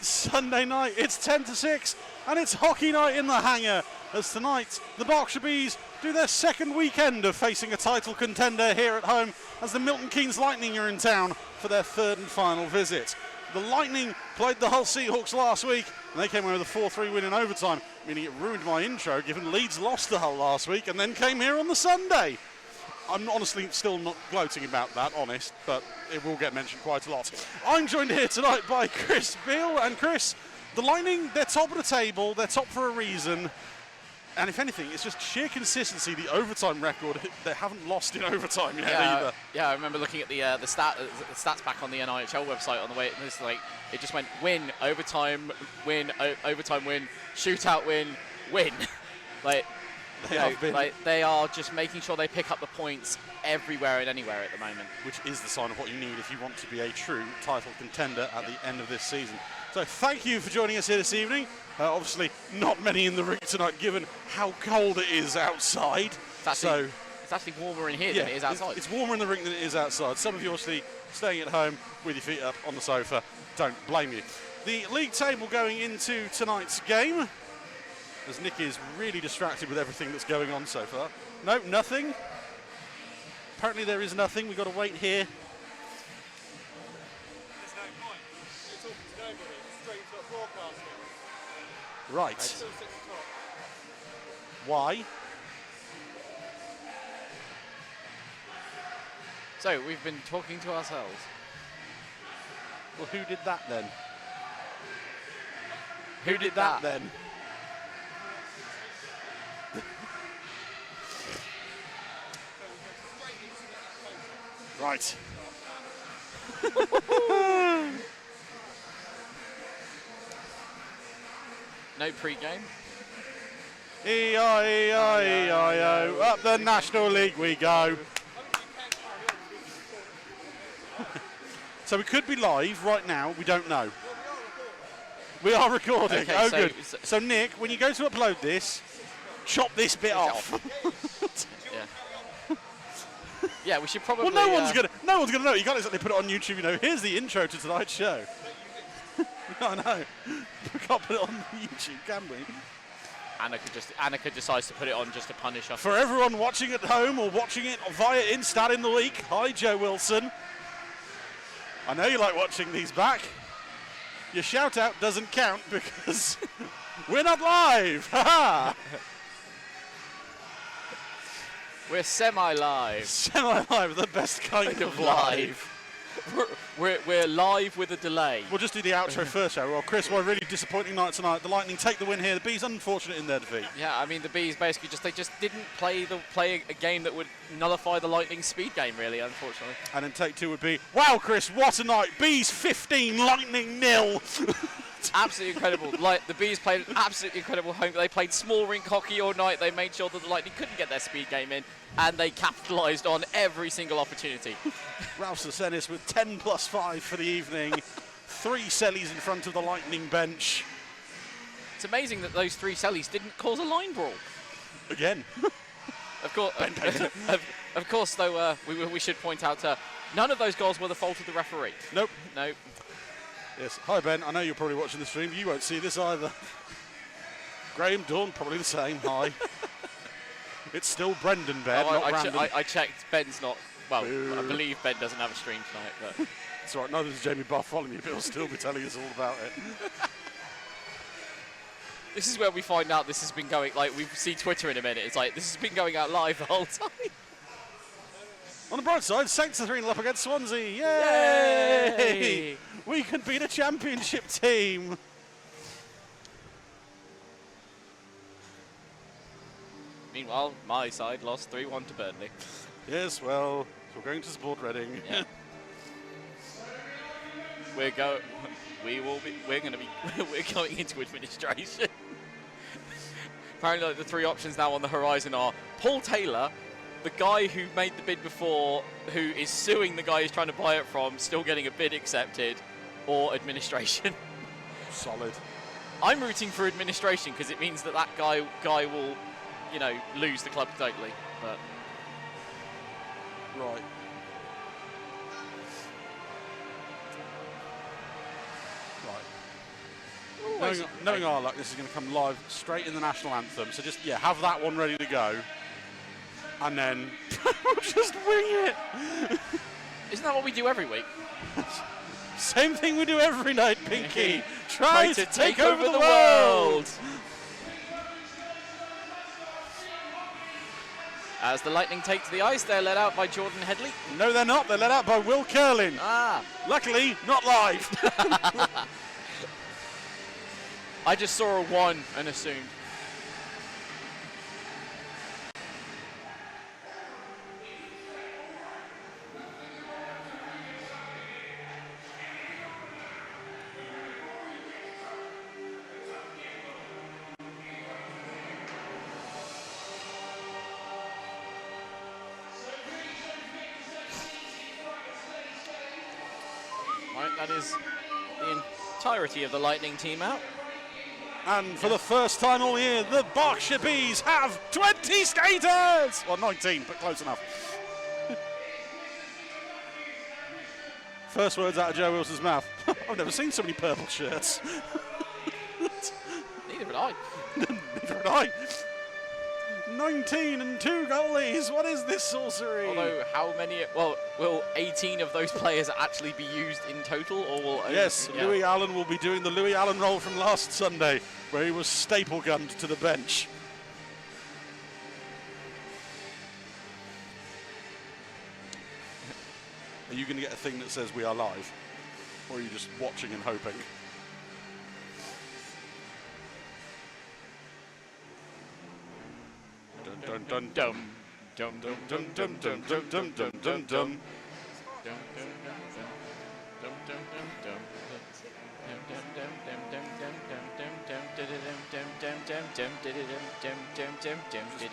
It's Sunday night, it's 10 to 6, and it's hockey night in the hangar, as tonight the Berkshire Bees do their second weekend of facing a title contender here at home, as the Milton Keynes Lightning are in town for their third and final visit. The Lightning played the Hull Seahawks last week, and they came away with a 4-3 win in overtime, meaning it ruined my intro, given Leeds lost to Hull last week and then came here on the Sunday. I'm honestly still not gloating about that, honest, but it will get mentioned quite a lot. I'm joined here tonight by Chris Beale, and Chris, the Lightning, they're top of the table, they're top for a reason, and if anything, it's just sheer consistency, the overtime record, they haven't lost in overtime yet either. Yeah, I remember looking at the stats back on the NIHL website on the way, and it's like, it just went win, overtime, win, overtime win, shootout win, win. They are just making sure they pick up the points everywhere and anywhere at the moment. Which is the sign of what you need if you want to be a true title contender at the end of this season. So thank you for joining us here this evening. Obviously not many in the ring tonight given how cold it is outside. It's actually warmer in here than it is outside. It's warmer in the ring than it is outside. Some of you obviously staying at home with your feet up on the sofa. Don't blame you. The league table going into tonight's game, as Nick is really distracted with everything that's going on so far. Nope, nothing. Apparently there is nothing. We've got to wait here. There's no point. You're talking to nobody. It's straight to a broadcaster. Right. Until 6 o'clock. Why? So we've been talking to ourselves. Well, who did that then? Who did that then? Right. No pre-game. E-I-E-I-E-I-O, up the National League we go. So we could be live right now, we don't know. We are recording. Okay, oh, so good. So Nick, when you go to upload this, chop this bit off. Yeah, we should probably. Well, no one's gonna know. You can't exactly put it on YouTube. You know, here's the intro to tonight's show. I know. We can't put it on YouTube, can we? Annika decides to put it on just to punish us. For everyone watching at home or watching it via Instat in the week, hi Joe Wilson. I know you like watching these back. Your shout out doesn't count because we're not live. Ha We're semi-live. Semi-live, the best kind of live. We're live with a delay. We'll just do the outro first, shall we? Well, Chris, what a really disappointing night tonight. The Lightning take the win here. The Bees unfortunate in their defeat. Yeah, I mean the Bees basically just didn't play a game that would nullify the Lightning speed game, really, unfortunately. And then take two would be, wow, Chris, what a night. Bees 15, Lightning 0. Absolutely incredible. Like the Bees played an absolutely incredible home. They played small rink hockey all night. They made sure that the Lightning couldn't get their speed game in, and they capitalised on every single opportunity. Ralph Sasenis with 10+5 for the evening. 3 sellies in front of the Lightning bench. It's amazing that those 3 sellies didn't cause a line brawl. Again. Of course, though, we should point out none of those goals were the fault of the referee. Nope. Nope. Yes. Hi, Ben. I know you're probably watching the stream. You won't see this either. Graham Dawn, probably the same. Hi. It's still Brendan, Ben, not Brandon. I checked. Ben's not. Well, Boo. I believe Ben doesn't have a stream tonight, but it's all right. Neither does Jamie Bartholomew, but he'll still be telling us all about it. This is where we find out this has been going. Like we see Twitter in a minute. It's like this has been going out live the whole time. On the bright side, Saints are 3-0 up against Swansea. Yay! Yay! We could beat a championship team. Meanwhile, my side lost 3-1 to Burnley. Yes, well, we're going to support Reading. Yeah. We're going into administration. Apparently, like, the 3 options now on the horizon are Paul Taylor, the guy who made the bid before, who is suing the guy he's trying to buy it from, still getting a bid accepted, or administration. Solid. I'm rooting for administration because it means that guy will, you know, lose the club totally. But right. Knowing our luck, this is going to come live straight in the national anthem. So just, yeah, have that one ready to go. And then just wing it. Isn't that what we do every week? Same thing we do every night, Pinky. Try to take over the world. As the Lightning take to the ice, they're led out by Jordan Headley. No, they're not. They're led out by Will Curlin. Ah. Luckily, not live. I just saw a 1 and assumed. That is the entirety of the Lightning team out. And for the first time all year, the Berkshire Bees have 20 skaters! Well, 19, but close enough. First words out of Joe Wilson's mouth. I've never seen so many purple shirts. Neither had I. Neither had I. 19 and 2 goalies. What is this sorcery? Although, how many? Well, will 18 of those players actually be used in total, or will? Yes, yeah. Louis Allen will be doing the Louis Allen role from last Sunday, where he was staple gunned to the bench. Are you going to get a thing that says we are live, or are you just watching and hoping? Dun dun dum dum dum dum dum dum dum dum dum dum dum.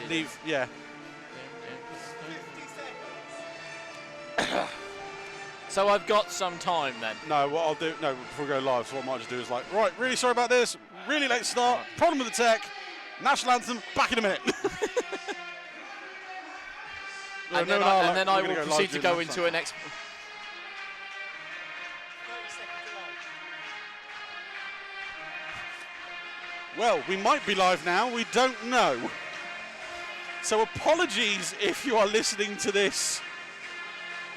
Leave, yeah. So I've got some time then. No, what I'll do, no, before we go live, so what I might just do is like, right, really sorry about this, really late start, problem with the tech, national anthem, back in a minute. And then I will proceed to go into an Well, we might be live now, we don't know. So apologies if you are listening to this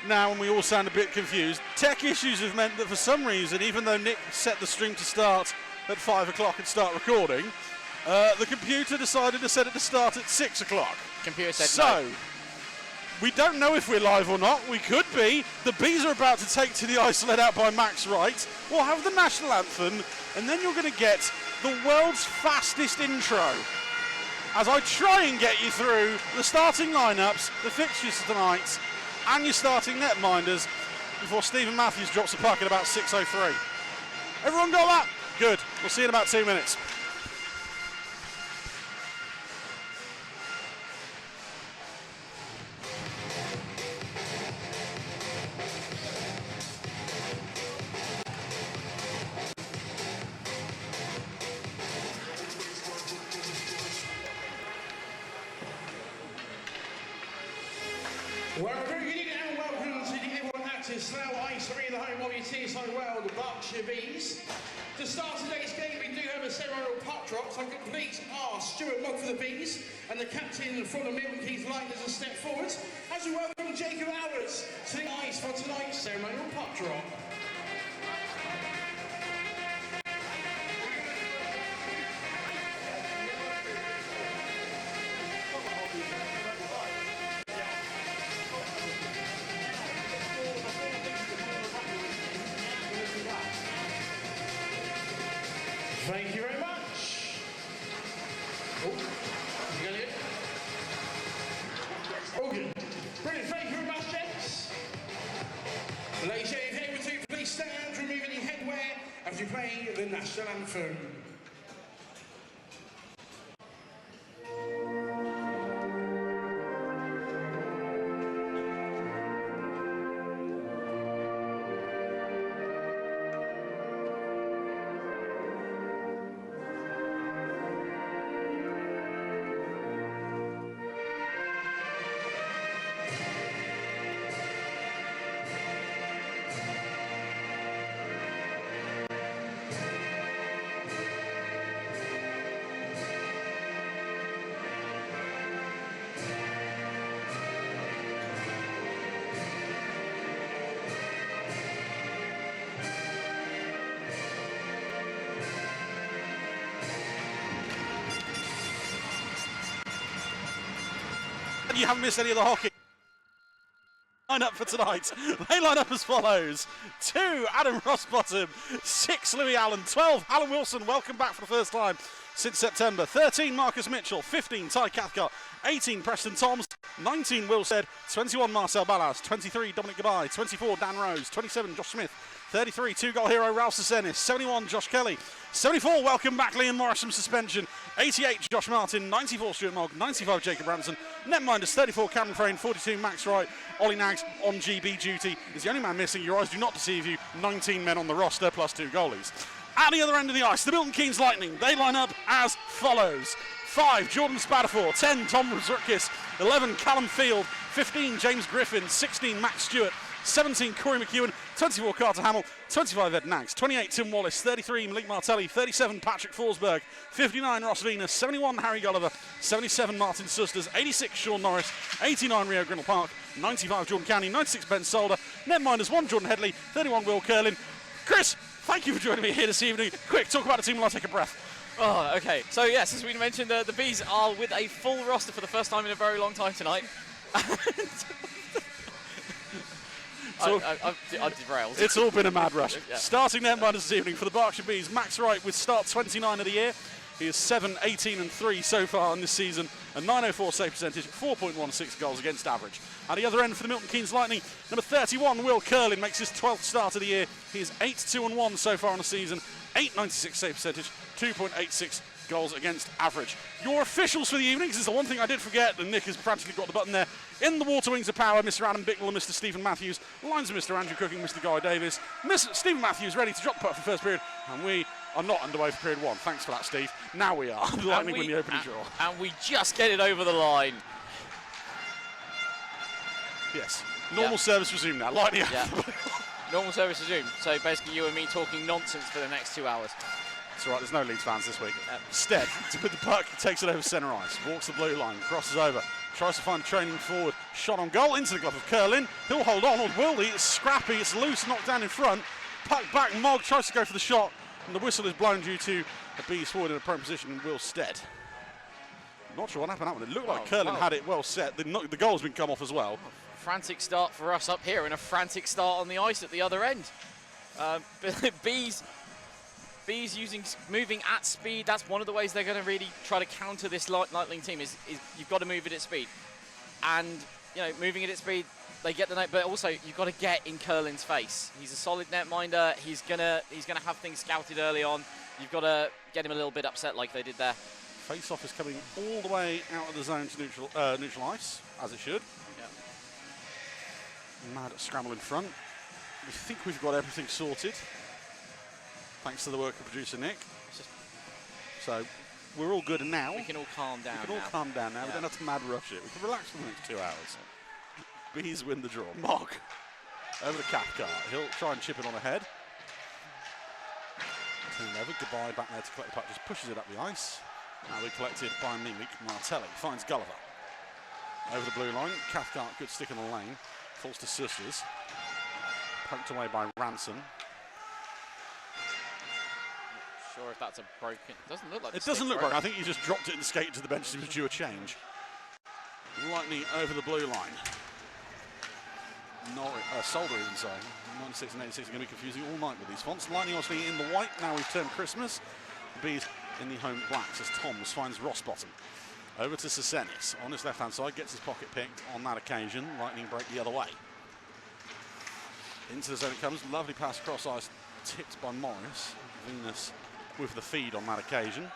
now and we all sound a bit confused. Tech issues have meant that for some reason, even though Nick set the stream to start at 5 o'clock and start recording, the computer decided to set it to start at 6 o'clock. Computer said so, no. We don't know if we're live or not. We could be. The Bees are about to take to the ice, led out by Max Wright. We'll have the national anthem, and then you're going to get the world's fastest intro as I try and get you through the starting lineups, the fixtures tonight, and your starting netminders before Stephen Matthews drops the puck at about 6:03. Everyone got that? Good. We'll see you in about 2 minutes. Well, very good evening and welcome to the everyone active Slough Ice Arena, the home of your TSI world, the Berkshire Bees. To start today's game, we do have a ceremonial puck drop, so I'm going to please ask Stuart Mogg for the Bees and the captain from the Milton Keynes Lightning to step forward as we welcome Jacob Alvarez to the ice for tonight's ceremonial puck drop. Thank you very much. Oh, you got it? Oh, good. Brilliant. Thank you very much, gents. Ladies and gentlemen, if you're able to, please stand, remove any headwear as we play the national anthem. you haven't missed any of the hockey. Line up for tonight. They line up as follows: 2, Adam Rossbottom; 6, Louis Allen; 12, Alan Wilson, welcome back for the first time since September; 13, Marcus Mitchell; 15, Ty Cathcart; 18, Preston Toms; 19, Will Stead; 21, Marcel Ballas; 23, Dominic Gabai; 24, Dan Rose; 27, Josh Smith; 33, 2-goal hero Ralph Sesenis; 71, Josh Kelly; 74, welcome back Liam Morris from suspension; 88, Josh Martin; 94, Stuart Mogg; 95, Jacob Ranson; netminders 34, Cameron Frayne; 42, Max Wright; Ollie Nags on GB duty is the only man missing. Your eyes do not deceive you. 19 men on the roster plus 2 goalies. At the other end of the ice, the Milton Keynes Lightning, they line up as follows: 5, Jordan Spadafor; 10, Tom Ruzurkis; 11, Callum Field; 15, James Griffin; 16, Max Stewart; 17, Corey McEwen; 24, Carter Hamill; 25, Ed Nags; 28, Tim Wallace; 33, Malik Martelli; 37, Patrick Forsberg; 59, Ross Venus; 71, Harry Gulliver; 77, Martin Susters; 86, Sean Norris; 89, Rio Grinnell Park; 95, Jordan County; 96, Ben Solder; netminders 1, Jordan Headley; 31, Will Curlin. Chris, thank you for joining me here this evening. Quick, talk about the team while I take a breath. Oh, okay. So yes, as we mentioned, the Bees are with a full roster for the first time in a very long time tonight. I've derailed. It's all been a mad rush. Yeah. Starting netminders this evening for the Berkshire Bees, Max Wright with start 29 of the year. He is 7, 18 and 3 so far in this season, a 904 save percentage, 4.16 goals against average. At the other end for the Milton Keynes Lightning, number 31, Will Curlin, makes his 12th start of the year. He is 8, 2 and 1 so far in the season, 896 save percentage, 2.86 goals against average. Your officials for the evening, this is the one thing I did forget, and Nick has practically got the button there. In the Water Wings of Power, Mr. Adam Bicknell and Mr. Stephen Matthews. Lines of Mr. Andrew Cooking, Mr. Guy Davis. Mr. Stephen Matthews ready to drop the puck for the first period, and we are not underway for period 1. Thanks for that, Steve. Now we are. The Lightning win the opening draw. And we just get it over the line. Yes. Normal service resumed now. Lightning Yeah. Normal service resumed. So basically you and me talking nonsense for the next 2 hours. That's all right, there's no Leeds fans this week. Stead, with the puck, takes it over centre ice, walks the blue line, crosses over, tries to find training forward, shot on goal into the glove of Curlin. He'll hold on, or will he? It's scrappy, it's loose, knocked down in front. Puck back, Mogg tries to go for the shot, and the whistle is blown due to the Bees forward in a prone position, and Will Stead. Not sure what happened to that one. It looked like Curlin had it well set. The goal's been come off as well. Frantic start for us up here and a frantic start on the ice at the other end. Bees moving at speed. That's one of the ways they're going to really try to counter this Lightning team is you've got to move it at speed. And, you know, moving it at speed, they get the net, but also you've got to get in Curlin's face. He's a solid netminder. He's gonna have things scouted early on. You've got to get him a little bit upset like they did there. Face-off is coming all the way out of the zone to neutral ice, as it should. Yeah. Mad scramble in front. We think we've got everything sorted, thanks to the work of producer Nick. So we're all good now. We can all calm down. We can all calm down now. Yeah. We don't have to mad rush it. We can relax for the next 2 hours. Bees win the draw. Mogg over to Cathcart. He'll try and chip it on ahead. Turn over. Goodbye back there to collect the puck. Just pushes it up the ice. Now we collected by Malik Martelli. Finds Gulliver. Over the blue line. Cathcart, good stick in the lane. Falls to Sisters. Poked away by Ranson. Sure if that's a broken. It doesn't look like it doesn't look broken. I think he just dropped it and skated to the bench as he was due a change. Lightning over the blue line. Solder even saying 96 and 86 are going to be confusing all night with these fonts. Lightning obviously in the white. Now we've turned Christmas. The Bees in the home blacks as Toms finds Rossbottom. Over to Sesenis on his left-hand side, gets his pocket picked on that occasion. Lightning break the other way. Into the zone it comes, lovely pass across ice, tipped by Morris. Venus with the feed on that occasion.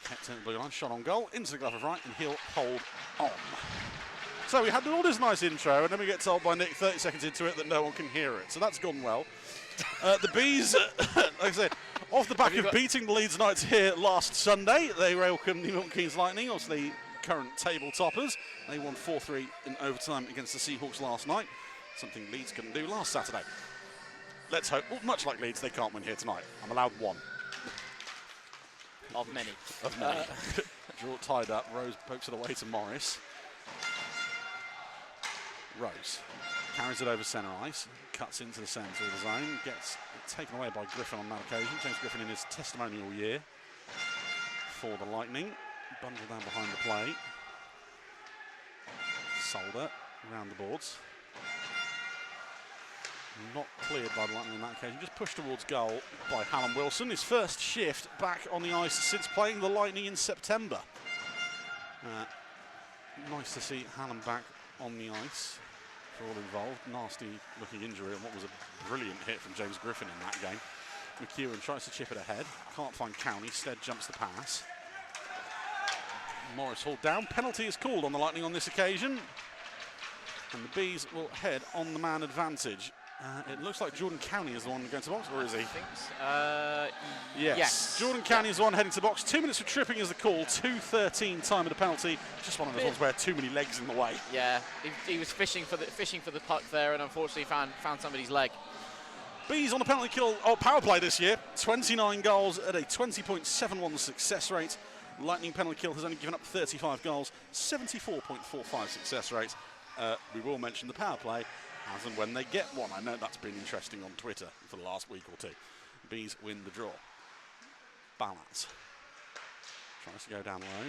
Kept in the blue line, shot on goal, into the glove of right, and he'll hold on. So we had all this nice intro, and then we get told by Nick 30 seconds into it that no one can hear it. So that's gone well. The Bees, like I said, off the back of beating the Leeds Knights here last Sunday, they welcome the Milton Keynes Lightning, obviously current table toppers. They won 4-3 in overtime against the Seahawks last night, something Leeds couldn't do last Saturday. Let's hope, well, much like Leeds, they can't win here tonight. I'm allowed one. Of many. Of many. Draw tied up, Rose pokes it away to Morris. Rose carries it over centre ice, cuts into the centre of the zone, gets taken away by Griffin on that occasion. James Griffin in his testimonial year for the Lightning. Bundled down behind the plate. Solder around the boards. Not cleared by the Lightning on that occasion, just pushed towards goal by Hallam Wilson. His first shift back on the ice since playing the Lightning in September. Nice to see Hallam back on the ice for all involved. Nasty looking injury and what was a brilliant hit from James Griffin in that game. McEwen tries to chip it ahead, can't find Cowney, Stead jumps the pass. Morris hauled down, penalty is called on the Lightning on this occasion. And the Bees will head on the man advantage. It looks like Jordan Cowney is the one going to the box, or is he? Yes. Jordan Cowney is the one heading to the box. 2 minutes for tripping is the call. 2:13 time of the penalty. Just one of those ones where too many legs in the way. Yeah, he was fishing for the puck there, and unfortunately found somebody's leg. Bees on the penalty kill power play this year. 29 goals at a 20.71 success rate. Lightning penalty kill has only given up 35 goals, 74.45 success rate. We will mention the power play as and when they get one. I know that's been interesting on Twitter for the last week or two. Bees win the draw. Ballas tries to go down low.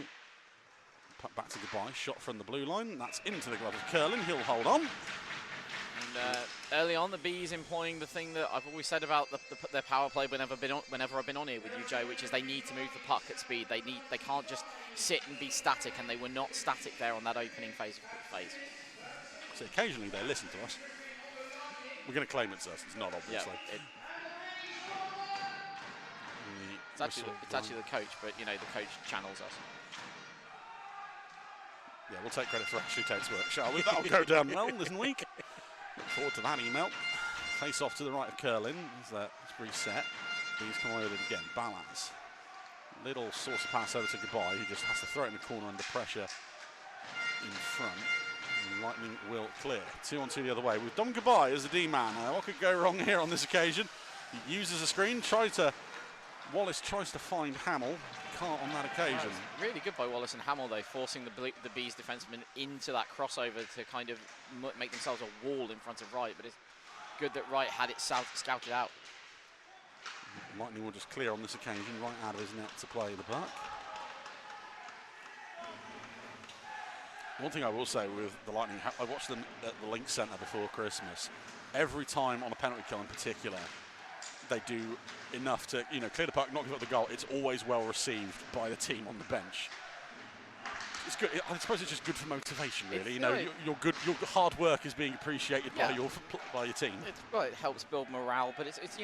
Put back to goodbye. Shot from the blue line. That's into the glove of Curlin. He'll hold on. And early on, the Bees employing the thing that I've always said about their power play whenever I've been on here with you, Joe, which is they need to move the puck at speed. They can't just sit and be static, and they were not static there on that opening phase. So occasionally they listen to us. We're going to claim it's us. It's not, obviously. Yeah, it's actually the coach, but you know the coach channels us. Yeah, we'll take credit for Ashley Tate's work, shall we? That'll go down well this week. Look forward to that email. Face off to the right of Curlin. It's reset. He's come away with it again. Ballas. Little saucer pass over to Goodbye, who just has to throw it in the corner under pressure in front. Lightning will clear. 2-on-2 the other way with Dom Goodbye as the D-man. What could go wrong here on this occasion? He uses a screen, Wallace tries to find Hamill. Can't on that occasion. Really good by Wallace and Hamill though, forcing the Bees defenseman into that crossover to kind of make themselves a wall in front of Wright, but it's good that Wright had it scouted out. Lightning will just clear on this occasion, right out of his net to play the puck. One thing I will say with the Lightning, I watched them at the Link Centre before Christmas. Every time on a penalty kill in particular, they do enough to, clear the puck, not give up the goal. It's always well received by the team on the bench. It's good. I suppose it's just good for motivation, really. Your hard work is being appreciated by your team. It helps build morale, but it's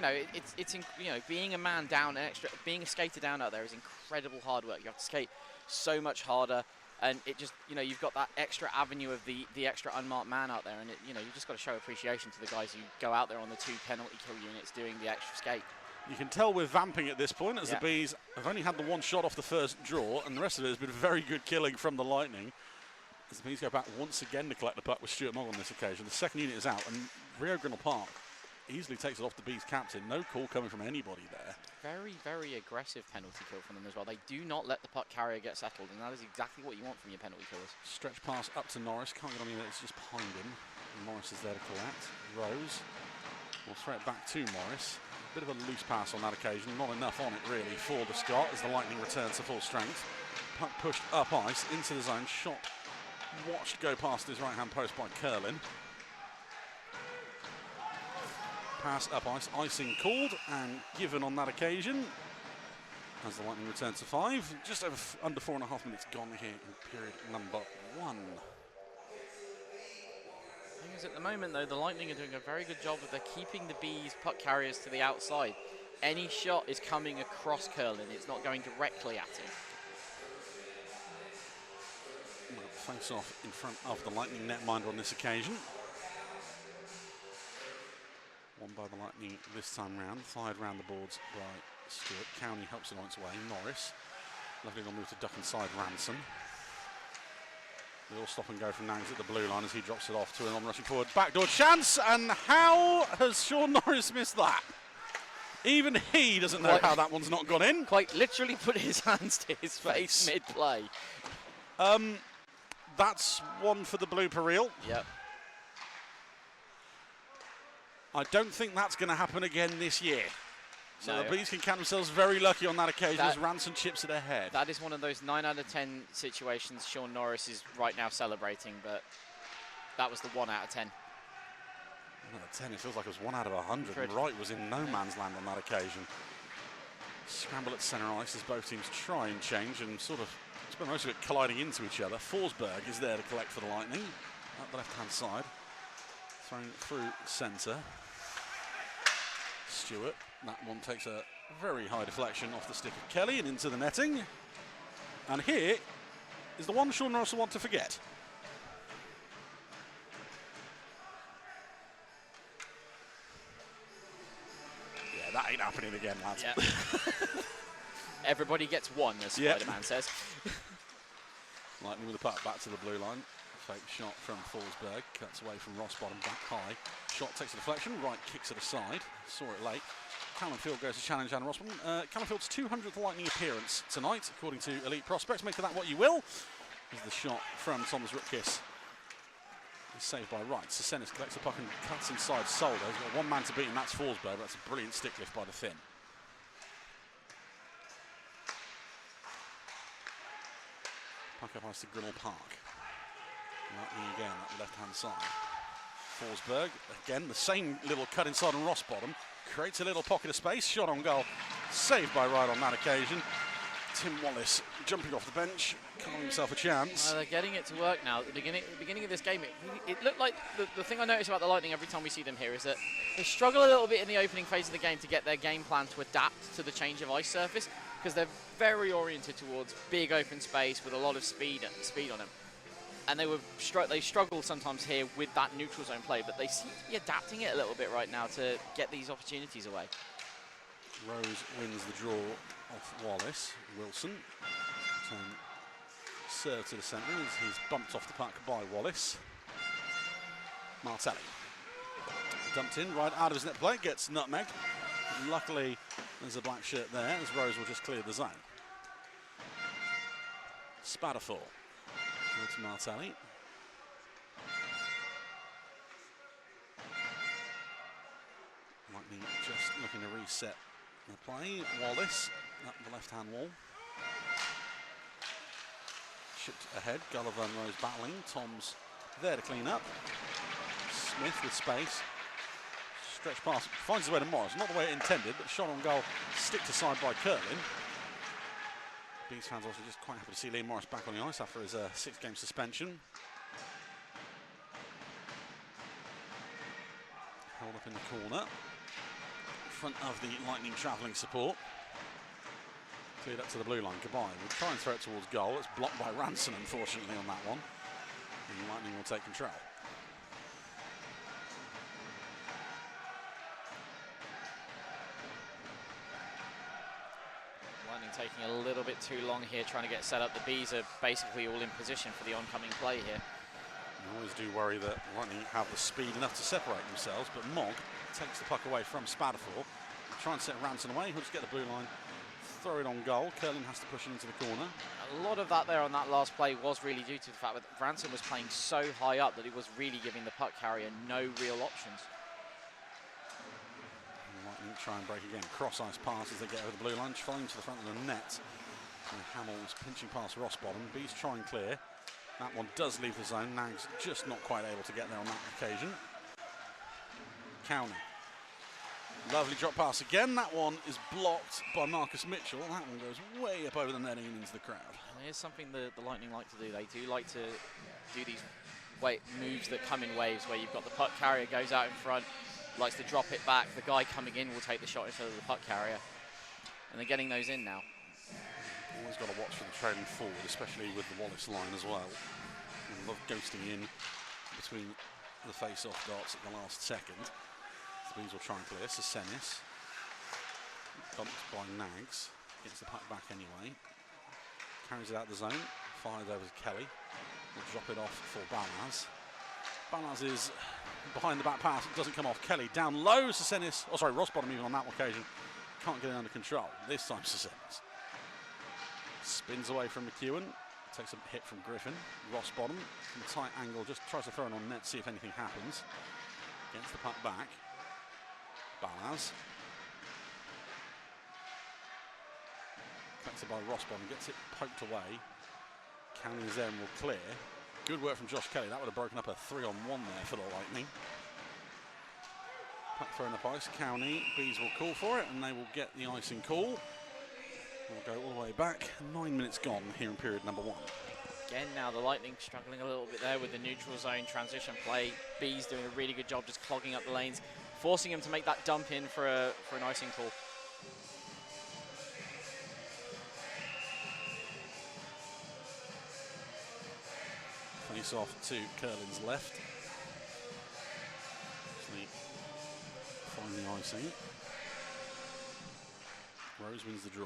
being a man down being a skater down out there is incredible hard work. You have to skate so much harder. And it just, you've got that extra avenue of the extra unmarked man out there, and you just got to show appreciation to the guys who go out there on the 2 penalty kill units doing the extra skate. You can tell we're vamping at this point as the Bees have only had the 1 shot off the first draw, and the rest of it has been very good killing from the Lightning. As the Bees go back once again to collect the puck with Stuart Mogg on this occasion. The second unit is out, and Rio Grinnell Park easily takes it off the Bees captain. No call coming from anybody there. Very, very aggressive penalty kill from them as well. They do not let the puck carrier get settled, and that is exactly what you want from your penalty killers. Stretch pass up to Norris. Can't get on the it's just behind him. And Morris is there to collect. Rose will throw it back to Morris. Bit of a loose pass on that occasion. Not enough on it, really, for the Scot as the Lightning returns to full strength. Puck pushed up ice into the zone. Shot watched go past his right-hand post by Curlin. Pass up ice, icing called and given on that occasion as the Lightning return to 5. Just over under 4.5 minutes gone here in period number 1. The thing is, at the moment though, the Lightning are doing a very good job of keeping the Bees puck carriers to the outside. Any shot is coming across Curlin, it's not going directly at him. Face off in front of the Lightning netminder on this occasion. Won by the Lightning this time round, fired round the boards by Stewart. Cowney helps it on its way. Norris, lovely little move to duck inside Ransom. They'll stop and go from Nangs at the blue line as he drops it off to an on-rushing forward. Backdoor chance, and how has Sean Norris missed that? Even he doesn't know how that one's not gone in. Quite literally put his hands to his face mid-play. That's one for the blooper reel. Yep. I don't think that's going to happen again this year. So No. the Bees can count themselves very lucky on that occasion as Ransom chips it ahead. That is one of those 9 out of 10 situations Sean Norris is right now celebrating, but that was the 1 out of 10. 1 out of 10, it feels like it was 1 out of 100. And Wright was in no man's land on that occasion. Scramble at centre ice as both teams try and change and sort of spend most of it colliding into each other. Forsberg is there to collect for the Lightning up the left-hand side. Thrown through centre. Stewart, that one takes a very high deflection off the stick of Kelly and into the netting. And here is the one Sean Norris will want to forget. Yeah, that ain't happening again, lads. Yeah. Everybody gets one, as Spider-Man says. Lightning with the puck back to the blue line. Fake shot from Forsberg, cuts away from Rossbottom, back high. Shot takes a deflection, Wright kicks it aside. Saw it late. Callum Field goes to challenge Anna Rossbottom. Callum Field's 200th Lightning appearance tonight, according to Elite Prospects. Make of that what you will. Is the shot from Thomas Rutkiss. Saved by Wright. Sesenis collects the puck and cuts inside Soldo. He's got one man to beat him, that's Forsberg. That's a brilliant stick lift by the Finn. Puck up ice to Grinnell Park. Lightning again at the left-hand side. Forsberg, again, the same little cut inside on Rossbottom. Creates a little pocket of space. Shot on goal. Saved by Wright on that occasion. Tim Wallace jumping off the bench, calling himself a chance. Well, they're getting it to work now. At the beginning of this game, it looked like the thing I notice about the Lightning every time we see them here is that they struggle a little bit in the opening phase of the game to get their game plan to adapt to the change of ice surface, because they're very oriented towards big open space with a lot of speed on them. And they struggle sometimes here with that neutral zone play, but they seem to be adapting it a little bit right now to get these opportunities away. Rose wins the draw off Wallace. Wilson serve to the centre as he's bumped off the puck by Wallace. Martelli dumped in right out of his net play, gets nutmeg. Luckily there's a black shirt there as Rose will just clear the zone. Spatterfall. It's Martelli. Lightning just looking to reset the play. Wallace up the left-hand wall. Shipped ahead. Gulliver and Rose battling. Tom's there to clean up. Smith with space. Stretch pass. Finds his way to Morris. Not the way it intended, but shot on goal. Sticked aside by Kirtlin. Bees fans also just quite happy to see Liam Morris back on the ice after his 6-game suspension. Held up in the corner. In front of the Lightning travelling support. Cleared up to the blue line. Goodbye. We'll try and throw it towards goal. It's blocked by Ranson, unfortunately, on that one. And the Lightning will take control. Taking a little bit too long here trying to get set up. The Bees are basically all in position for the oncoming play here. I always do worry that Lightning have the speed enough to separate themselves, but Mogg takes the puck away from Spatterfall. Try and set Ranson away. He'll just get the blue line, throw it on goal. Kirlin has to push it into the corner. A lot of that there on that last play was really due to the fact that Ranson was playing so high up that he was really giving the puck carrier no real options. Lightning try and break again. Cross ice pass as they get over the blue line, falling to the front of the net. And Hamill's pinching past Rossbottom. Bees try and clear. That one does leave the zone. Nags just not quite able to get there on that occasion. Cowney. Lovely drop pass again. That one is blocked by Marcus Mitchell. That one goes way up over the netting and into the crowd. Here's something the Lightning like to do. They do like to do these moves that come in waves where you've got the puck carrier goes out in front, likes to drop it back. The guy coming in will take the shot instead of the puck carrier. And they're getting those in now. Always got to watch for the trailing forward, especially with the Wallace line as well. And love ghosting in between the face-off dots at the last second. The Bees will try and clear. Sesenis. Dumped by Nags. Gets the puck back anyway. Carries it out the zone. Fires over to Kelly. Will drop it off for Balaz. Balaz is behind the back pass. It doesn't come off. Kelly down low. Sesenis. Oh, sorry, Rossbottom even on that occasion. Can't get it under control. This time Sesenis. Spins away from McEwen. Takes a hit from Griffin. Rossbottom from a tight angle. Just tries to throw it on net, see if anything happens. Gets the puck back. Balaz. Collected by Rossbottom. Gets it poked away. County is there and will clear. Good work from Josh Kelly. That would have broken up a 3-on-1 there for the Lightning. Puck thrown up ice. County, Bees will call for it, and they will get the icing call. We'll go all the way back. 9 minutes gone here in period number 1. Again, now the Lightning struggling a little bit there with the neutral zone transition play. Bees doing a really good job just clogging up the lanes, forcing him to make that dump in for an icing call. Face off to Curlin's left. Find the icing. Rose wins the draw.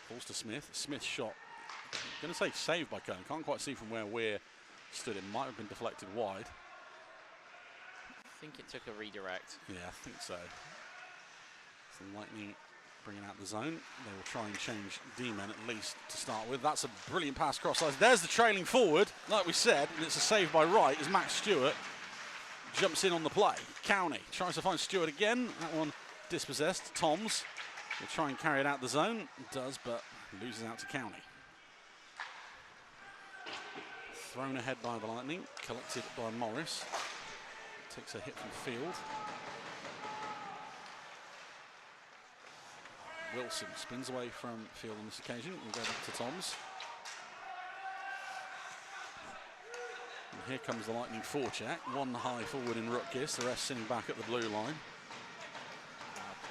Falls to Smith. Smith's shot. I'm going to say saved by Curlin. Can't quite see from where we're stood. It might have been deflected wide. I think it took a redirect. Yeah, I think so. So Lightning bringing out the zone. They will try and change D-men at least to start with. That's a brilliant pass cross ice. There's the trailing forward, like we said, and it's a save by Wright as Max Stewart jumps in on the play. Cowney tries to find Stewart again. That one dispossessed. Toms will try and carry it out the zone. Does, but loses out to Cowney. Thrown ahead by the Lightning. Collected by Morris. Takes a hit from field. Wilson spins away from field on this occasion. We'll go back to Toms. And here comes the Lightning forecheck. One high forward in Rutgers, the rest sitting back at the blue line.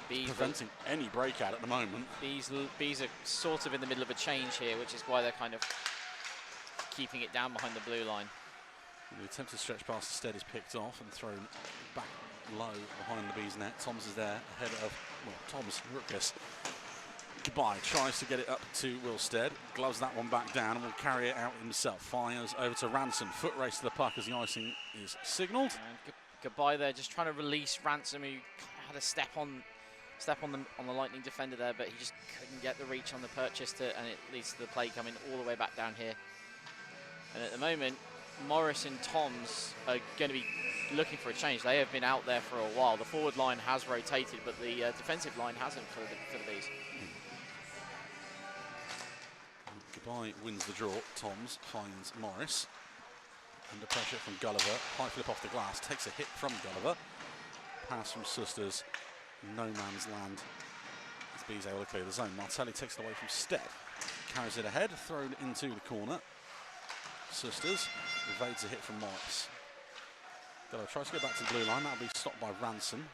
Preventing any breakout at the moment. Bees are sort of in the middle of a change here, which is why they're kind of keeping it down behind the blue line. And the attempted stretch pass instead is picked off and thrown back low behind the Bees net. Toms is there ahead of, well, Toms, Rutgers. Goodbye, tries to get it up to Wilstead, gloves that one back down and will carry it out himself. Fires over to Ransom, foot race to the puck as the icing is signalled. Goodbye there, just trying to release Ransom, who had a step on the Lightning defender there, but he just couldn't get the reach on the purchase and it leads to the play coming all the way back down here. And at the moment, Morris and Toms are going to be looking for a change. They have been out there for a while. The forward line has rotated, but the defensive line hasn't for the Bees. Goodbye wins the draw. Toms finds Morris. Under pressure from Gulliver. High flip off the glass. Takes a hit from Gulliver. Pass from Sisters. No man's land. As Bees able to clear the zone. Martelli takes it away from Stead. Carries it ahead. Thrown into the corner. Sisters evades a hit from Morris. Gulliver tries to go back to the blue line. That'll be stopped by Ransom.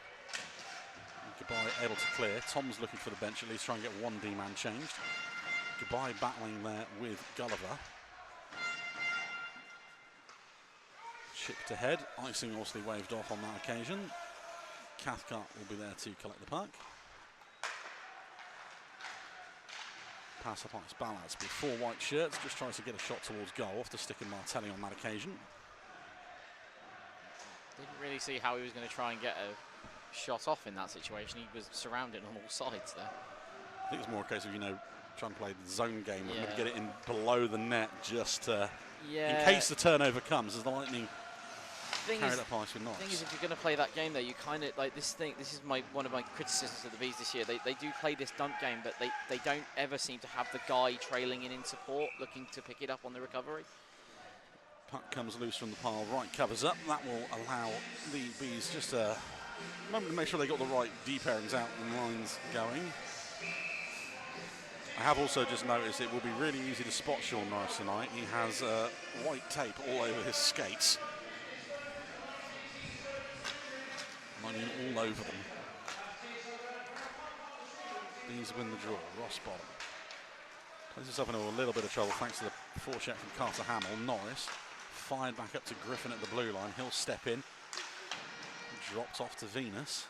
Goodbye able to clear. Tom's looking for the bench, at least try and get one D-man changed. Goodbye battling there with Gulliver. Chipped ahead. Icing obviously waved off on that occasion. Cathcart will be there to collect the puck. Pass up ice. Ballards with 4 white shirts. Just tries to get a shot towards goal after sticking Martelli on that occasion. Didn't really see how he was going to try and get a shot off in that situation. He was surrounded on all sides there. I think it's more a case of, trying to play the zone game and get it in below the net just in case the turnover comes as the Lightning carry it up ice with Norris. The thing is, if you're going to play that game, though, you kind of like this thing. This is one of my criticisms of the Bees this year. They do play this dump game, but they don't ever seem to have the guy trailing in support, looking to pick it up on the recovery. Puck comes loose from the pile. Right covers up. That will allow the Bees just a moment to make sure they got the right D pairings out and lines going. I have also just noticed it will be really easy to spot Sean Norris tonight. He has white tape all over his skates. I mean, all over them. Bees win the draw. Ross bottom. Plays himself into a little bit of trouble thanks to the forecheck from Carter Hamill. Norris fired back up to Griffin at the blue line. He'll step in. Dropped off to Venus.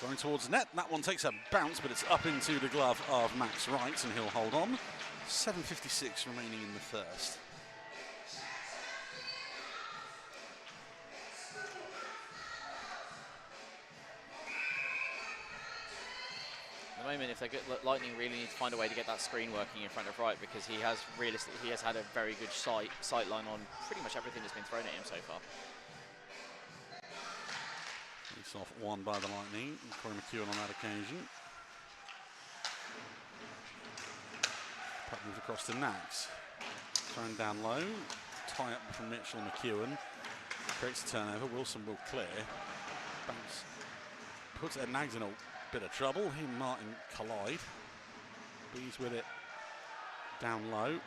Going towards net. That one takes a bounce, but it's up into the glove of Max Wright, and he'll hold on. 7:56 remaining in the first. At the moment, if they get Lightning, really need to find a way to get that screen working in front of Wright, because he has had a very good sight line on pretty much everything that's been thrown at him so far. Face off won by the Lightning. Corey McEwen on that occasion. Puck moves across to Nags. Thrown down low. tie up from Mitchell and McEwen. Creates a turnover. Wilson will clear. Bounce. Puts Ed Nags in a bit of trouble. He and Martin collide. Bees with it down low.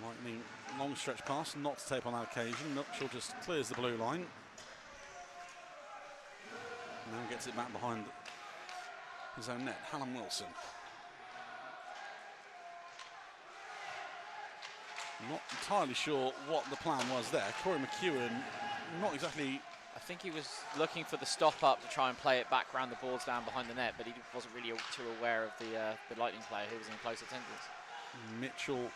Lightning long stretch pass, not to tape on that occasion. Mitchell just clears the blue line. Now gets it back behind his own net. Hallam Wilson. Not entirely sure what the plan was there. Corey McEwen, not exactly. I think he was looking for the stop up to try and play it back around the boards down behind the net, but he wasn't really too aware of the Lightning player who was in close attendance. Mitchell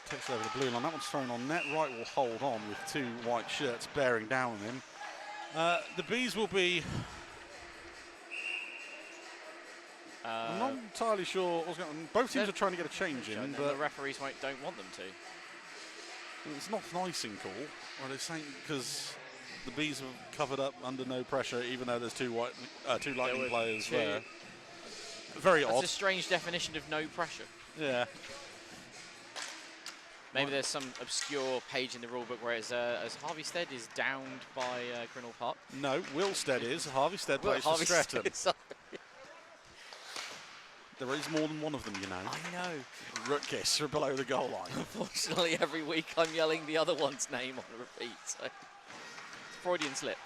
takes over the blue line. That one's thrown on net. Wright will hold on with two white shirts bearing down on him. The Bees will be. I'm not entirely sure what's going on. Both teams are trying to get a change in, but the referees don't want them to. It's not an icing call. Or they're saying because the Bees have covered up under no pressure, even though there's two Lightning players there. Very odd. It's a strange definition of no pressure. Yeah. Maybe there's some obscure page in the rulebook where it's as Harvey Stead is downed by Grinnell Park. No, Will Stead is. Harvey Stead plays for Streatham. There is more than one of them, you know. I know. Rutgers are below the goal line. Unfortunately, every week I'm yelling the other one's name on repeat. So it's a Freudian slip.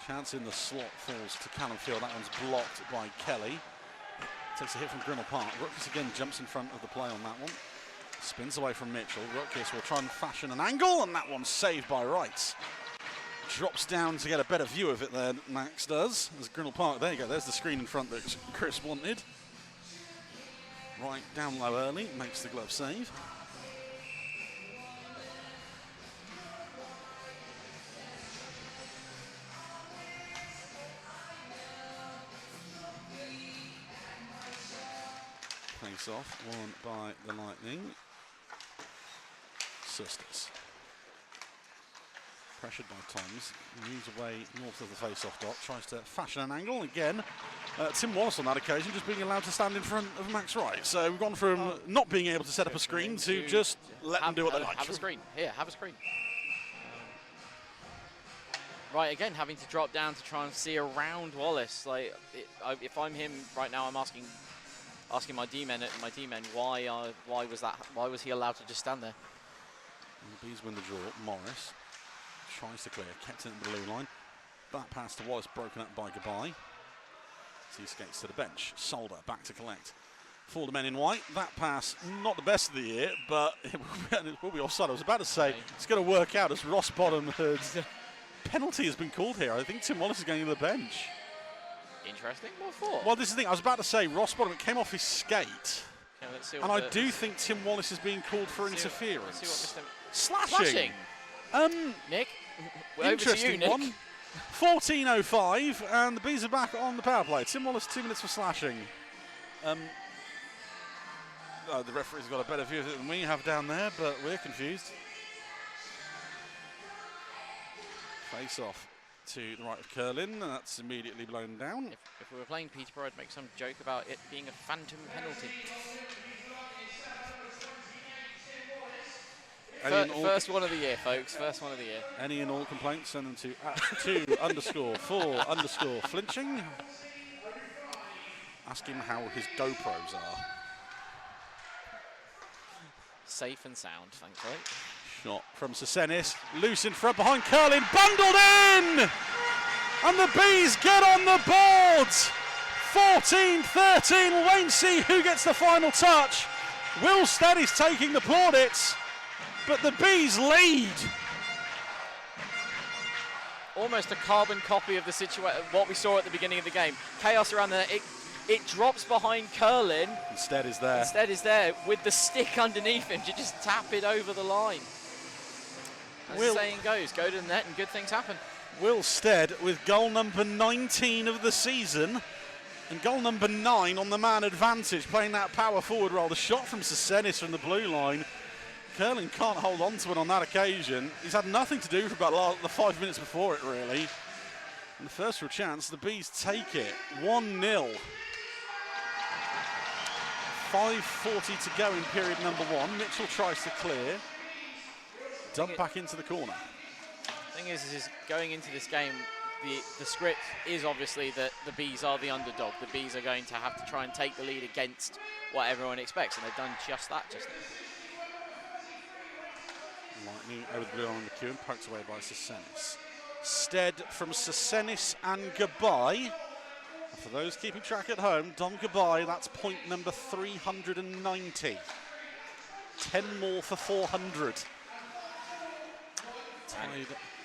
Chance in the slot falls to Callum Field. That one's blocked by Kelly. Takes a hit from Grinnell Park. Rutgers again jumps in front of the play on that one. Spins away from Mitchell. Rutgers will try and fashion an angle, and that one's saved by Wright. Drops down to get a better view of it there, Max does. There's Grinnell Park. There you go. There's the screen in front that Chris wanted. Right down low early, makes the glove save. Face off, won by the Lightning. Sisters. Pressured by Toms, moves away north of the face-off dot, tries to fashion an angle. Again, Tim Wallace on that occasion just being allowed to stand in front of Max Wright. So we've gone from not being able to set up a screen to just let them do what they like. Have a screen. Here, have a screen. Right, again, having to drop down to try and see around Wallace. Like, if I'm him right now, I'm asking my D-men why was he allowed to just stand there? And the Bees win the draw. Morris tries to clear, kept it in the blue line. That pass to Wallace broken up by Goodbye. He skates to the bench. Solder back to collect. For the men in white. That pass, not the best of the year, but it will be offside. I was about to say it's going to work out as Ross Bottom had. Penalty has been called here. I think Tim Wallace is going to the bench. Interesting. What for? Well, this is the thing. I was about to say Ross Bottom. It came off his skate. Yeah, let's see and I do think Tim Wallace is being called for interference. Let's see what Slashing. Nick, interesting over to you, Nick. one. 14:05, and the Bees are back on the power play. Tim Wallace, 2 minutes for slashing. The referee's got a better view of it than we have down there, but we're confused. Face off to the right of Curlin, and that's immediately blown down. If we were playing Peterborough, I'd make some joke about it being a phantom penalty. First one of the year, folks. First one of the year. Any and all complaints, send them to @2_4_flinching. Ask him how his GoPros are. Safe and sound, thankfully. Shot from Sesenis, loose in front behind Curlin, bundled in! And the Bees get on the boards! 14-13, we'll wait and see who gets the final touch. Will Stead is taking the plaudits, but the Bees lead. Almost a carbon copy of the situation, what we saw at the beginning of the game. Chaos around there. It drops behind Curlin. Instead is there. Instead is there with the stick underneath him to just tap it over the line. As the saying goes, go to the net and good things happen. Will Stead with goal number 19 of the season and goal number 9 on the man advantage, playing that power forward role. The shot from Sesenis from the blue line. Curlin can't hold on to it on that occasion. He's had nothing to do for about the 5 minutes before it, really. And the first real chance, the Bees take it. 1-0. 5:40 to go in period number 1. Mitchell tries to clear. Dump back into the corner. The thing is going into this game, the script is obviously that the Bees are the underdog. The Bees are going to have to try and take the lead against what everyone expects, and they've done just that just now. Lightning over the blue line on McEwen, poked away by Sesenis. Stead from Sesenis and Goodbye. For those keeping track at home, Dom Goodbye, that's point number 390. 10 more for 400.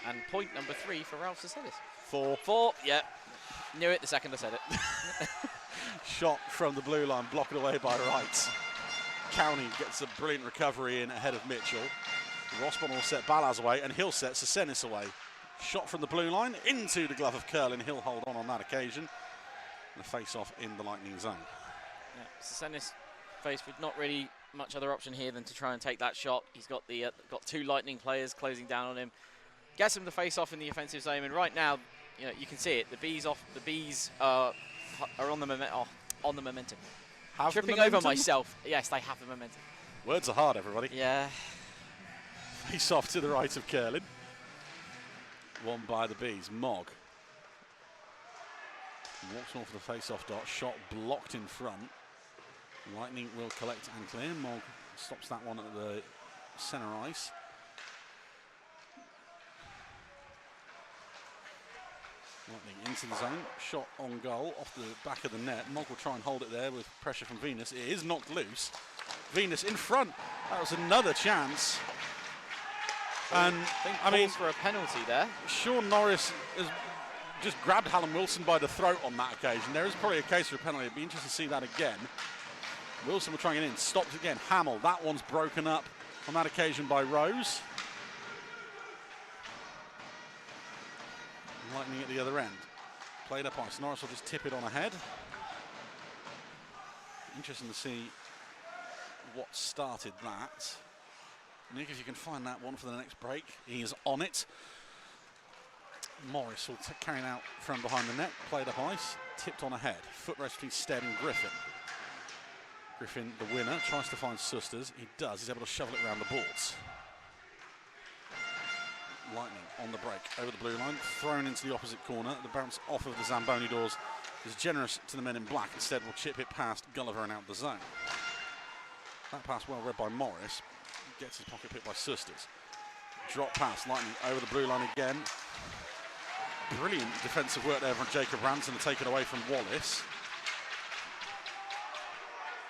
And point number 3 for Ralph Sesenis. 4. Yeah. Knew it the second I said it. Shot from the blue line, blocked away by Wright. Cowney gets a brilliant recovery in ahead of Mitchell. Rossbon will set Balaz away, and he'll set Sesenis away. Shot from the blue line into the glove of Curlin. He'll hold on that occasion. The face-off in the Lightning zone. Yeah, Sesenis faced with not really much other option here than to try and take that shot. He's got the got 2 Lightning players closing down on him. Gets him the face-off in the offensive zone, and right now, you know, you can see it. The Bees are on the momentum. Tripping over myself. Yes, they have the momentum. Words are hard, everybody. Yeah. Face off to the right of Curlin. Won by the Bees. Mogg walks off the face-off dot. Shot blocked in front. Lightning will collect and clear. Mogg stops that one at the centre ice. Lightning into the zone. Shot on goal off the back of the net. Mogg will try and hold it there with pressure from Venus. It is knocked loose. Venus in front. That was another chance. And I mean, for a penalty there. Sean Norris has just grabbed Hallam Wilson by the throat on that occasion. There is probably a case for a penalty. It'd be interesting to see that again. Wilson will try and get in. Stopped again. Hamill. That one's broken up on that occasion by Rose. Lightning at the other end. Played up ice. Norris will just tip it on ahead. Interesting to see what started that. Nick, if you can find that one for the next break. He is on it. Morris will carry it out from behind the net. Played up ice. Tipped on ahead. Foot race between Stead and Griffin. Griffin, the winner, tries to find Susters. He does. He's able to shovel it around the boards. Lightning on the break over the blue line, thrown into the opposite corner. The bounce off of the Zamboni doors is generous to the men in black. Instead, will chip it past Gulliver and out the zone. That pass well read by Morris. Gets his pocket picked by Susters. Drop pass, Lightning over the blue line again. Brilliant defensive work there from Jacob Ranson to take it away from Wallace.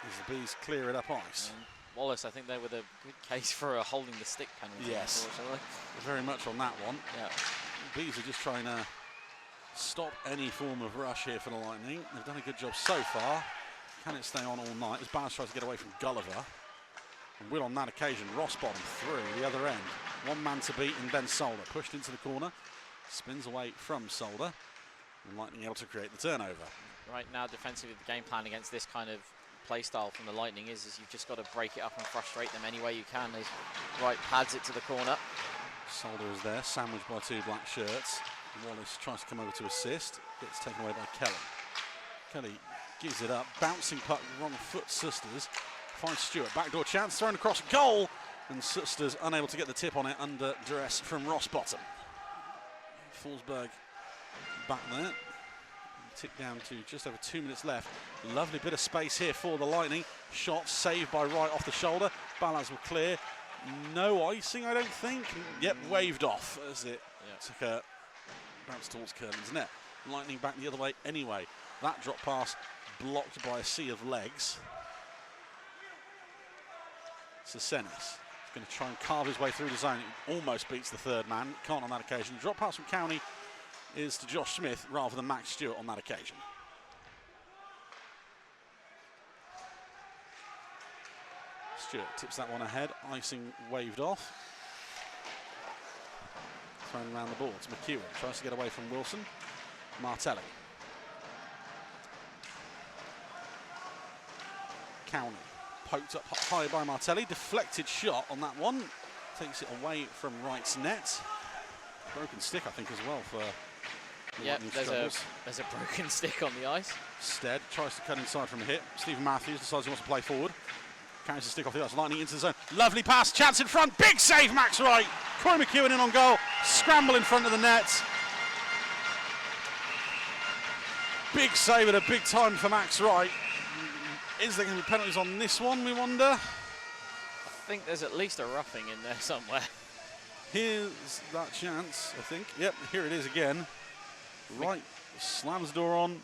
As the Bees clear it up ice. Wallace, I think they were the good case for a holding the stick penalty. Yes, very much on that one. Yeah. The Bees are just trying to stop any form of rush here for the Lightning. They've done a good job so far. Can it stay on all night as Barnes tries to get away from Gulliver? And will on that occasion. Rossbottom through the other end. One man to beat and then Solder. Pushed into the corner. Spins away from Solder. And Lightning able to create the turnover. Right now, defensively, the game plan against this kind of play style from the Lightning is you've just got to break it up and frustrate them any way you can. Wright pads it to the corner. Solder is there, sandwiched by 2 black shirts. Wallace tries to come over to assist. Gets taken away by Kelly. Kelly gives it up. Bouncing puck, wrong foot, Susters. Finds Stewart. Backdoor chance, thrown across goal. And Susters unable to get the tip on it under duress from Rossbottom. Forsberg back there. Tick down to just over 2 minutes left. Lovely bit of space here for the Lightning. Shot saved by Wright off the shoulder. Balaz will clear. No icing, I don't think. Yep, waved off as it took a bounce towards Curlin's net. Lightning back the other way anyway. That drop pass blocked by a sea of legs. Sesenis going to try and carve his way through the zone. He almost beats the third man. Can't on that occasion. Drop pass from Cowney is to Josh Smith rather than Max Stewart on that occasion. Stewart tips that one ahead. Icing waved off. Thrown around the boards. McEwen tries to get away from Wilson. Martelli. Cowney. Poked up high by Martelli. Deflected shot on that one. Takes it away from Wright's net. Broken stick, I think, as well for Yep, there's a broken stick on the ice. Stead tries to cut inside from a hit. Stephen Matthews decides he wants to play forward. Carries the stick off the ice. Lightning into the zone. Lovely pass. Chance in front. Big save, Max Wright. Corey McEwen in on goal. Scramble in front of the net. Big save at a big time for Max Wright. Is there going to be penalties on this one, we wonder? I think there's at least a roughing in there somewhere. Here's that chance, I think. Yep, here it is again. Wright slams the door on.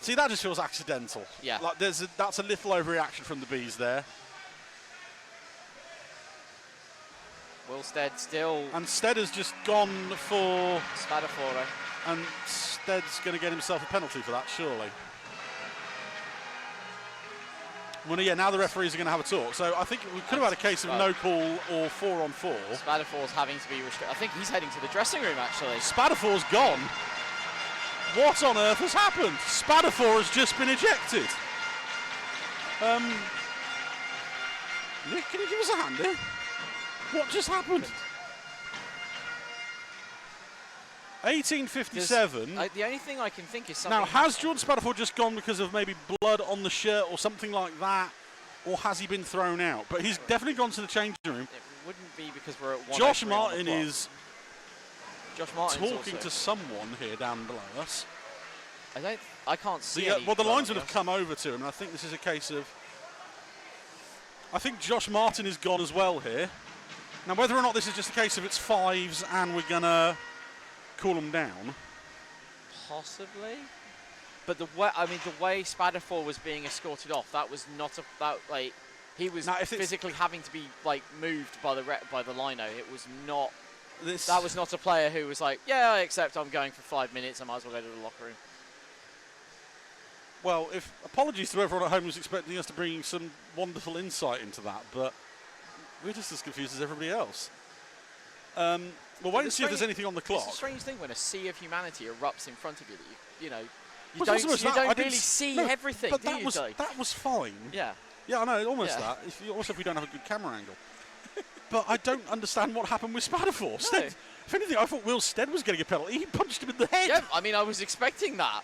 See, that just feels accidental. Yeah. Like that's a little overreaction from the Bees there. Will Stead still... And Stead has just gone for... Spadafora. And Stead's going to get himself a penalty for that, surely. Well, yeah, now the referees are going to have a talk. So I think we could have had a case of no call or 4-on-4. Spadafore's having to be restricted. I think he's heading to the dressing room, actually. Spadafore's gone. What on earth has happened? Spadafore has just been ejected. Nick, can you give us a hand here? What just happened? 1857. The only thing I can think is something... Now, has Jordan Spadafore just gone because of maybe blood on the shirt or something like that? Or has he been thrown out? But he's definitely gone to the changing room. It wouldn't be because we're at 1:03 Josh on Martin the clock. is talking to someone here down below us. I can't see any well, the blood linesmen on have come over to him, and I think this is a case of... I think Josh Martin is gone as well here. Now, whether or not this is just a case of it's fives and we're going to cool them down. Possibly. But the way Spadafore was being escorted off, that was not he was physically having to be moved by the lino. It was not. That was not a player who was like, yeah, I accept. I'm going for 5 minutes. I might as well go to the locker room. Well, apologies to everyone at home who's expecting us to bring some wonderful insight into that, but we're just as confused as everybody else. We'll wait and see if there's anything on the clock. It's a strange thing when a sea of humanity erupts in front of you that you Well, don't really see everything, but do you? that was fine. Yeah. Yeah, I know, almost that. Also, if we don't have a good camera angle. But I don't understand what happened with Spadafore. No. If anything, I thought Will Stead was getting a penalty. He punched him in the head. Yeah, I mean, I was expecting that.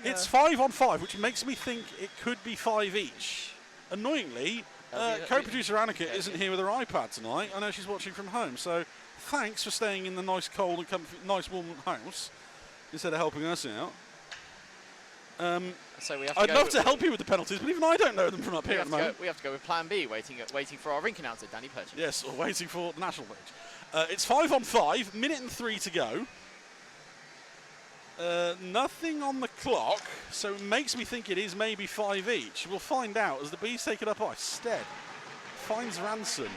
It's 5-on-5, which makes me think it could be 5 each. Annoyingly, co-producer Annika isn't here with her iPad tonight. I know she's watching from home, so thanks for staying in the nice, cold and comfy, nice, warm house instead of helping us out. So we have I'd love to help you with the penalties, but even I don't know them from up here at the moment. We have to go with Plan B, waiting for our rink announcer, Danny Perchin. Yes, or waiting for the national pitch. It's 5-on-5, minute and 3 to go. Nothing on the clock, so it makes me think it is maybe 5 each. We'll find out as the Bees take it up ice. Stead finds Ranson.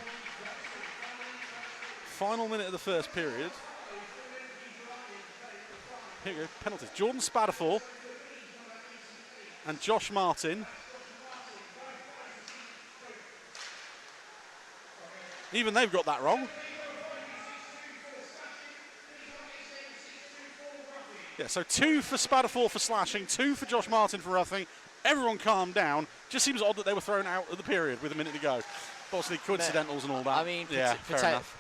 Final minute of the first period. Here we go, penalties. Jordan Spadafore and Josh Martin. Even they've got that wrong. Yeah, so 2 for Spadafore for slashing, 2 for Josh Martin for roughing. Everyone calmed down. Just seems odd that they were thrown out of the period with a minute to go. Obviously, coincidentals and all that. I mean, yeah, fair enough.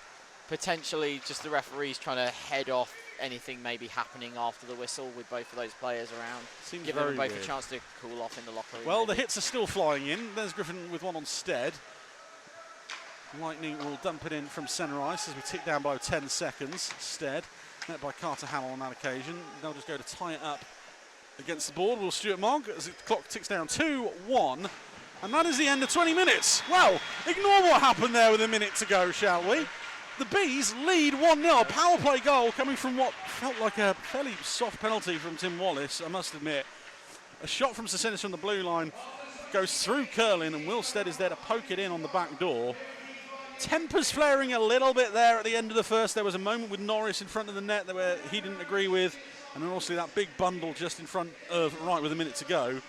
Potentially just the referees trying to head off anything maybe happening after the whistle with both of those players around. Seems give them both a chance to cool off in the locker room. Well, the hits are still flying in. There's Griffin with one on Stead. Lightning will dump it in from centre ice as we tick down below 10 seconds. Stead, met by Carter Hamill on that occasion. They'll just go to tie it up against the board. Will Stuart Mogg as the clock ticks down 2-1. And that is the end of 20 minutes. Well, ignore what happened there with a minute to go, shall we? The Bees lead 1-0. Power play goal coming from what felt like a fairly soft penalty from Tim Wallace, I must admit. A shot from Sasinis from the blue line goes through Curlin, and Will Stead is there to poke it in on the back door. Tempers flaring a little bit there at the end of the first. There was a moment with Norris in front of the net where he didn't agree with, and then also that big bundle just in front of Wright with a minute to go.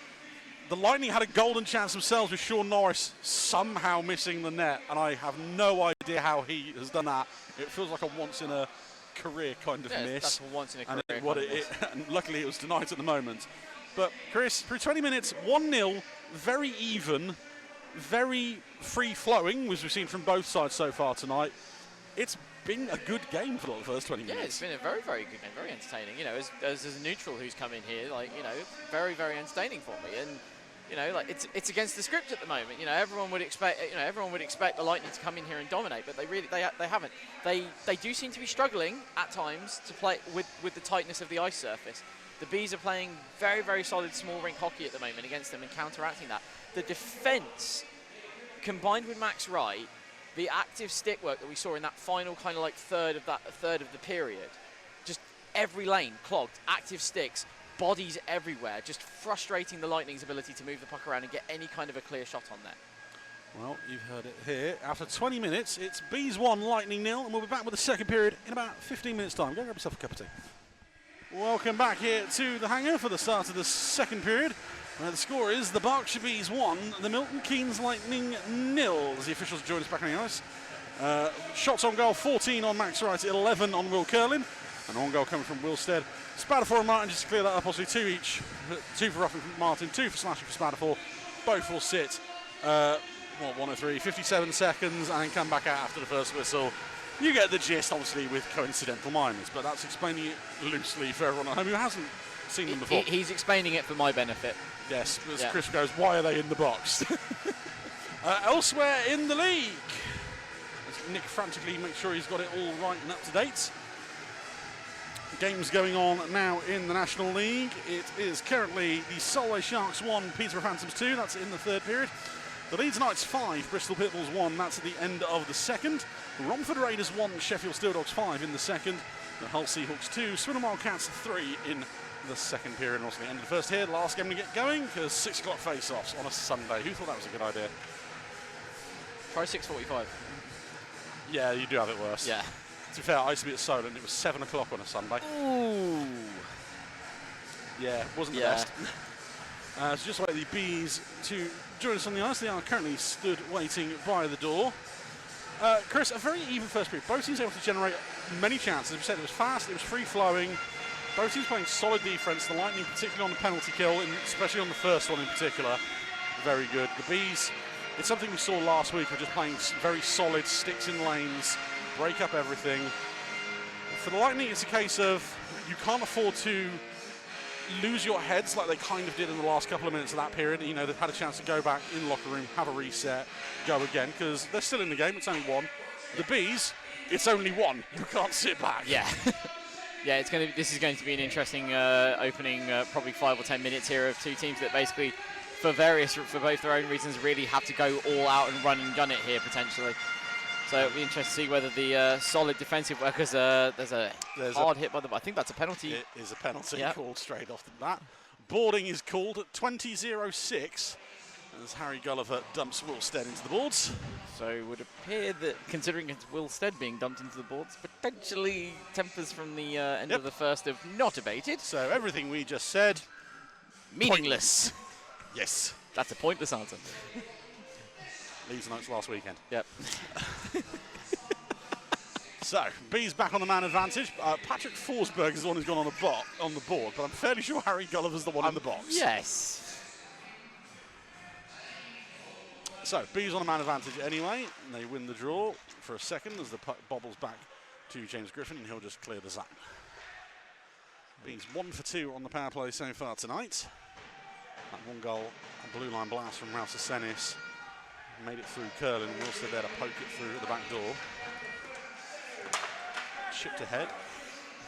The Lightning had a golden chance themselves with Sean Norris somehow missing the net, and I have no idea how he has done that. It feels like a once-in-a-career kind of miss. That's a once-in-a-career miss. And luckily it was tonight at the moment. But Chris, through 20 minutes, 1-0, very even, very free-flowing, as we've seen from both sides so far tonight. It's been a good game for the first 20 minutes. Yeah, it's been a very, very good game, very entertaining. You know, as a neutral who's come in here, like, you know, very, very entertaining for me. And you know, like it's against the script at the moment. You know, everyone would expect the Lightning to come in here and dominate, but they haven't. They do seem to be struggling at times to play with the tightness of the ice surface. The Bees are playing very, very solid small rink hockey at the moment against them and counteracting that. The defence, combined with Max Wright, the active stick work that we saw in that final kind of like third of the period, just every lane clogged, active sticks, bodies everywhere, just frustrating the Lightning's ability to move the puck around and get any kind of a clear shot on there. Well, you've heard it here. After 20 minutes, it's Bees 1, Lightning 0, and we'll be back with the second period in about 15 minutes' time. Go grab yourself a cup of tea. Welcome back here to the hangar for the start of the second period. The score is the Berkshire Bees 1, the Milton Keynes Lightning 0. As the officials join us back on the ice. Shots on goal, 14 on Max Wright, 11 on Will Curlin. And one goal coming from Wilstead. Spadafor and Martin, just to clear that up, obviously 2 each. 2 for Ruffin from Martin, 2 for Slashing for Spadafor. Both will sit, 103, 57 seconds, and then come back out after the first whistle. You get the gist, obviously, with coincidental minors, but that's explaining it loosely for everyone at home who hasn't seen them before. He's explaining it for my benefit. Yes, as Chris goes, why are they in the box? Elsewhere in the league, as Nick frantically makes sure he's got it all right and up to date. Games going on now in the National League. It is currently the Solway Sharks 1, Peterborough Phantoms 2. That's in the third period. The Leeds Knights 5, Bristol Pitbulls 1. That's at the end of the second. Romford Raiders 1, Sheffield Steel Dogs 5 in the second. The Hull Seahawks 2, Swindon Wildcats 3 in the second period. And also the end of the first here. The last game to get going because 6 o'clock face-offs on a Sunday. Who thought that was a good idea? Try 6:45. Yeah, you do have it worse. Yeah. To be fair, I used to be at Solent. It was 7 o'clock on a Sunday. Ooh. Yeah, wasn't the best. So just wait the Bees to join us on the ice. They are currently stood waiting by the door. Chris, a very even first period. Both teams able to generate many chances. As we said, it was fast, it was free-flowing. Both teams playing solid defence. The Lightning, particularly on the penalty kill, and especially on the first one in particular, very good. The Bees, it's something we saw last week of just playing very solid sticks in lanes, break up everything. For the Lightning, it's a case of you can't afford to lose your heads like they kind of did in the last couple of minutes of that period. You know, they've had a chance to go back in the locker room, have a reset, go again, because they're still in the game. It's only 1. The Bees, it's only 1. You can't sit back. Yeah. Yeah, this is going to be an interesting opening, probably 5 or 10 minutes here of two teams that basically, for both their own reasons, really have to go all out and run and gun it here potentially. So it'll be interesting to see whether the solid defensive workers, there's a hard hit by the. I think that's a penalty. It is a penalty called straight off the bat. Boarding is called at 20:06 as Harry Gulliver dumps Wilstead into the boards. So it would appear that, considering it's Wilstead being dumped into the boards, potentially tempers from the end of the first have not abated. So everything we just said, meaningless. Yes. That's a pointless answer. Leeds Knights last weekend. Yep. So, Bees back on the man advantage. Patrick Forsberg is the one who's gone on the board, but I'm fairly sure Harry Gulliver's the one in the box. Yes. So, Bees on a man advantage anyway, and they win the draw for a second as the puck bobbles back to James Griffin, and he'll just clear the zone. Bees 1 for 2 on the power play so far tonight. That 1 goal, a blue line blast from Rouse Senis. Made it through Curlin, and Wilstead there to poke it through at the back door. Chipped ahead.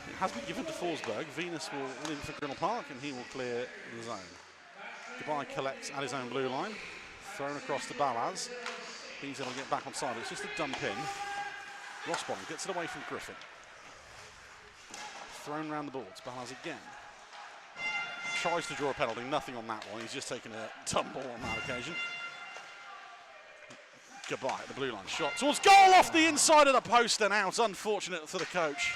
It has been given to Forsberg. Venus will in for Grinnell Park, and he will clear the zone. Goodbye collects at his own blue line. Thrown across to Balaz. Bees able to get back on side. It's just a dump in. Rossbottom gets it away from Griffin. Thrown around the boards. Balaz again. Tries to draw a penalty. Nothing on that one. He's just taken a tumble on that occasion. Goodbye, the blue line shot towards goal off the inside of the post and out. Unfortunate for the coach.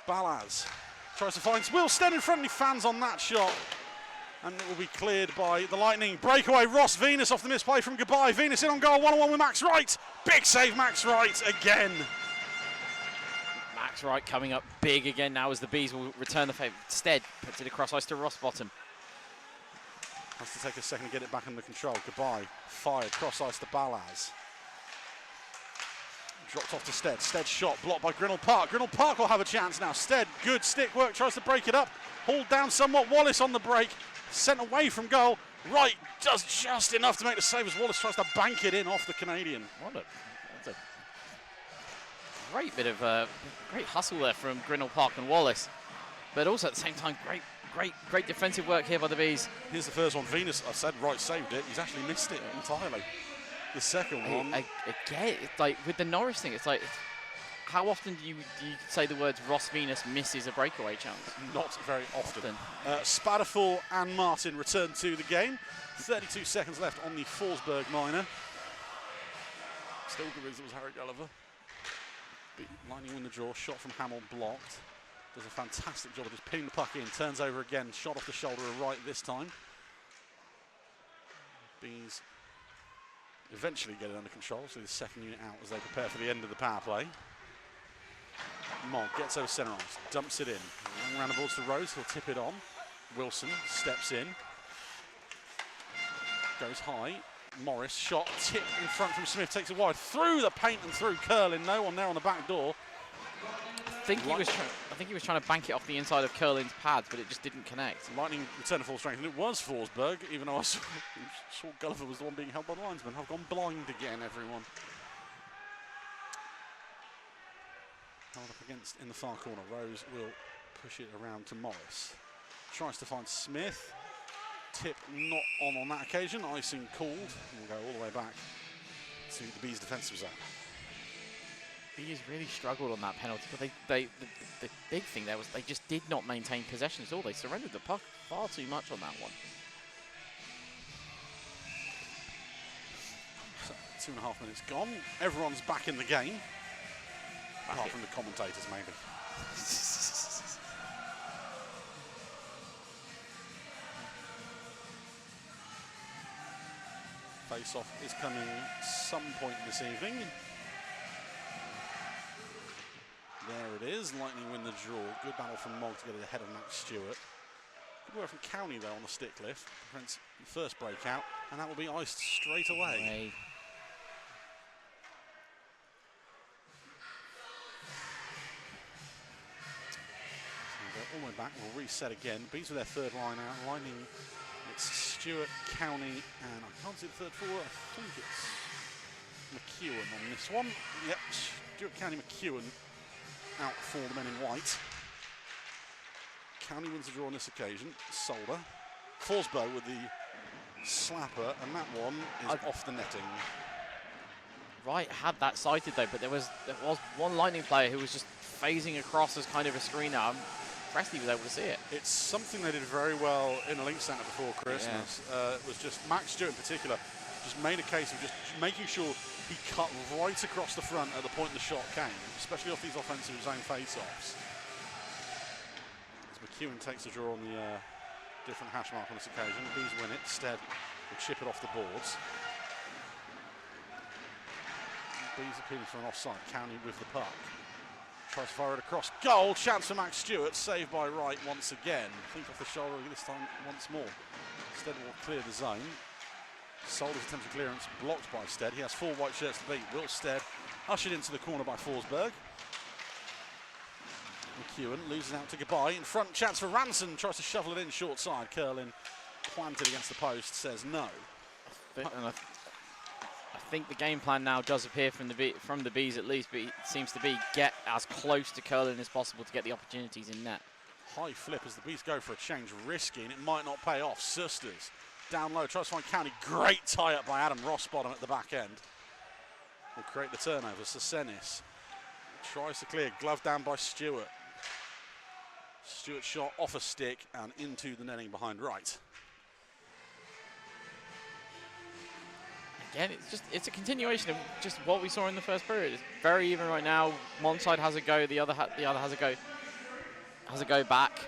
Balaz tries to find Wilstead in front of the fans on that shot. And it will be cleared by the Lightning. Breakaway, Ross Venus off the misplay from Goodbye. Venus in on goal, 1-on-1 with Max Wright. Big save, Max Wright again. Max Wright coming up big again now as the Bees will return the favour. Stead puts it across ice to Rossbottom. Has to take a second to get it back under control. Goodbye. Fired cross ice to Balaz. Dropped off to Stead. Stead's shot blocked by Grinnell Park. Grinnell Park will have a chance now. Stead, good stick work, tries to break it up. Hauled down somewhat. Wallace on the break. Sent away from goal. Wright does just enough to make the save as Wallace tries to bank it in off the Canadian. That's a great bit of great hustle there from Grinnell Park and Wallace. But also at the same time, great defensive work here by the Bees. Here's the first one. Venus, I said Wright saved it. He's actually missed it entirely. The second one. Again, it's like with the Norris thing, it's like, how often do you say the words Ross Venus misses a breakaway chance? Not very often. Spatterful and Martin return to the game. 32 seconds left on the Forsberg minor. Still convinced it was Harry Gulliver. Lightning win the draw. Shot from Hamill blocked. Does a fantastic job of just pinning the puck in. Turns over again. Shot off the shoulder of Wright this time. Bees eventually get it under control, so the second unit out as they prepare for the end of the power play. Mogg gets over centre ice, dumps it in. Around the boards to Rose, he'll tip it on. Wilson steps in. Goes high. Morris, shot, tip in front from Smith, takes it wide. Through the paint and through Curlin. No one there on the back door. I think he was trying to bank it off the inside of Curlin's pads, but it just didn't connect. Lightning return to full strength, and it was Forsberg, even though I saw Gulliver was the one being held by the linesman. I've gone blind again, everyone. Held up against in the far corner. Rose will push it around to Morris. Tries to find Smith. Tip not on that occasion. Icing called. We'll go all the way back to the Bees' defensive zone. Bees really struggled on that penalty, but the big thing there was they just did not maintain possession at all. They surrendered the puck far too much on that one. So 2.5 minutes gone. Everyone's back in the game. Apart from the commentators, maybe. Face-off is coming some point this evening. There it is. Lightning win the draw. Good battle from Mogg to get it ahead of Max Stewart. Good work from Cowney, though, on the stick lift. Prevents the first breakout, and that will be iced straight away. All the way back, we'll reset again. Bees with their third line out. Lightning, it's Stewart, Cowney, and I can't see the third forward. I think it's McEwen on this one. Yep, Stewart, Cowney, McEwen out for the men in white. Cowney wins the draw on this occasion. Solder. Forsberg with the slapper, and that one is off the netting. Wright had that sighted though, but there was one Lightning player who was just phasing across as kind of a screener. Presley was able to see it. It's something they did very well in the Link Centre before Christmas. Yeah. It was just Max Stewart in particular just made a case of just making sure he cut right across the front at the point the shot came, especially off these offensive zone face-offs. As McEwen takes the draw on the different hash mark on this occasion, the Bees win it. Stead will chip it off the boards. Bees appealing for an offside. Cowney with the puck. Tries to fire it across. Goal. Chance for Max Stewart. Saved by Wright once again. Think off the shoulder this time once more. Stead will clear the zone. Solder's attempt at clearance blocked by Stead. He has 4 white shirts to beat. Will Stead ushered into the corner by Forsberg. McEwen loses out to Goodbye. In front, chance for Ranson. Tries to shovel it in short side. Curlin planted against the post. Says no. I think the game plan now does appear from the Bees at least, but it seems to be get as close to Curlin as possible to get the opportunities in net. High flip as the Bees go for a change, risky, and it might not pay off. Sisters down low, tries to find Cowney. Great tie-up by Adam Rossbottom at the back end. Will create the turnover. Sasenis tries to clear, glove down by Stewart. Stewart shot off a stick and into the netting behind Wright. Again, it's a continuation of just what we saw in the first period. It's very even right now. One side has a go, the other has a go back.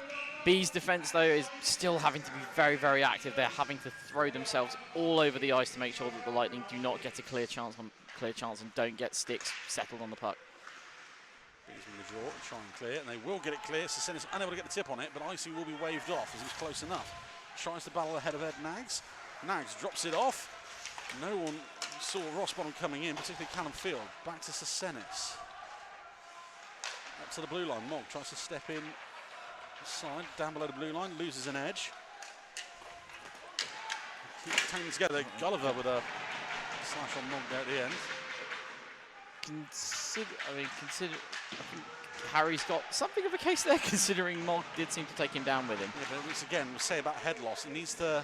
Bees' defense though is still having to be very, very active. They're having to throw themselves all over the ice to make sure that the Lightning do not get a clear chance and don't get sticks settled on the puck. Bees with the draw, try and clear, and they will get it clear. Sasenis unable to get the tip on it, but icing will be waved off as he was close enough. Tries to battle ahead of Ed Nags. Nags drops it off. No one saw Rossbottom coming in, particularly Callum Field. Back to Sesenis. Up to the blue line. Mogg tries to step in side, down below the blue line, loses an edge. Keeps taking together. Gulliver with a slash on Mogg there at the end. I think Harry's got something of a case there, considering Mogg did seem to take him down with him. Yeah, but once again, we'll say about head loss, he needs to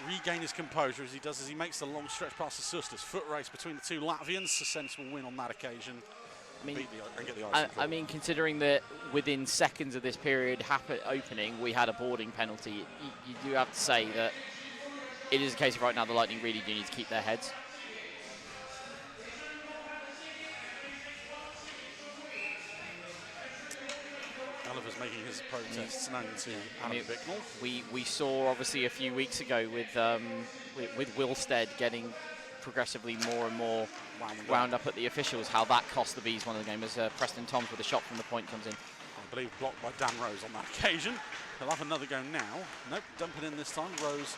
regain his composure as he makes the long stretch past the Sustas. Foot race between the two Latvians. Sesenis will win on that occasion. And get the I mean, considering that within seconds of this period opening, we had a boarding penalty, you do have to say that it is a case of right now the Lightning really do need to keep their heads. Gulliver's making his protests known to Adam Bicknell. We saw obviously a few weeks ago with Wilstead getting progressively more and more wound up at the officials, how that cost the Bees one of the game as Preston Toms with a shot from the point comes in. I believe blocked by Dan Rose on that occasion. He'll have another go now. Nope, dump it in this time. Rose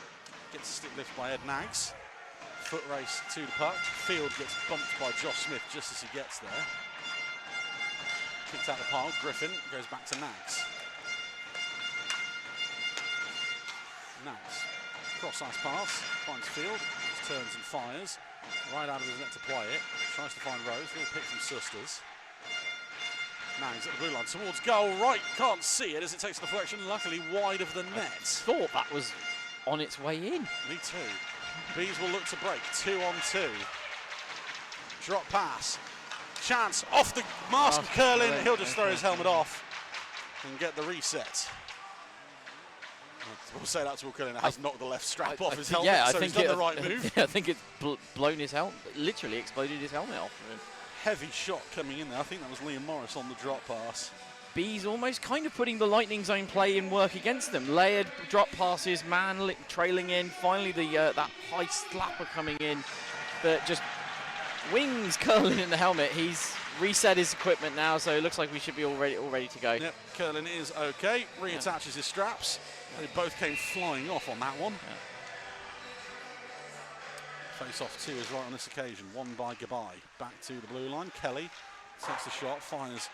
gets a stick lift by Ed Nags. Foot race to the puck. Field gets bumped by Josh Smith just as he gets there. Kicks out the pile. Griffin goes back to Nags. Nags. Cross-ice pass. Finds Field. Just turns and fires. Right out of his net to play it. Tries to find Rose. Little pick from Sustas. Nags at the blue line towards goal. Right. Can't see it as it takes a deflection. Luckily wide of the net. I thought that was on its way in. Me too. Bees will look to break. 2-on-2. Drop pass. Chance off the mask of Curlin. He'll just throw his helmet off and get the reset. We'll say that's Will Curlin has knocked the left strap off his helmet, so he's done the right move. I think it's blown his helmet, literally exploded his helmet off. Heavy shot coming in there. I think that was Liam Morris on the drop pass. Bees almost kind of putting the Lightning zone play in work against them. Layered drop passes, man trailing in. Finally, that high slapper coming in that just wings Curlin in the helmet. He's reset his equipment now, so it looks like we should be all ready to go. Yep, Curlin is okay. Reattaches his straps. They both came flying off on that one. Face off 2 is right on this occasion. One by Gabai. Back to the blue line. Kelly takes the shot, fires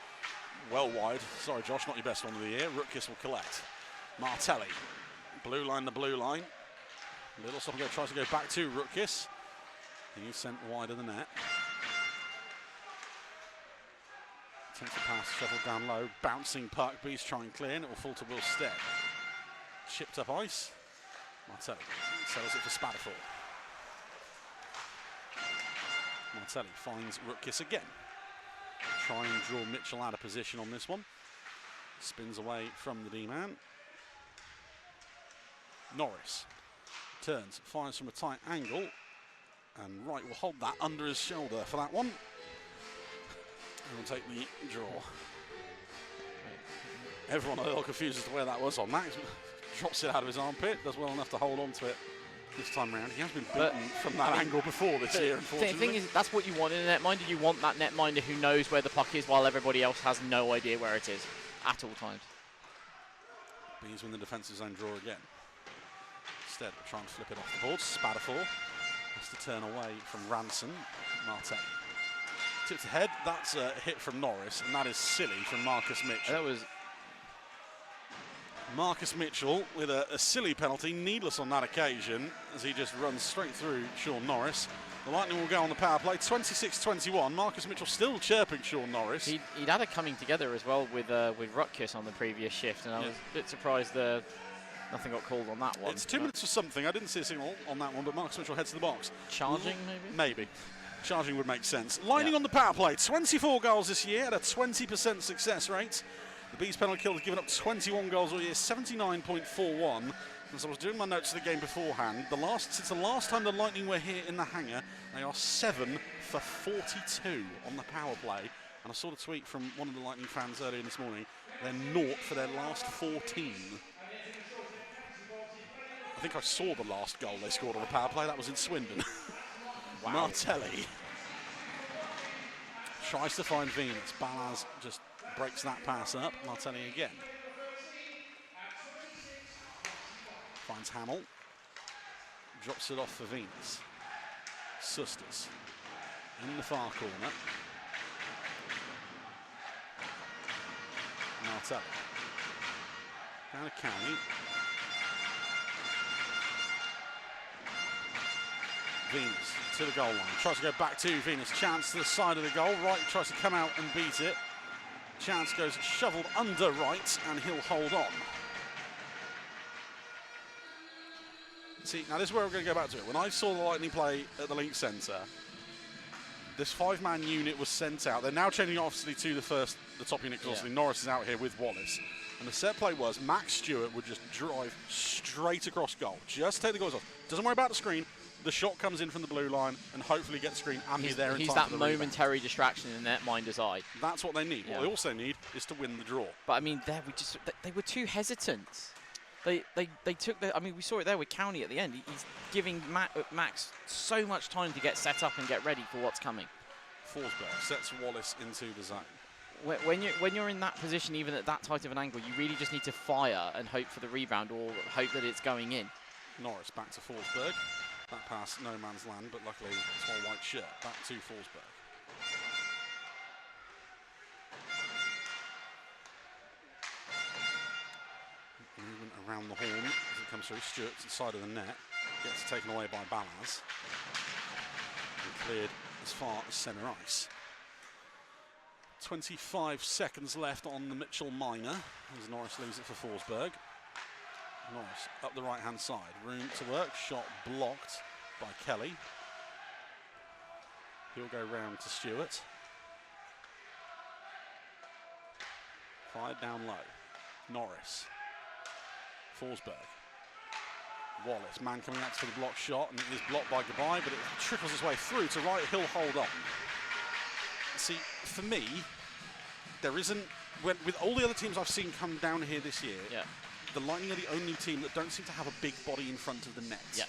well wide. Sorry, Josh, not your best one of the year. Rutkiss will collect. Martelli. Blue line, the blue line. Little stop and go tries to go back to Rutkiss. He's sent wide of the net. Attempts to pass, shoveled down low. Bouncing puck. Bees try and clear, and it will fall to Will Stead. Chipped up ice. Martelli sells it for Spatterfall. Martelli finds Rutkiss again. Try and draw Mitchell out of position on this one. Spins away from the D-man. Norris turns, fires from a tight angle. And Wright will hold that under his shoulder for that one. And will take the draw. Everyone a little confused as to where that was on. Max drops it out of his armpit, does well enough to hold on to it this time round. He has been beaten from that angle before this year, unfortunately. The thing is, that's what you want in a netminder. You want that netminder who knows where the puck is while everybody else has no idea where it is at all times. Bees win the defensive zone draw again. Instead, try and flip it off the board. Spatterfall has to turn away from Ranson. Martelli tips ahead. That's a hit from Norris, and that is silly from Marcus Mitchell. That was Marcus Mitchell with a silly penalty, needless on that occasion, as he just runs straight through Sean Norris. The Lightning will go on the power play, 26-21. Marcus Mitchell still chirping Sean Norris. He'd had it coming together as well with Rutkiss on the previous shift, and I was a bit surprised nothing got called on that one. It's 2 minutes or something. I didn't see a signal on that one, but Marcus Mitchell heads to the box. Charging, maybe? Maybe. Charging would make sense. Lightning on the power play, 24 goals this year at a 20% success rate. The Bees penalty kill has given up 21 goals all year, 79.41. As I was doing my notes of the game beforehand, since the last time the Lightning were here in the hangar, they are 7 for 42 on the power play. And I saw the tweet from one of the Lightning fans earlier this morning. They're 0 for their last 14. I think I saw the last goal they scored on the power play. That was in Swindon. Wow. Martelli tries to find Venus. Balaz just breaks that pass up. Martelli again. Finds Hamill. Drops it off for Venus. Susters in the far corner. Martelli. Down to County. Venus to the goal line. Tries to go back to Venus. Chance to the side of the goal. Wright tries to come out and beat it. Chance goes shoveled under Wright, and he'll hold on. See, now this is where we're going to go back to it. When I saw the Lightning play at the Link Centre, this 5-man unit was sent out. They're now changing obviously to the top unit, because Norris is out here with Wallace. And the set play was Max Stewart would just drive straight across goal. Just take the goals off. Doesn't worry about the screen. The shot comes in from the blue line and hopefully get the screen and be there in time. He's that momentary distraction in that minder's eye. That's what they need. What they also need is to win the draw. But I mean, they were too hesitant. They took the. I mean, we saw it there with County at the end. He's giving Max so much time to get set up and get ready for what's coming. Forsberg sets Wallace into the zone. When you're in that position, even at that tight of an angle, you really just need to fire and hope for the rebound or hope that it's going in. Norris back to Forsberg. That pass, no man's land, but luckily small white shirt. Back to Forsberg. Movement around the horn as it comes through. Stewart to the side of the net. Gets taken away by Balaz. And cleared as far as centre ice. 25 seconds left on the Mitchell minor as Norris leaves it for Forsberg. Norris up the right-hand side. Room to work. Shot blocked by Kelly. He'll go round to Stewart. Fired down low. Norris. Forsberg. Wallace. Man coming out for the block shot, and it is blocked by Goodbye, but it trickles its way through to Wright. He'll hold on. See, for me, there isn't... With all the other teams I've seen come down here this year, the Lightning are the only team that don't seem to have a big body in front of the net. Yeah.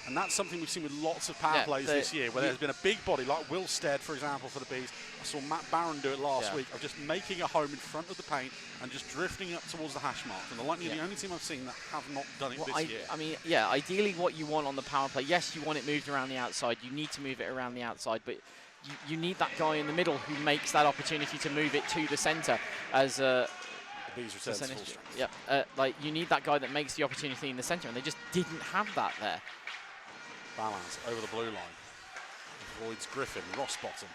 And that's something we've seen with lots of power plays this year, where there's been a big body, like Will Stead, for example, for the Bees. I saw Matt Barron do it last week, of just making a home in front of the paint and just drifting up towards the hash mark. And the Lightning are the only team I've seen that have not done it this year. I mean, ideally what you want on the power play, yes, you want it moved around the outside. You need to move it around the outside, but you need that guy in the middle who makes that opportunity to move it to the centre as the Bees return to full strength. Like you need that guy that makes the opportunity in the centre, and they just didn't have that there. Balance over the blue line. Avoids Griffin. Ross bottom.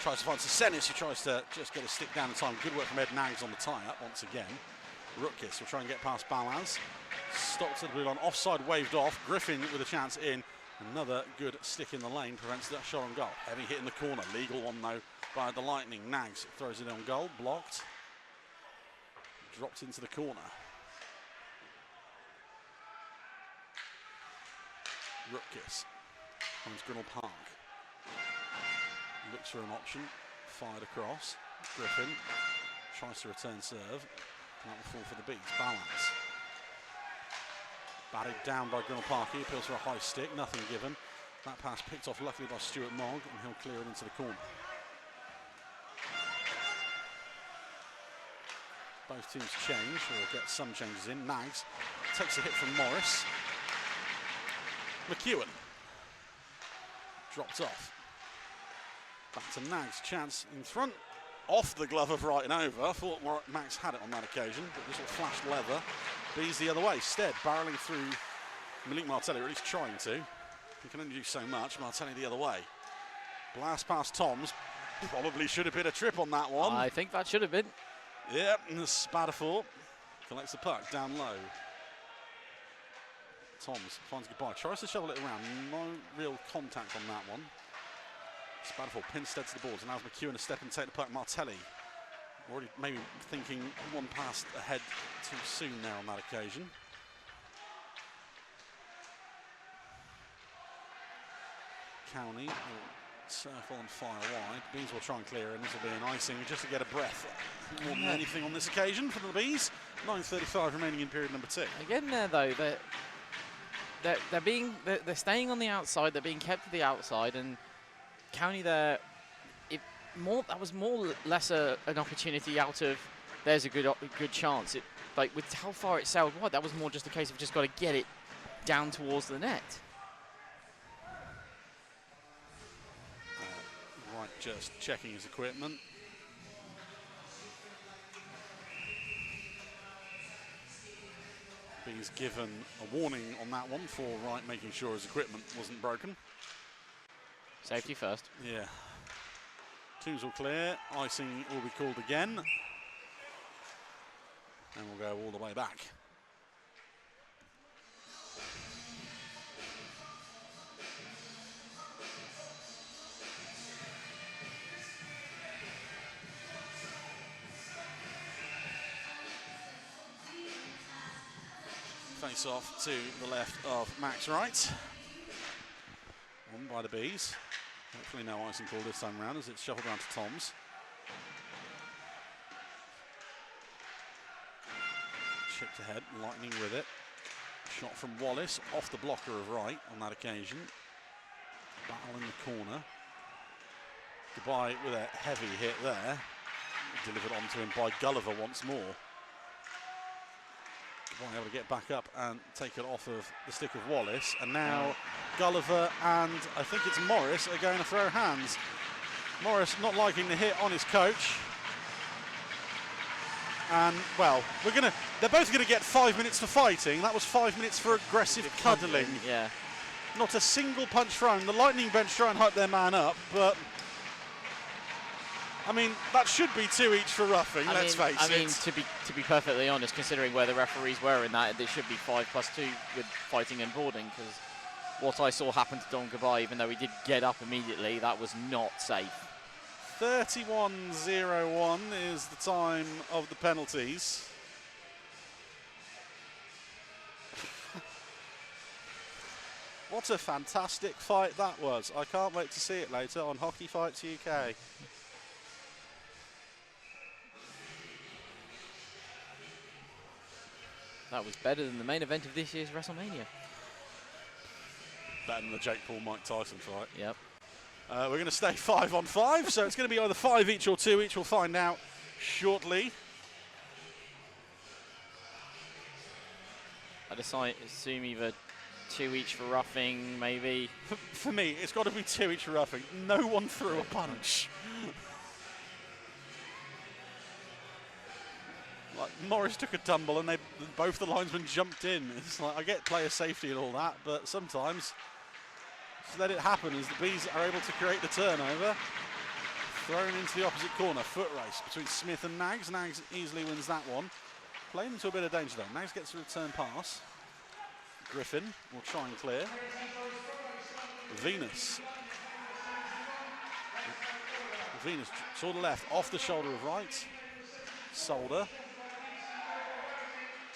Tries to find Sesenis, who tries to just get a stick down in time. Good work from Ed Nags on the tie-up once again. Rutkis will try and get past Balaz. Stopped at the blue line. Offside waved off. Griffin with a chance in. Another good stick in the lane prevents that shot on goal. Heavy hit in the corner. Legal one, though, by the Lightning. Nags throws it on goal. Blocked. Dropped into the corner. Rutkis finds Grinnell Park. Looks for an option. Fired across. Griffin tries to return serve. And that will fall for the Bees. Balance. Batted down by Grinnell Park. He appeals for a high stick. Nothing given. That pass picked off luckily by Stuart Mogg, and he'll clear it into the corner. Both teams change, or get some changes in. Nags takes a hit from Morris. McEwen dropped off. Back to Nags. Chance in front. Off the glove of Wright and over. I thought Max had it on that occasion, but this will flash leather. Bees the other way. Stead barreling through Malik Martelli, or at least trying to. He can only do so much. Martelli the other way. Blast past Toms. Probably should have been a trip on that one. I think that should have been. Yep, and the Spatterford collects the puck down low. Toms finds Goodbye. Tries to shovel it around. No real contact on that one. Spatterford pins Stead to the boards. And now McEwen a step and take the puck. Martelli already maybe thinking one pass ahead too soon there on that occasion. County will circle and fire wide. Bees will try and clear, and this will be an icing just to get a breath. More than anything on this occasion for the Bees. 9:35 remaining in period number 2. Again there though, they're staying on the outside, they're being kept to the outside, and County there, that was more or less an opportunity out of there's a good chance. Like with how far it sailed wide, that was more just a case of just got to get it down towards the net. just checking his equipment. He's given a warning on that one for Wright making sure his equipment wasn't broken. Safety first. Yeah. Twos all clear. Icing will be called again. And we'll go all the way back. Face off to the left of Max Wright. Won by the Bees. Hopefully no icing call this time round as it's shuffled round to Tom's. Chipped ahead, Lightning with it. Shot from Wallace off the blocker of Wright on that occasion. Battle in the corner. Goodbye with a heavy hit there. Delivered onto him by Gulliver once more. Able to get back up and take it off of the stick of Wallace, and now Gulliver and I think it's Morris are going to throw hands. Morris not liking the hit on his coach, and well, they're both gonna get 5 minutes for fighting. That was 5 minutes for aggressive cuddling. Yeah. Not a single punch thrown. The Lightning bench try and hype their man up, but I mean, that should be 2 each for roughing, let's face it. I mean, to be perfectly honest, considering where the referees were in that, it should be 5+2 with fighting and boarding, because what I saw happen to Don Gabai, even though he did get up immediately, that was not safe. 31:01 is the time of the penalties. What a fantastic fight that was. I can't wait to see it later on Hockey Fights UK. That was better than the main event of this year's WrestleMania. Better than the Jake Paul-Mike Tyson fight. Yep. We're going to stay 5-on-5, so it's going to be either 5 each or 2 each. We'll find out shortly. I'd assume either 2 each for roughing, maybe. For me, it's got to be 2 each for roughing. No one threw a punch. Like, Morris took a tumble and both the linesmen jumped in. It's like, I get player safety and all that, but sometimes just let it happen as the Bees are able to create the turnover. Thrown into the opposite corner. Foot race between Smith and Nags. Nags easily wins that one. Playing into a bit of danger though. Nags gets a return pass. Griffin will try and clear. Venus. Venus to the left, off the shoulder of Wright. Solder.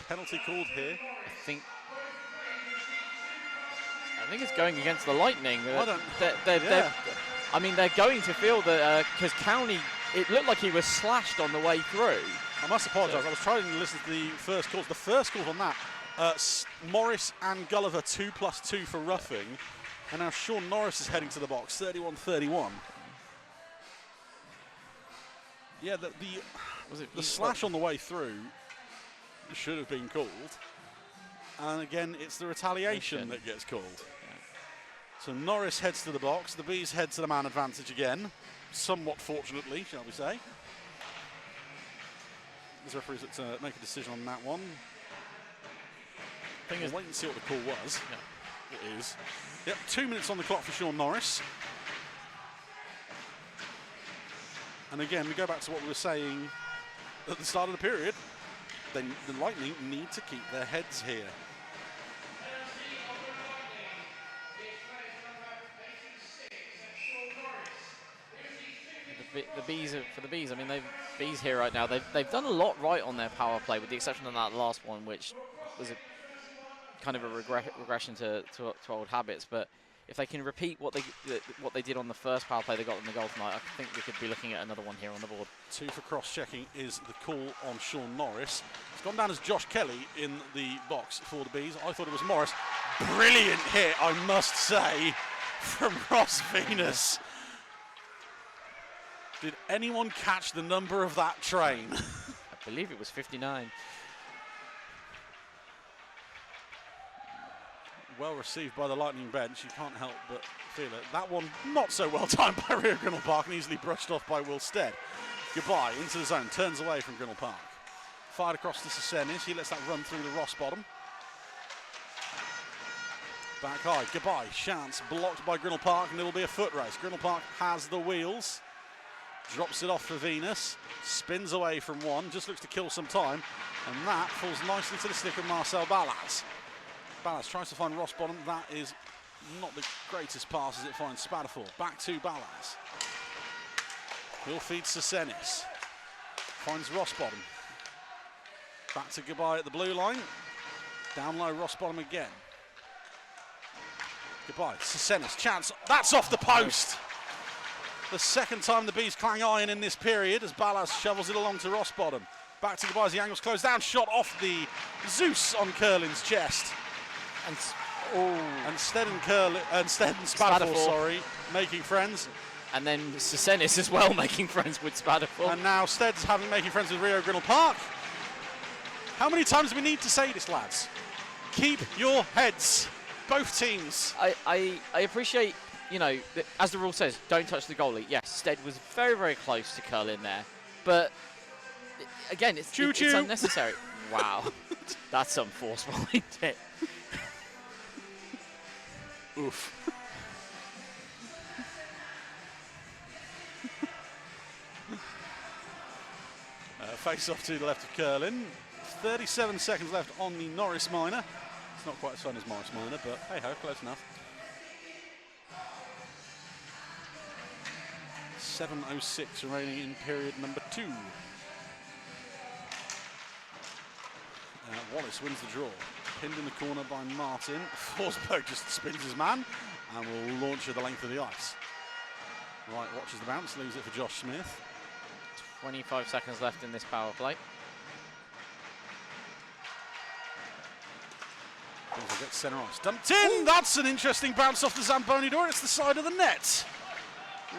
Penalty called here. I think it's going against the Lightning. I mean, they're going to feel that because Cowney, it looked like he was slashed on the way through. I must apologise. I was trying to listen to the first calls. The first calls on that, Morris and Gulliver 2+2 for roughing, and now Sean Norris is heading to the box, 31-31. Yeah, the slash on the way through should have been called. And again, it's the retaliation that gets called. Yeah. So Norris heads to the box. The Bees head to the man advantage again. Somewhat fortunately, shall we say. There's referees that make a decision on that one. We'll wait and see what the call was. Yeah. It is. Yep, 2 minutes on the clock for Sean Norris. And again, we go back to what we were saying at the start of the period. The Lightning need to keep their heads here. The Bees, for the Bees, I mean, Bees here right now. They've done a lot right on their power play, with the exception of that last one, which was a kind of a regression to old habits. But if they can repeat what they did on the first power play they got in the goal tonight, I think we could be looking at another one here on the board. 2 for cross-checking is the call on Sean Norris. It's gone down as Josh Kelly in the box for the Bees. I thought it was Morris. Brilliant hit, I must say, from Ross Venus. Did anyone catch the number of that train? I believe it was 59. well received by the Lightning bench. You can't help but feel it. That one not so well timed by Rio Grinnell Park and easily brushed off by Will Stead. Goodbye into the zone, turns away from Grinnell Park. Fired across to Sesenis. He lets that run through the Ross bottom. Back high, goodbye. Chance blocked by Grinnell Park, and it will be a foot race. Grinnell Park has the wheels. Drops it off for Venus. Spins away from one. Just looks to kill some time. And that falls nicely to the stick of Marcel Ballas. Ballas tries to find Ross bottom. That is not the greatest pass as it finds Spatterfall. Back to Ballas. He'll feed Sesenis. Finds Ross bottom. Back to goodbye at the blue line. Down low, Ross bottom again. Goodbye, Sesenis, chance, that's off the post. The second time the Bees clang iron in this period as Ballas shovels it along to Ross bottom. Back to goodbye as the angle's closed down, shot off the Zeus on Curlin's chest. And Stead and Spatterfall, sorry, making friends. And then Sesenis as well making friends with Spatterfall. And now Stead's making friends with Rio Grinnell Park. How many times do we need to say this, lads? Keep your heads. Both teams. I appreciate, you know, as the rule says, don't touch the goalie. Yes, Stead was very, very close to Curlin there. But, again, it's unnecessary. Wow. That's unforceful, isn't it? Oof. Face off to the left of Curlin. 37 seconds left on the Norris Minor. It's not quite as fun as Morris Minor, but hey ho, close enough. 7:06 remaining in period number 2. Wallace wins the draw. Pinned in the corner by Martin. Forsberg just spins his man and will launch her the length of the ice. Right, watches the bounce, leaves it for Josh Smith. 25 seconds left in this power play. Get centre ice. Dumped in! That's an interesting bounce off the Zamboni door. It's the side of the net.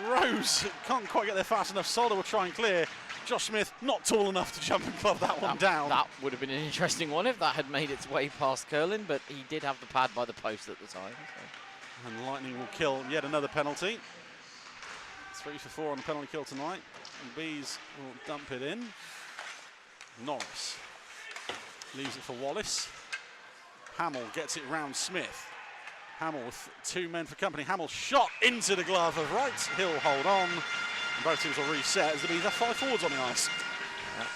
Rose can't quite get there fast enough. Solder will try and clear. Josh Smith not tall enough to jump and club that one down. That would have been an interesting one if that had made its way past Curlin, but he did have the pad by the post at the time. So. And Lightning will kill yet another penalty. 3 for 4 on the penalty kill tonight. And Bees will dump it in. Norris leaves it for Wallace. Hamill gets it round Smith. Hamill with 2 men for company. Hamill shot into the glove of Wright. He'll hold on. And both teams will reset as the Bees have 5 forwards on the ice. Yeah.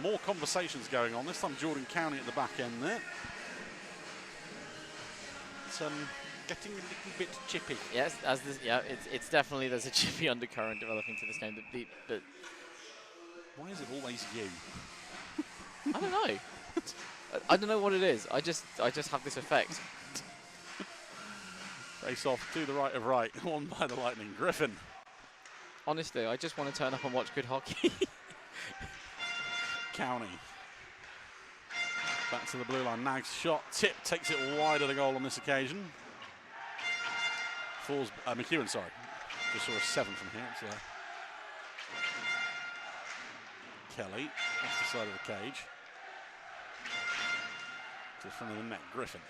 More conversations going on. This time Jordan County at the back end there. It's getting a little bit chippy. Yes, it's definitely, there's a chippy undercurrent developing to this game. But why is it always you? I don't know. I don't know what it is. I just have this effect. Face off to the right of Wright, won by the Lightning. Griffin. Honestly, I just want to turn up and watch good hockey. County. Back to the blue line. Nag's shot. Tip takes it wide of the goal on this occasion. Falls. McEwen, sorry. Just saw a 7 from here. It's Kelly off the side of the cage. To the front of the net. Griffin.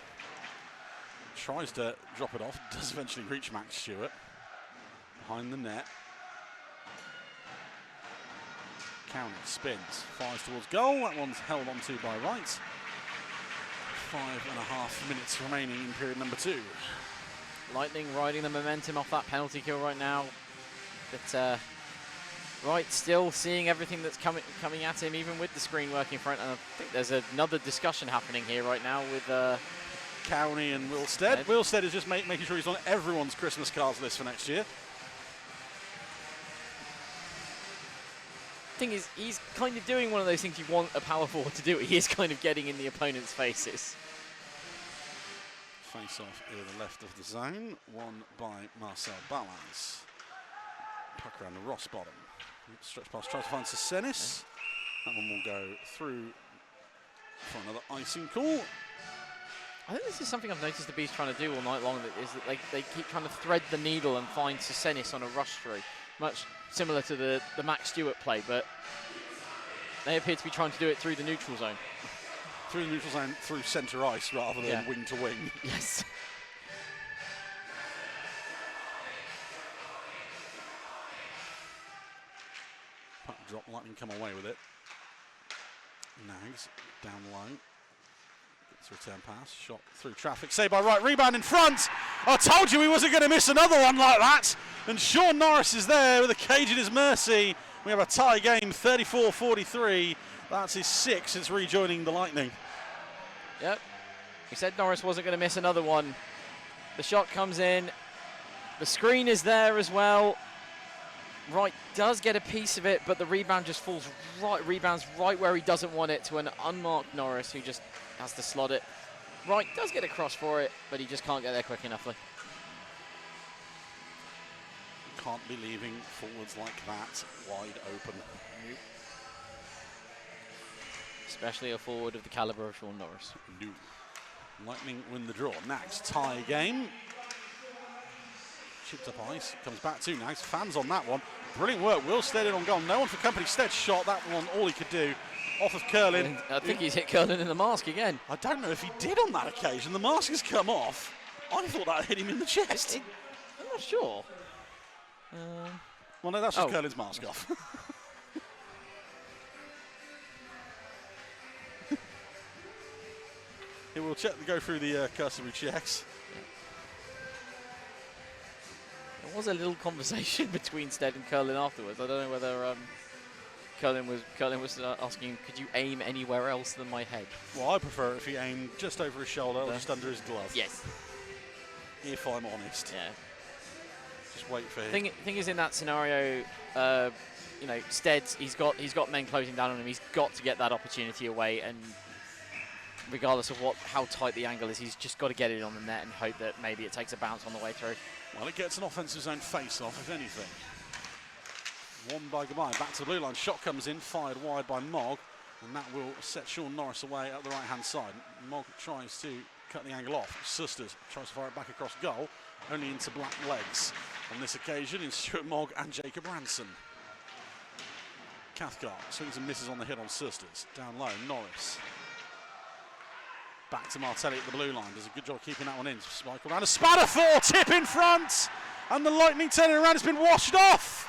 Tries to drop it off. Does eventually reach Max Stewart. Behind the net. County spins. Fires towards goal. That one's held onto by Wright. 5.5 minutes remaining in period number 2. Lightning riding the momentum off that penalty kill right now. But Wright still seeing everything that's coming at him, even with the screen working in front. And I think there's another discussion happening here right now with County and Will Stead. Will Stead is just making sure he's on everyone's Christmas cards list for next year. Thing is, he's kind of doing one of those things you want a power forward to do. He is kind of getting in the opponent's faces. Face off near the left of the zone, won by Marcel Ballas. Puck around the Ross bottom. Stretch pass, tries to find Sesenis. That one will go through for another icing call. I think this is something I've noticed the Bees trying to do all night long, that they keep trying to thread the needle and find Sesenis on a rush through. Much similar to the Max Stewart play, but they appear to be trying to do it through the neutral zone. through the neutral zone, through centre ice rather than wing to wing. Yes. Puck drop, Lightning come away with it. Nags down low. Gets a return pass, shot through traffic, saved by Wright, rebound in front. I told you he wasn't going to miss another one like that. And Sean Norris is there with a cage at his mercy. We have a tie game, 34-43. That's his 6th since rejoining the Lightning. Yep. He said Norris wasn't going to miss another one. The shot comes in. The screen is there as well. Wright does get a piece of it, but the rebound just falls rebounds right where he doesn't want it to an unmarked Norris who just has to slot it. Wright does get across for it, but he just can't get there quick enough. Can't be leaving forwards like that wide open. Especially a forward of the calibre of Sean Norris. No. Lightning win the draw. Nags tie game. Chipped up ice, comes back to Nags, fans on that one. Brilliant work, Will Stead in on goal. No one for company. Stead shot that one, all he could do. Off of Curlin. I think he's hit Curlin in the mask again. I don't know if he did on that occasion. The mask has come off. I thought that hit him in the chest. I'm not sure. Well, no, that's just Curlin's mask off. He will go through the cursory checks. There was a little conversation between Stead and Curlin afterwards. I don't know whether Curlin was asking, could you aim anywhere else than my head? Well, I prefer it if he aimed just over his shoulder or just under his glove. Yes. If I'm honest. Yeah. Just wait for him. Thing is, in that scenario, you know, Stead's he's got men closing down on him. He's got to get that opportunity away, and regardless of how tight the angle is, he's just got to get it on the net and hope that maybe it takes a bounce on the way through. Well, it gets an offensive zone face-off, if anything. One by goodbye. Back to the blue line. Shot comes in, fired wide by Mogg, and that will set Sean Norris away at the right-hand side. Mogg tries to cut the angle off. Sisters tries to fire it back across goal, only into black legs. On this occasion, in Stuart Mogg and Jacob Ranson. Cathcart swings and misses on the hit on Sisters. Down low, Norris. Back to Martelli at the blue line. Does a good job keeping that one in. Spike around. A spatter for tip in front. And the Lightning turning around has been washed off.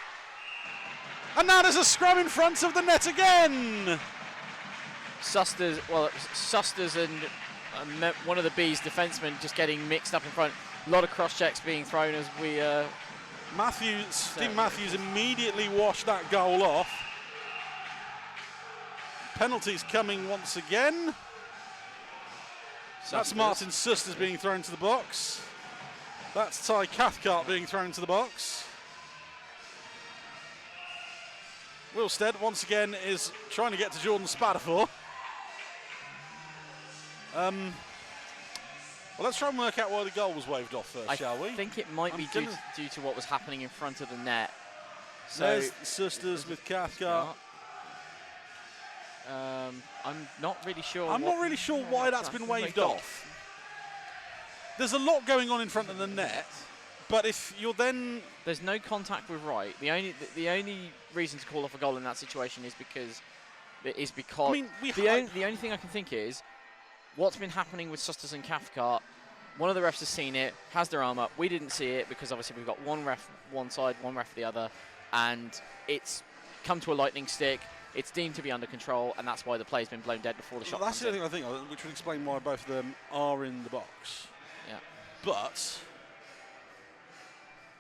And now there's a scrum in front of the net again. Susters and one of the Bees defensemen just getting mixed up in front. A lot of cross checks being thrown as we. Steve Matthews immediately washed that goal off. Penalties coming once again. That's Martin Sisters being thrown to the box. That's Ty Cathcart being thrown to the box. Will Stead once again is trying to get to Jordan Spatafor. Well, let's try and work out why the goal was waved off first, shall we? I think it might be due to what was happening in front of the net. So there's Sisters with Cathcart. I'm not really sure. I'm not really sure why that's been waved off. There's a lot going on in front of the net, but if you're then there's no contact with Wright. The only reason to call off a goal in that situation is because I mean, the only thing I can think is what's been happening with Susters and Cathcart. One of the refs has seen it, has their arm up. We didn't see it because obviously we've got one ref one side, one ref the other, and it's come to a lightning stick. It's deemed to be under control, and that's why the play's been blown dead before the shot. That's the other thing I think of, which would explain why both of them are in the box. Yeah. But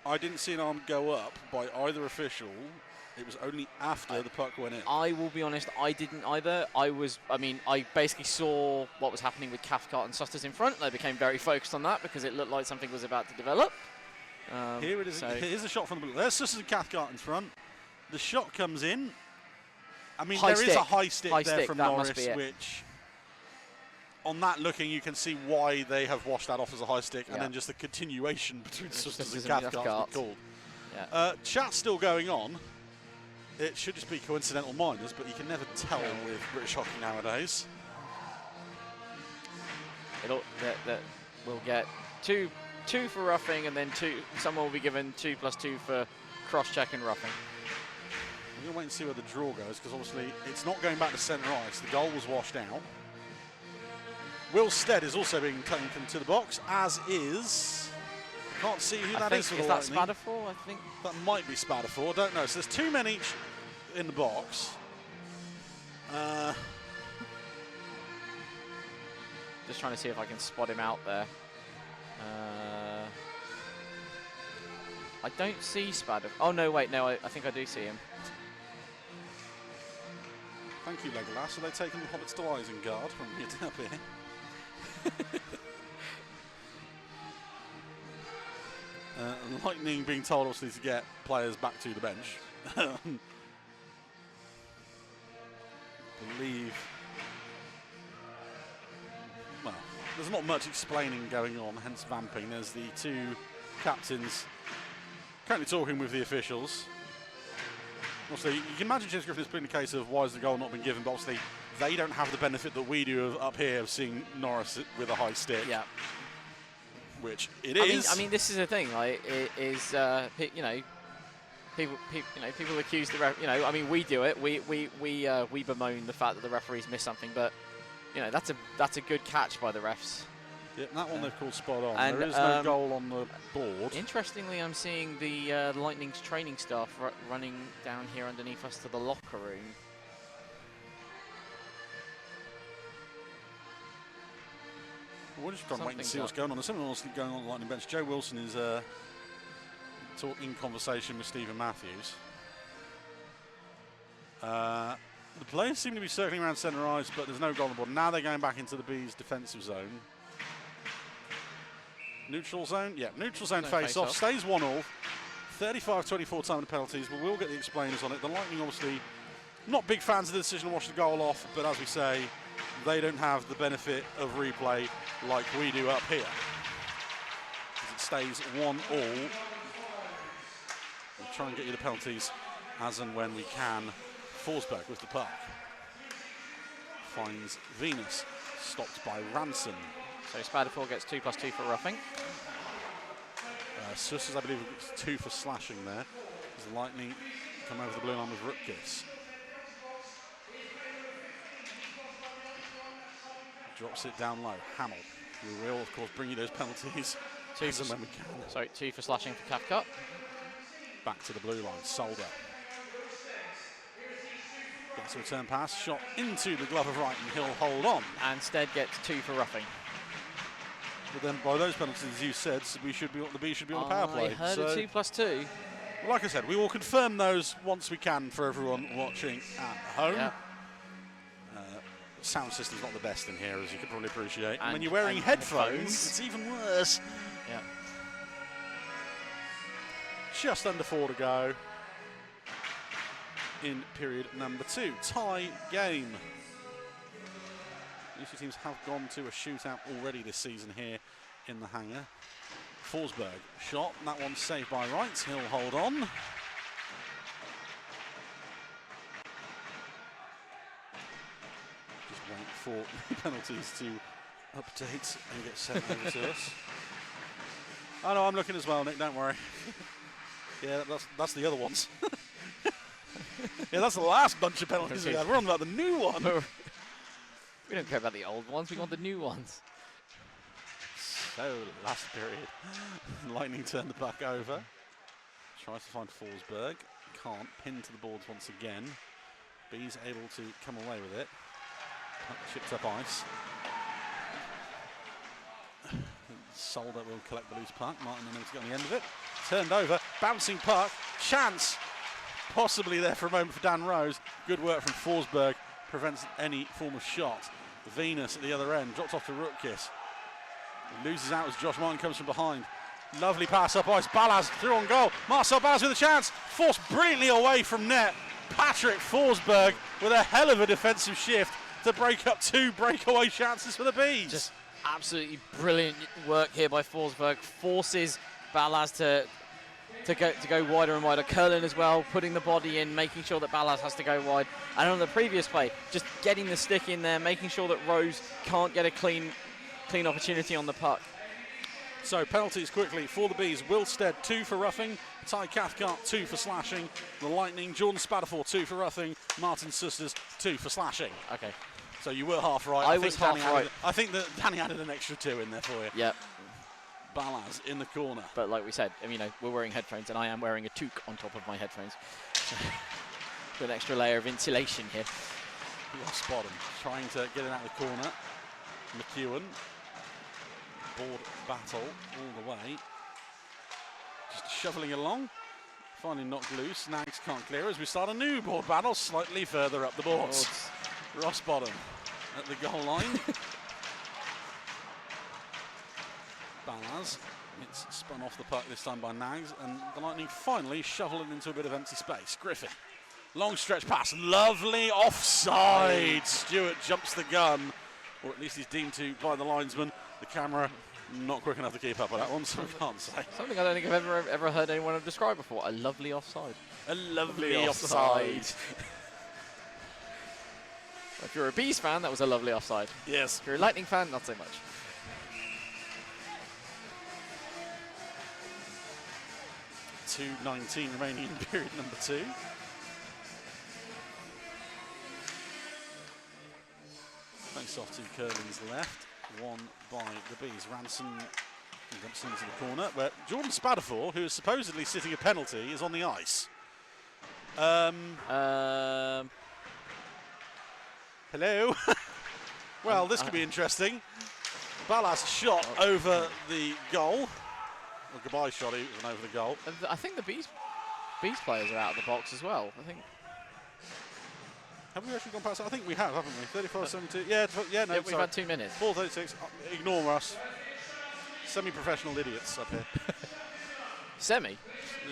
I didn't see an arm go up by either official. It was only after the puck went in. I will be honest, I didn't either. I basically saw what was happening with Cathcart and Susters in front. They became very focused on that because it looked like something was about to develop. Here it is. Here's a shot from the blue. There's Susters and Cathcart in front. The shot comes in. I mean, there is a high stick there from Norris, which, on that looking, you can see why they have washed that off as a high stick, and then just the continuation between Sisters and Cathcart called. Yeah. Chat's still going on. It should just be coincidental minors, but you can never tell with British hockey nowadays. We'll get two for roughing, and then someone will be given 2+2 for cross-check and roughing. We're going to wait and see where the draw goes, because obviously it's not going back to centre ice. The goal was washed out. Will Stead is also being taken to the box, as is... Can't see who that is for the Is that Lightning. Spadafor, I think? That might be Spadafor, don't know. So there's 2 men each in the box. Just trying to see if I can spot him out there. I don't see Spadafor. Oh, no, wait, no, I think I do see him. Thank you, Legolas. So they've taken the Hobbits to Isengard from here to up here. Lightning being told, obviously, to get players back to the bench. Believe... Well, there's not much explaining going on, hence vamping. There's the 2 captains currently talking with the officials. Obviously, you can imagine James Griffin is putting the case of why has the goal not been given, but obviously they don't have the benefit that we do up here of seeing Norris with a high stick. Yeah. Which it is. I mean, this is the thing. Like, it is you know, people accuse the ref. You know, I mean, we do it. We bemoan the fact that the referees miss something, but you know, that's a good catch by the refs. Yeah, that one they've called spot on. And, there is no goal on the board. Interestingly, I'm seeing the Lightning's training staff running down here underneath us to the locker room. We're just trying to wait and see what's going on. There's something else going on the Lightning bench. Joe Wilson is in conversation with Stephen Matthews. The players seem to be circling around centre ice, but there's no goal on the board. Now they're going back into the Bees' defensive zone. Neutral zone? Yeah, neutral zone face-off. Stays 1-1. 35-24 time of the penalties, but we'll get the explainers on it. The Lightning, obviously, not big fans of the decision to wash the goal off, but as we say, they don't have the benefit of replay like we do up here. As it stays 1-1. We'll try and get you the penalties as and when we can. Forsberg with the puck. Finds Venus. Stopped by Ranson. So Spadafor gets 2+2 for roughing. Sussers, I believe, gets 2 for slashing there. As the Lightning come over the blue line with Rutgers. Drops it down low. Hamill. We will, of course, bring you those penalties as and when we can. Sorry, 2 for slashing for Cathcart. Back to the blue line. Solder. Gets a return pass. Shot into the glove of Wright, and he'll hold on. And Stead gets 2 for roughing. But then by those penalties, as you said, the Bees should be on the power play. I heard a 2+2. Well, like I said, we will confirm those once we can for everyone watching at home. Yeah. Sound system's not the best in here, as you can probably appreciate. And when you're wearing headphones, it's even worse. Yeah. Just under 4 to go in period number 2. Tie game. These 2 teams have gone to a shootout already this season here in the hangar. Forsberg shot, and that one's saved by Wright. He'll hold on. Just wait for penalties to update and get sent over to us. Oh no, I'm looking as well, Nick, don't worry. Yeah, that's the other ones. Yeah, that's the last bunch of penalties we had. We're on about the new one. We don't care about the old ones, we want the new ones. So, last period. Lightning turned the puck over. Tries to find Forsberg. Can't. Pinned to the boards once again. Bees able to come away with it. Puck chipped up ice. Solder will collect the loose puck. Martin then to get on the end of it. Turned over. Bouncing puck. Chance. Possibly there for a moment for Dan Rose. Good work from Forsberg. Prevents any form of shot. Venus at the other end. Drops off to Rutkiss. Loses out as Josh Martin comes from behind. Lovely pass up ice. Balaz through on goal. Marcel Balaz with a chance. Forced brilliantly away from net. Patrick Forsberg with a hell of a defensive shift to break up 2 breakaway chances for the Bees. Just absolutely brilliant work here by Forsberg. Forces Balaz to go wider and wider. Curlin as well, putting the body in, making sure that Balaz has to go wide. And on the previous play, just getting the stick in there, making sure that Rose can't get a clean opportunity on the puck. So penalties quickly for the Bees. Will Stead 2 for roughing. Ty Cathcart 2 for slashing. The Lightning, Jordan Spadafor 2 for roughing. Martin Sisters 2 for slashing. Okay. So you were half right. I think was Danny half right. I think that Danny added an extra 2 in there for you. Yep. Balaz in the corner. But like we said, you know, we're wearing headphones, and I am wearing a toque on top of my headphones. So an extra layer of insulation here. Ross Bottom trying to get it out of the corner. McEwen. Board battle all the way. Just shoveling along. Finally knocked loose. Nags can't clear as we start a new board battle slightly further up the boards. Ross Bottom at the goal line. Balaz. It's spun off the puck this time by Nags, and the Lightning finally shovel it into a bit of empty space. Griffin. Long stretch pass. Lovely offside. Stewart jumps the gun, or at least he's deemed to by the linesman. The camera not quick enough to keep up with that one, so I can't say. Something I don't think I've ever heard anyone describe before. A lovely offside. A lovely offside. If you're a Bees fan, that was a lovely offside. Yes. If you're a Lightning fan, not so much. .2:19 remaining in period number 2. Face off to Curlin's left, won by the Bees. Ranson dumps into the corner, where Jordan Spadafor, who is supposedly sitting a penalty, is on the ice. Hello. Well, this could be interesting. Ballas shot over the goal. Well, goodbye shot, he went over the goal. I think the Bees players are out of the box as well. I think. Have we actually gone past that? I think we have, haven't we? 35-72. Yeah, no, yeah, we've had 2 minutes. 4:36. Ignore us. Semi-professional idiots up here. Semi?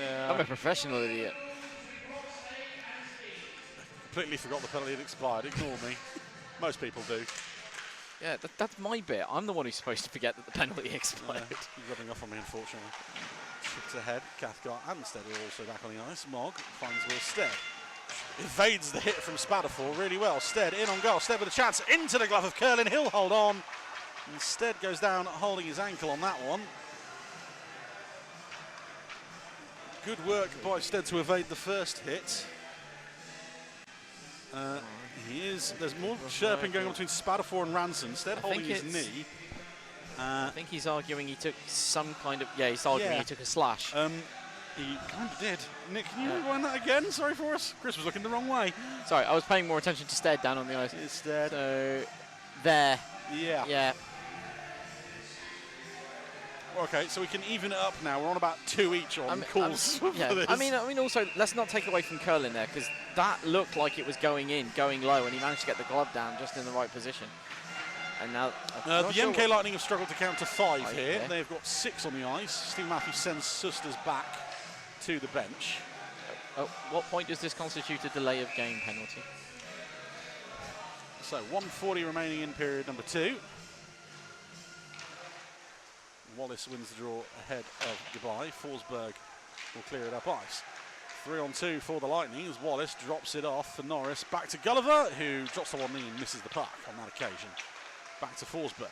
Yeah. I'm a professional idiot. Completely forgot the penalty had expired. Ignore me. Most people do. Yeah, that's my bit. I'm the one who's supposed to forget that the penalty expired. He's rubbing off on me, unfortunately. Chips ahead. Cathcart and Stead are also back on the ice. Mogg finds Will Stead. Evades the hit from Spadafor really well. Stead in on goal. Stead with a chance into the glove of Curlin. He'll hold on. And Stead goes down holding his ankle on that one. Good work by Stead to evade the first hit. There's more chirping going on between Spadafor and Ranson. Stead holding his knee. I think he's arguing he took some kind of... Yeah, he's arguing he took a slash. He kind of did. Nick, can you rewind that again? Sorry for us. Chris was looking the wrong way. Sorry, I was paying more attention to Stead down on the ice. It's Stead. So, there. Yeah. Yeah. Okay, so we can even it up now. We're on about 2 each on calls for this. I mean, also, let's not take away from Curlin there, because that looked like it was going in, going low, and he managed to get the glove down just in the right position. And now... the MK Lightning have struggled to count to 5 here. They've got 6 on the ice. Steve Matthews sends Susters back to the bench. At what point does this constitute a delay of game penalty? So 1:40 remaining in period number 2. Wallace wins the draw ahead of goodbye. Forsberg will clear it up ice. 3-on-2 for the Lightning as Wallace drops it off for Norris. Back to Gulliver, who drops to one knee and misses the puck on that occasion. Back to Forsberg.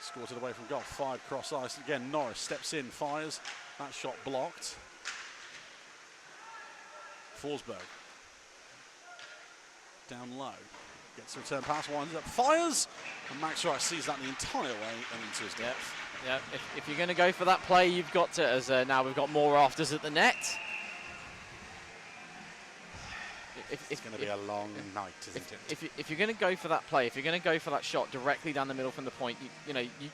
Scores it away from goal. 5 cross ice. Again, Norris steps in, fires. That shot blocked. Forsberg. Down low. Gets a return pass, winds up, fires. And Max Wright sees that the entire way and into his depth. Yeah, if you're going to go for that play, you've got to, as now we've got more rafters at the net. It's going to be a long night, isn't it? If you're going to go for that play, if you're going to go for that shot directly down the middle from the point,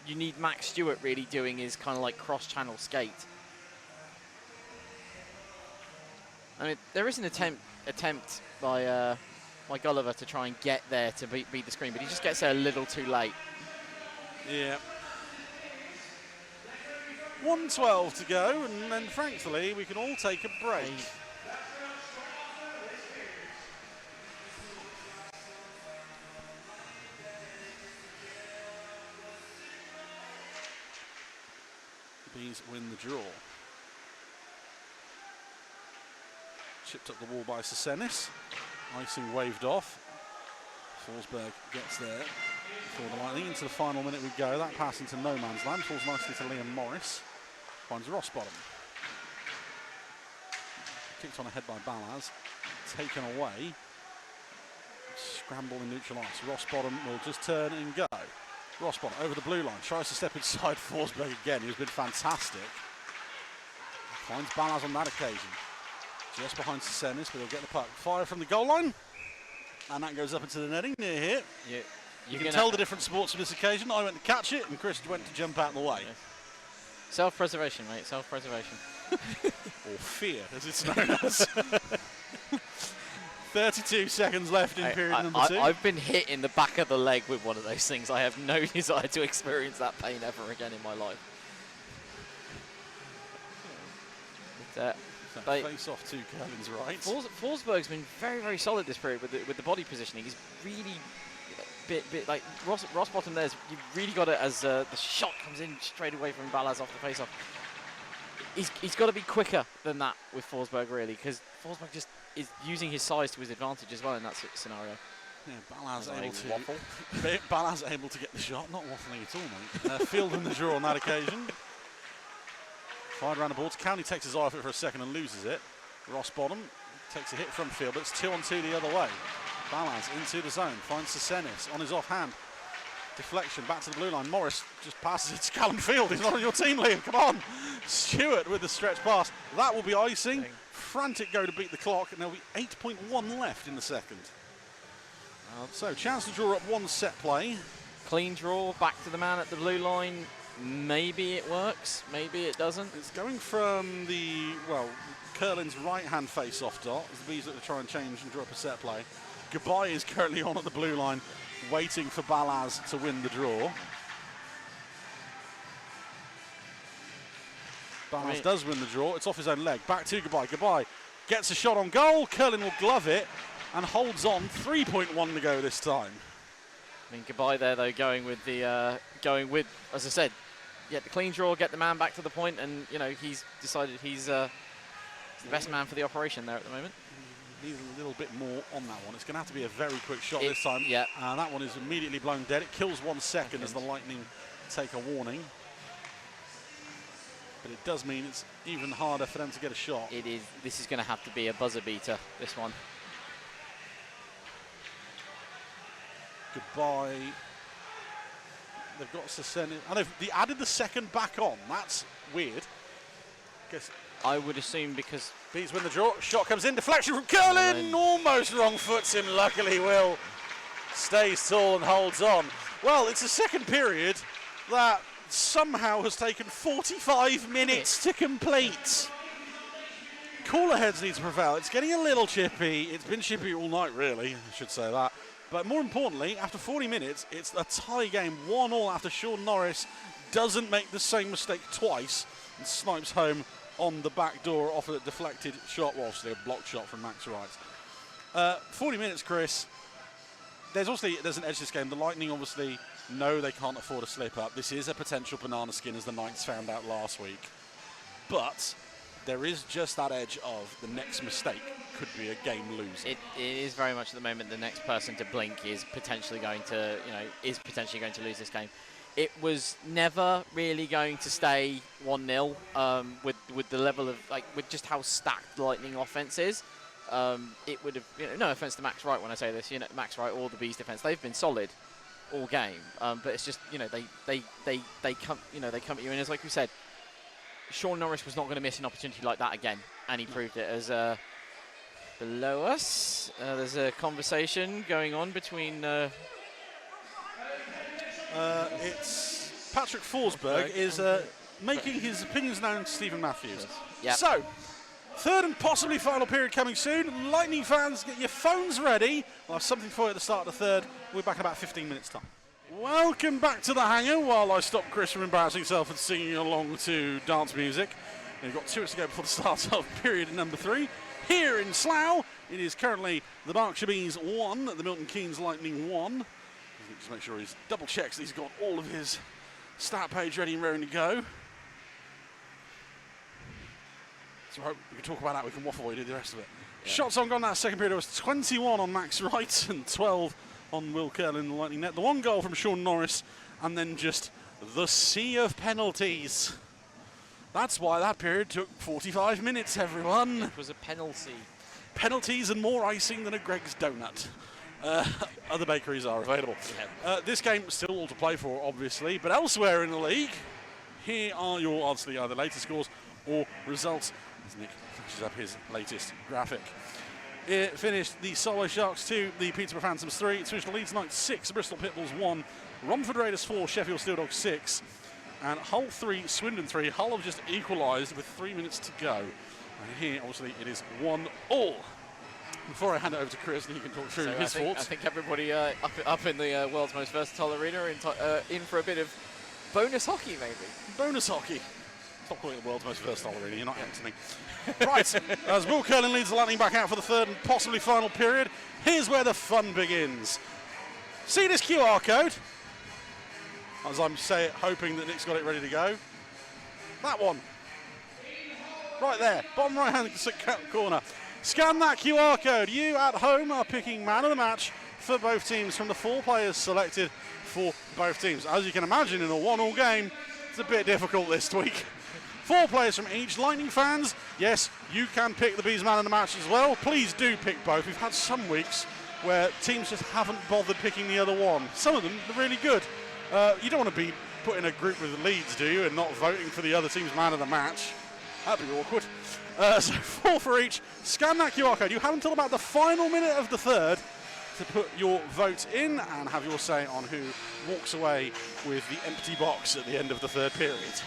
you need Max Stewart really doing his kind of like cross-channel skate. I mean, there is an attempt by Gulliver to try and get there to beat the screen, but he just gets there a little too late. Yeah. 1:12 to go, and then thankfully we can all take a break. Bees win the draw. Chipped up the wall by Sesenis. Icing waved off. Forsberg gets there for the Lightning. Into the final minute we go. That pass into no man's land falls nicely to Liam Morris. Finds Ross Bottom. Kicked on ahead by Balaz. Taken away. Scramble and neutral ice. Rossbottom will just turn and go. Rossbottom over the blue line. Tries to step inside Forsberg again. He's been fantastic. Finds Balaz on that occasion. Just behind Sesenis, but he'll get the puck. Fire from the goal line. And that goes up into the netting near here. Yeah, you can tell the different sports on this occasion. I went to catch it and Chris went to jump out of the way. Yeah. Self-preservation, mate, self-preservation. Or fear, as it's known as. 32 seconds left in period number 2. I've been hit in the back of the leg with one of those things. I have no desire to experience that pain ever again in my life. Face off to Curlin's right. Forsberg's been very, very solid this period with the body positioning. He's really bit like Rossbottom. There's you really got it as the shot comes in straight away from Balaz off the face-off. He's got to be quicker than that with Forsberg really, because Forsberg just is using his size to his advantage as well in that scenario. Yeah, Balaz able to get the shot, not waffling at all, mate. Fielding the draw on that occasion. Fired around the boards. County takes his eye off it for a second and loses it. Rossbottom takes a hit from field, but it's 2-on-2 the other way. Balaz into the zone, finds Sesenis on his offhand. Deflection back to the blue line. Morris just passes it to Callum Field. He's not on your team, Liam. Come on. Stewart with the stretch pass. That will be icing. Frantic go to beat the clock, and there'll be 8.1 left in the second. So, chance to draw up one set play. Clean draw, back to the man at the blue line. Maybe it works, maybe it doesn't. It's going from the, Curlin's right-hand face-off dot as the Bees look to try and change and draw up a set play. Goodbye is currently on at the blue line, waiting for Balaz to win the draw. Balaz does win the draw. It's off his own leg. Back to Goodbye. Goodbye gets a shot on goal. Curlin will glove it and holds on. 3.1 to go this time. I mean, Goodbye there though, going with, as I said, get the clean draw, get the man back to the point, and he's decided he's the best man for the operation there at the moment. Needs a little bit more on that one. It's going to have to be a very quick shot this time. Yeah. That one is immediately blown dead. It kills 1 second as the Lightning take a warning. But it does mean it's even harder for them to get a shot. It is. This is going to have to be a buzzer beater, this one. Goodbye. They've got Sesenis. And they added the second back on. That's weird. Guess I would assume because Bees win the draw. Shot comes in. Deflection from Curlin. Almost wrong foots him. Luckily, Will stays tall and holds on. Well, it's a second period that somehow has taken 45 minutes to complete. Cooler heads need to prevail. It's getting a little chippy. It's been chippy all night, really. I should say that. But more importantly, after 40 minutes, it's a tie game, 1-1 after Sean Norris doesn't make the same mistake twice and snipes home on the back door off a deflected shot, well, obviously a blocked shot from Max Wright. 40 minutes, Chris. There's an edge to this game. The Lightning obviously know they can't afford a slip up. This is a potential banana skin, as the Knights found out last week. But there is just that edge of the next mistake could be a game loser. It is very much at the moment the next person to blink is potentially going to, lose this game. It was never really going to stay 1-0 with the level of, with just how stacked the Lightning offense is. It would have, no offense to Max Wright when I say this, Max Wright or the Bees defense, they've been solid all game. But it's just, they come at you, and as like we said, Sean Norris was not going to miss an opportunity like that again, and he proved it. As below us, there's a conversation going on between. It's Patrick Forsberg is making his opinions known to Stephen Matthews. Yep. So, third and possibly final period coming soon. Lightning fans, get your phones ready. We'll have something for you at the start of the third. We'll be back in about 15 minutes' time. Welcome back to the hangar while I stop Chris from embarrassing himself and singing along to dance music. We've got 2 minutes to go before the start of period number 3. Here in Slough, it is currently the Berkshire Bees 1, the Milton Keynes Lightning 1. Just make sure he's double checks that he's got all of his stat page ready and raring to go. So we can talk about that, we can waffle while you do the rest of it. Yeah. Shots on goal in that second period, it was 21 on Max Wright and 12 on Will Curlin in the Lightning net. The 1 goal from Sean Norris, and then just the sea of penalties. That's why that period took 45 minutes, everyone. It was a penalty. Penalties and more icing than a Greg's donut. Other bakeries are available. This game still all to play for, obviously, but elsewhere in the league, here are your obviously either latest scores or results. As Nick flashes up his latest graphic. It finished the Solway Sharks 2, the Peterborough Phantoms 3. It's finished the Leeds Knights 6, Bristol Pitbulls 1, Romford Raiders 4, Sheffield Steel Dogs 6, and Hull 3, Swindon 3. Hull have just equalised with 3 minutes to go. And here, obviously, it is 1-1. Before I hand it over to Chris, and he can talk through his thoughts. I think everybody up in the world's most versatile arena in for a bit of bonus hockey, maybe. Bonus hockey. Stop calling it the world's most versatile arena, you're not Anthony. Right, as Will Curlin leads the Lightning back out for the third and possibly final period, here's where the fun begins. See this QR code? As I'm hoping that Nick's got it ready to go. That one. Right there, bottom right hand corner. Scan that QR code. You at home are picking man of the match for both teams from the 4 players selected for both teams. As you can imagine, in a 1-1 game, it's a bit difficult this week. 4 players from each. Lightning fans, yes, you can pick the Bees man of the match as well. Please do pick both. We've had some weeks where teams just haven't bothered picking the other one. Some of them are really good. You don't want to be put in a group with Leeds, do you, and not voting for the other team's man of the match. That'd be awkward. So 4 for each. Scan that QR code. You have until about the final minute of the third to put your vote in and have your say on who walks away with the empty box at the end of the third period.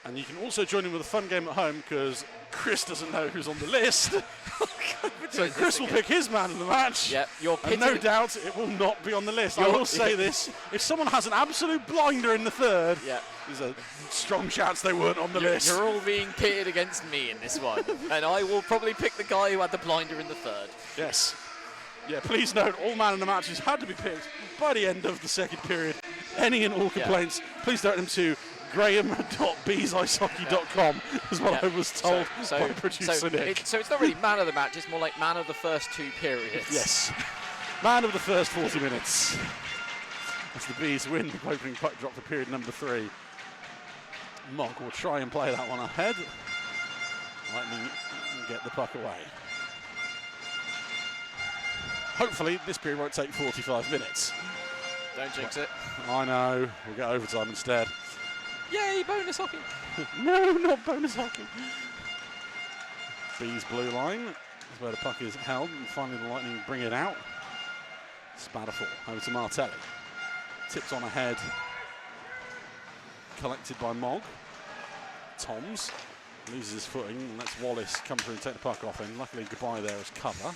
And you can also join in with a fun game at home because Chris doesn't know who's on the list. So Chris will pick his man of the match. Yep, you're and no doubt it will not be on the list. I will say this, if someone has an absolute blinder in the third, there's a strong chance they weren't on the list. You're all being pitted against me in this one. And I will probably pick the guy who had the blinder in the third. Yes. Yeah, please note, all man of the matches had to be picked by the end of the second period. Any and all complaints, please direct them to graham.beesicehockey.com is what I was told by producer Nick. So it's not really man of the match, it's more like man of the first 2 periods. Yes. Man of the first 40 minutes. As the Bees win the opening puck drop for period number 3. Mog will try and play that one ahead. Lightning get the puck away. Hopefully this period won't take 45 minutes. Don't jinx it. I know. We'll get overtime instead. Yay, bonus hockey. No, not bonus hockey. Bees blue line is where the puck is held, and finally the Lightning bring it out. Spatterfall over to Martelli. Tipped on ahead. Collected by Mog. Toms loses his footing and lets Wallace come through and take the puck off him. Luckily, goodbye there as cover.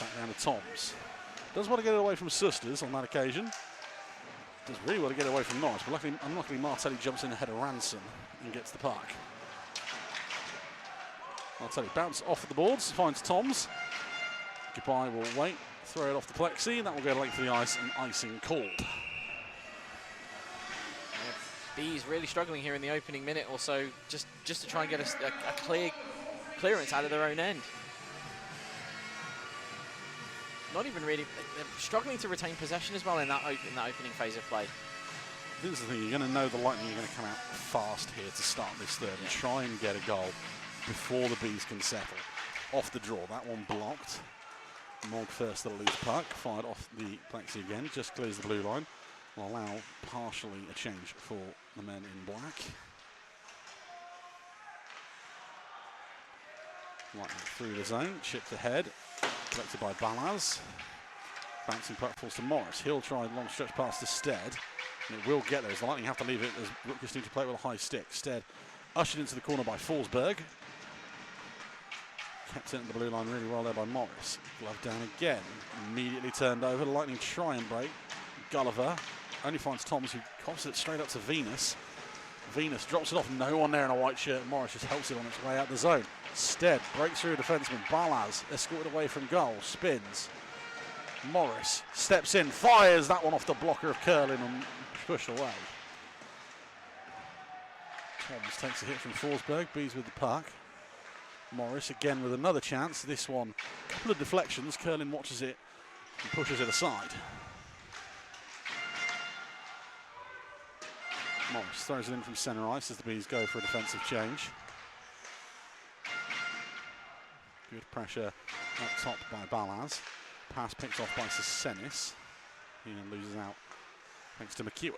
Back down to Toms. Does want to get it away from Susters on that occasion. Does really want to get away from Norris, but unluckily Martelli jumps in ahead of Ranson and gets the puck. Martelli bounce off the boards, finds Toms. Goodbye will wait, throw it off the plexi, that will go length of the ice and icing called. Bees really struggling here in the opening minute or so, just to try and get a clearance out of their own end. Not even really, they're struggling to retain possession as well in that opening phase of play. This is the thing, you're going to know the Lightning are going to come out fast here to start this third and try and get a goal before the Bees can settle. Off the draw, that one blocked. Mog first, the loose puck, fired off the plexi again, just clears the blue line. Will allow partially a change for the men in black. Lightning through the zone, chipped ahead. Collected by Balaz. Bouncing puck falls to Morris. He'll try long stretch pass to Stead. And it will get there as the Lightning have to leave it as Rutgers need to play with a high stick. Stead ushered into the corner by Forsberg. Kept it in the blue line really well there by Morris. Glove down again. Immediately turned over. The Lightning try and break. Gulliver only finds Toms, who coughs it straight up to Venus. Venus drops it off. No one there in a white shirt. Morris just helps it on its way out the zone. Stead breaks through a defenseman. Balaz escorted away from goal. Spins. Morris steps in. Fires that one off the blocker of Curlin and pushed away. Toms takes a hit from Forsberg. Bees with the puck. Morris again with another chance. This one, a couple of deflections. Curlin watches it and pushes it aside. Morris throws it in from centre ice as the Bees go for a defensive change. Good pressure up top by Balaz. Pass picked off by Sesenis. He then loses out thanks to McEwen.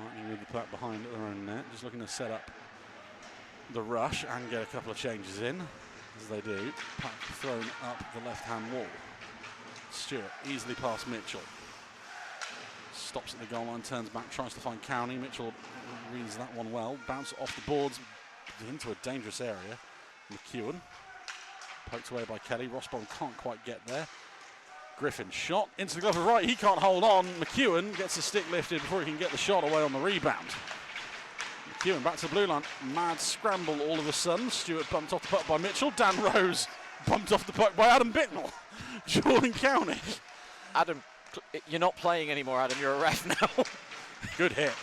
Lightning with the puck behind their own net, just looking to set up the rush and get a couple of changes in. As they do, puck thrown up the left-hand wall. Stewart easily past Mitchell. Stops at the goal line, turns back, tries to find Cowney. Mitchell reads that one well. Bounce off the boards into a dangerous area. McEwen poked away by Kelly. Rossborough can't quite get there. Griffin shot into the glove of right. He can't hold on. McEwen gets his stick lifted before he can get the shot away on the rebound. McEwen back to the blue line. Mad scramble all of a sudden. Stewart bumped off the puck by Mitchell. Dan Rose bumped off the puck by Adam Bicknell. Jordan Cowney. Adam, you're not playing anymore, Adam. You're a ref now. Good hit.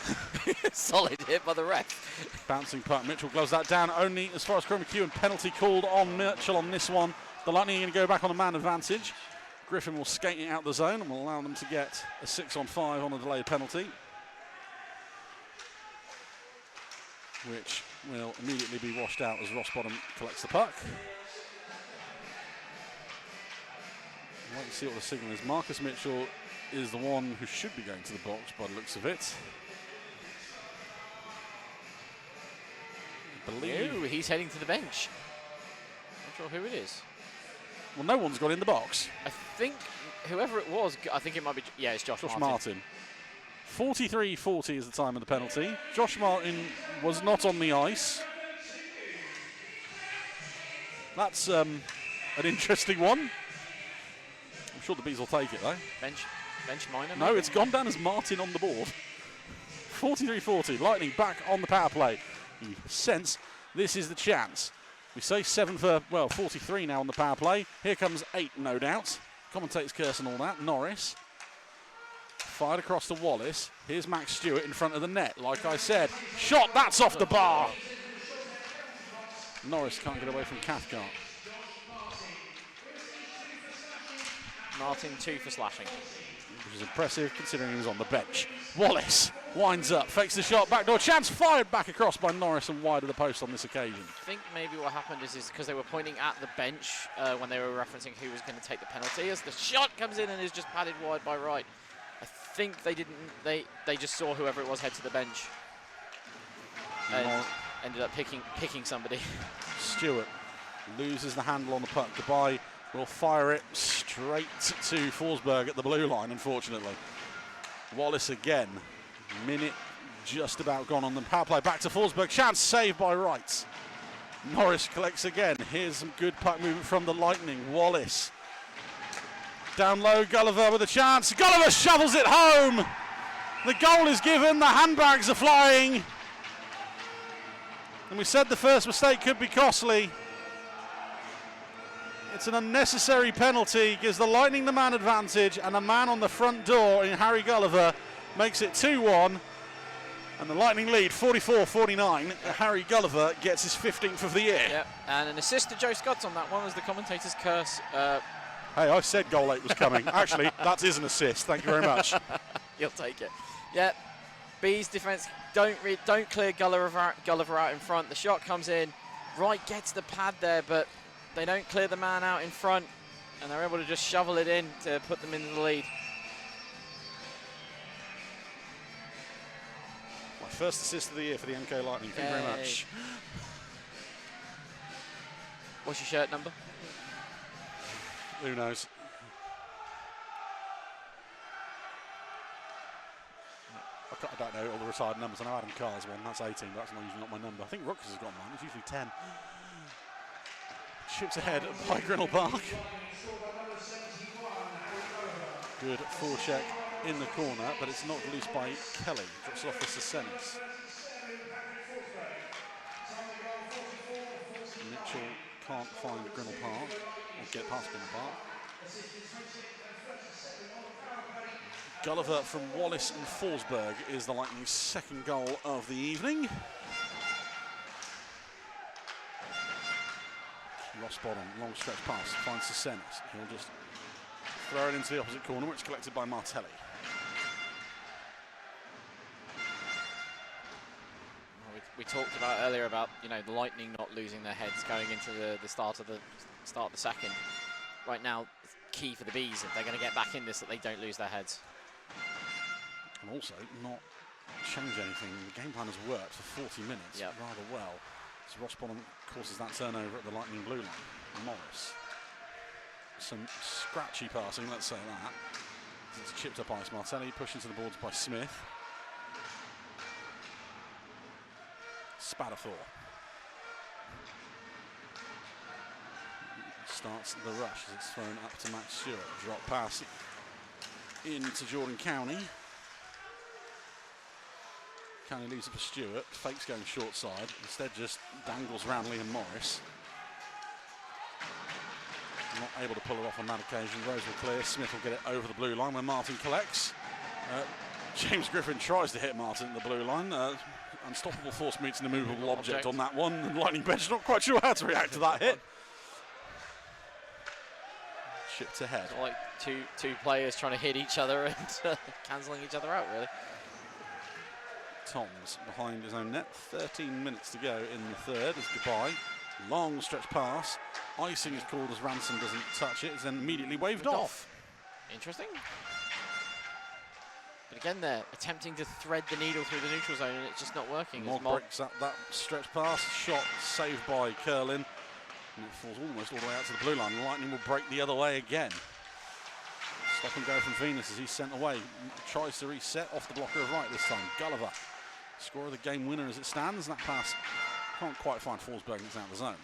Solid hit by the ref. Bouncing puck. Mitchell gloves that down. Only as far as Corey McEwen. Penalty called on Mitchell on this one. The Lightning are going to go back on a man advantage. Griffin will skate it out the zone and will allow them to get a 6-on-5 on a delayed penalty, which will immediately be washed out as Rossbottom collects the puck. Wait and see what the signal is. Marcus Mitchell is the one who should be going to the box by the looks of it. I believe. Ooh, he's heading to the bench. Not sure who it is. Well, no one's got in the box. I think whoever it was, I think it might be, yeah, it's Josh Martin. 43:40 is the time of the penalty. Josh Martin was not on the ice. That's an interesting one. I'm sure the Bees will take it, though. Bench minor? No, it's gone down as Martin on the board. 43:40, Lightning back on the power play. You sense this is the chance. We say 7 for, 43 now on the power play. Here comes 8, no doubt. Commentator's curse and all that. Norris. Fired across to Wallace. Here's Max Stewart in front of the net. Like I said, shot, that's off the bar. Norris can't get away from Cathcart. Martin 2 for slashing. Which is impressive considering he was on the bench. Wallace winds up, fakes the shot, backdoor chance, fired back across by Norris and wide of the post on this occasion. I think maybe what happened is because they were pointing at the bench when they were referencing who was going to take the penalty. As the shot comes in and is just padded wide by right. I think they didn't. They just saw whoever it was head to the bench and ended up picking somebody. Stewart loses the handle on the puck. Dubai will fire it straight to Forsberg at the blue line, unfortunately. Wallace again. Minute just about gone on the power play. Back to Forsberg. Chance saved by Wright. Norris collects again. Here's some good puck movement from the Lightning. Wallace. Down low, Gulliver with a chance. Gulliver shovels it home. The goal is given. The handbags are flying. And we said the first mistake could be costly. It's an unnecessary penalty, gives the Lightning the man advantage, and a man on the front door in Harry Gulliver makes it 2-1. And the Lightning lead 44-49. Harry Gulliver gets his 15th of the year. Yep, and an assist to Joe Scott on that one was the commentator's curse. Hey, I said goal 8 was coming. Actually, that is an assist. Thank you very much. You'll take it. Yeah, Bees defence don't clear Gulliver out in front. The shot comes in. Wright gets the pad there, but they don't clear the man out in front, and they're able to just shovel it in to put them into the lead. My first assist of the year for the MK Lightning. Thank you very much. What's your shirt number? Who knows? I don't know all the retired numbers. I know Adam Carr's one. That's 18, but that's usually not my number. I think Rookers has got mine. It's usually 10. Chips ahead by Grinnell Park. Good forecheck in the corner, but it's knocked loose by Kelly. Drops it off for Sesenis. Mitchell can't find Grinnell Park, or get past Grinnell Park. Gulliver from Wallace and Forsberg is the Lightning's second goal of the evening. Rossbottom, long stretch pass, finds Sesenis. He'll just throw it into the opposite corner, which is collected by Martelli. we talked about earlier about, you know, the Lightning not losing their heads going into the start of the second. Right now, key for the Bees if they're going to get back in this, that they don't lose their heads. And also not change anything. The game plan has worked for 40 minutes rather well. So Ross Bonham causes that turnover at the Lightning blue line. Morris. Some scratchy passing, let's say that. It's chipped up ice. Martelli pushed into the boards by Smith. Spatafor starts the rush as it's thrown up to Max Stewart. Drop pass into Jordan Cowney. Cowney leaves it for Stewart. Fakes going short side. Instead just dangles around Liam Morris. Not able to pull it off on that occasion. Rose will clear. Smith will get it over the blue line when Martin collects. James Griffin tries to hit Martin at the blue line. Unstoppable force meets an immovable object on that one. The Lightning bench not quite sure how to react to that hit. Chipped ahead. It's like two players trying to hit each other and cancelling each other out, really. Toms behind his own net. 13 minutes to go in the third. It's goodbye. Long stretch pass. Icing is called as Ransom doesn't touch it. It's then immediately waved off. Interesting. But again, they're attempting to thread the needle through the neutral zone and it's just not working. Mog breaks up that stretch pass. Shot saved by Curlin. And it falls almost all the way out to the blue line. Lightning will break the other way again. Stop and go from Venus as he's sent away. Tries to reset off the blocker of right this time. Gulliver. Score of the game winner as it stands. That pass can't quite find Forsberg. It's out of the zone.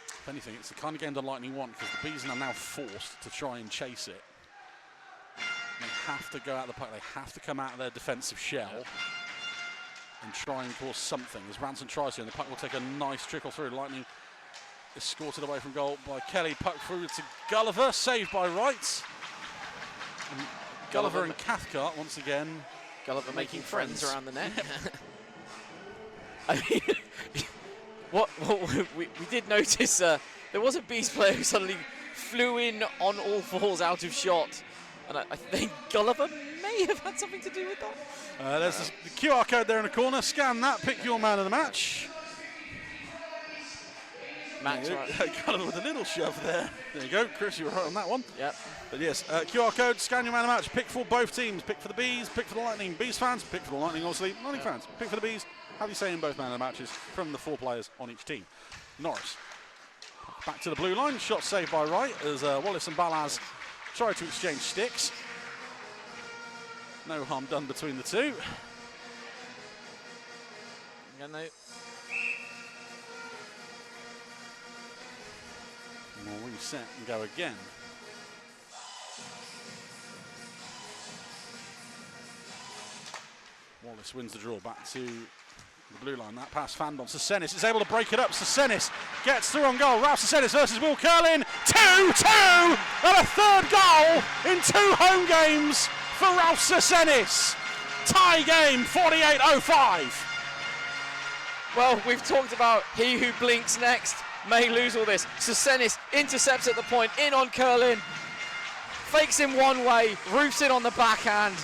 If anything, it's the kind of game the Lightning want because the Bees are now forced to try and chase it. They have to go out of the puck. They have to come out of their defensive shell and try and cause something. As Ranson tries to, and the puck will take a nice trickle through. Lightning is escorted away from goal by Kelly. Puck through to Gulliver, saved by Wright. And Gulliver and Cathcart once again. Gulliver making friends around the net. I mean, what we did notice, there was a Bees player who suddenly flew in on all fours out of shot. And I think Gulliver may have had something to do with that. There's the QR code there in the corner. Scan that, pick your man of the match. Max, right. Gulliver with a little shove there. There you go, Chris, you were right on that one. Yep. But yes, QR code, scan your man of the match. Pick for both teams. Pick for the Bees, pick for the Lightning. Bees fans, pick for the Lightning, obviously. Lightning fans, pick for the Bees. Have you say in both man of the matches from the 4 players on each team. Norris. Back to the blue line. Shot saved by Wright as Wallace and Balaz try to exchange sticks. No harm done between the two. Yeah, no. We'll reset and go again. Wallace wins the draw back to the blue line. That pass fanned on Sasenis. Is able to break it up. Sasenis gets through on goal. Ralph Sasenis versus Will Curlin. 2-2 and a third goal in 2 home games for Ralph Sasenis. Tie game, 48-05. Well, we've talked about he who blinks next may lose all this. Sasenis intercepts at the point, in on Curlin. Fakes him one way, roofs it on the backhand.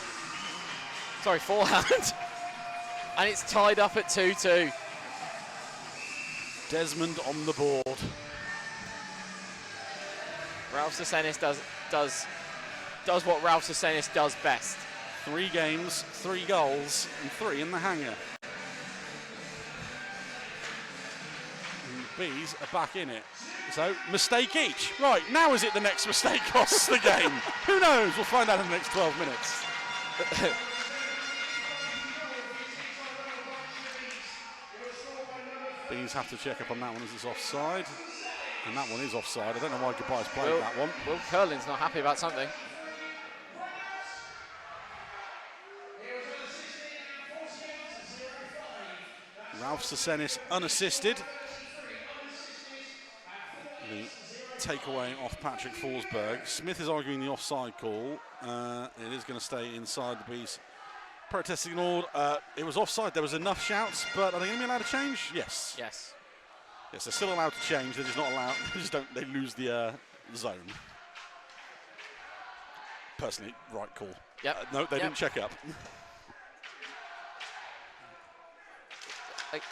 Sorry, forehand. And it's tied up at 2-2. Desmond on the board. Ralph Sasenis does what Ralph Sasenis does best. 3 games, 3 goals, and 3 in the hangar. And the Bees are back in it. So, mistake each. Right, now is it the next mistake costs the game? Who knows? We'll find out in the next 12 minutes. Bees have to check up on that one as it's offside. And that one is offside. I don't know why Goodbye's played that one. Will Curlin's not happy about something. Ralph Sasenis unassisted. The takeaway off Patrick Forsberg. Smith is arguing the offside call. It is going to stay inside the Bees. Protest ignored. It was offside. There was enough shouts, but are they going to be allowed to change? Yes. Yes. Yes, they're still allowed to change. They're just not allowed. They just don't. They lose the zone. Personally, right call. Yep. No, they didn't check up. like,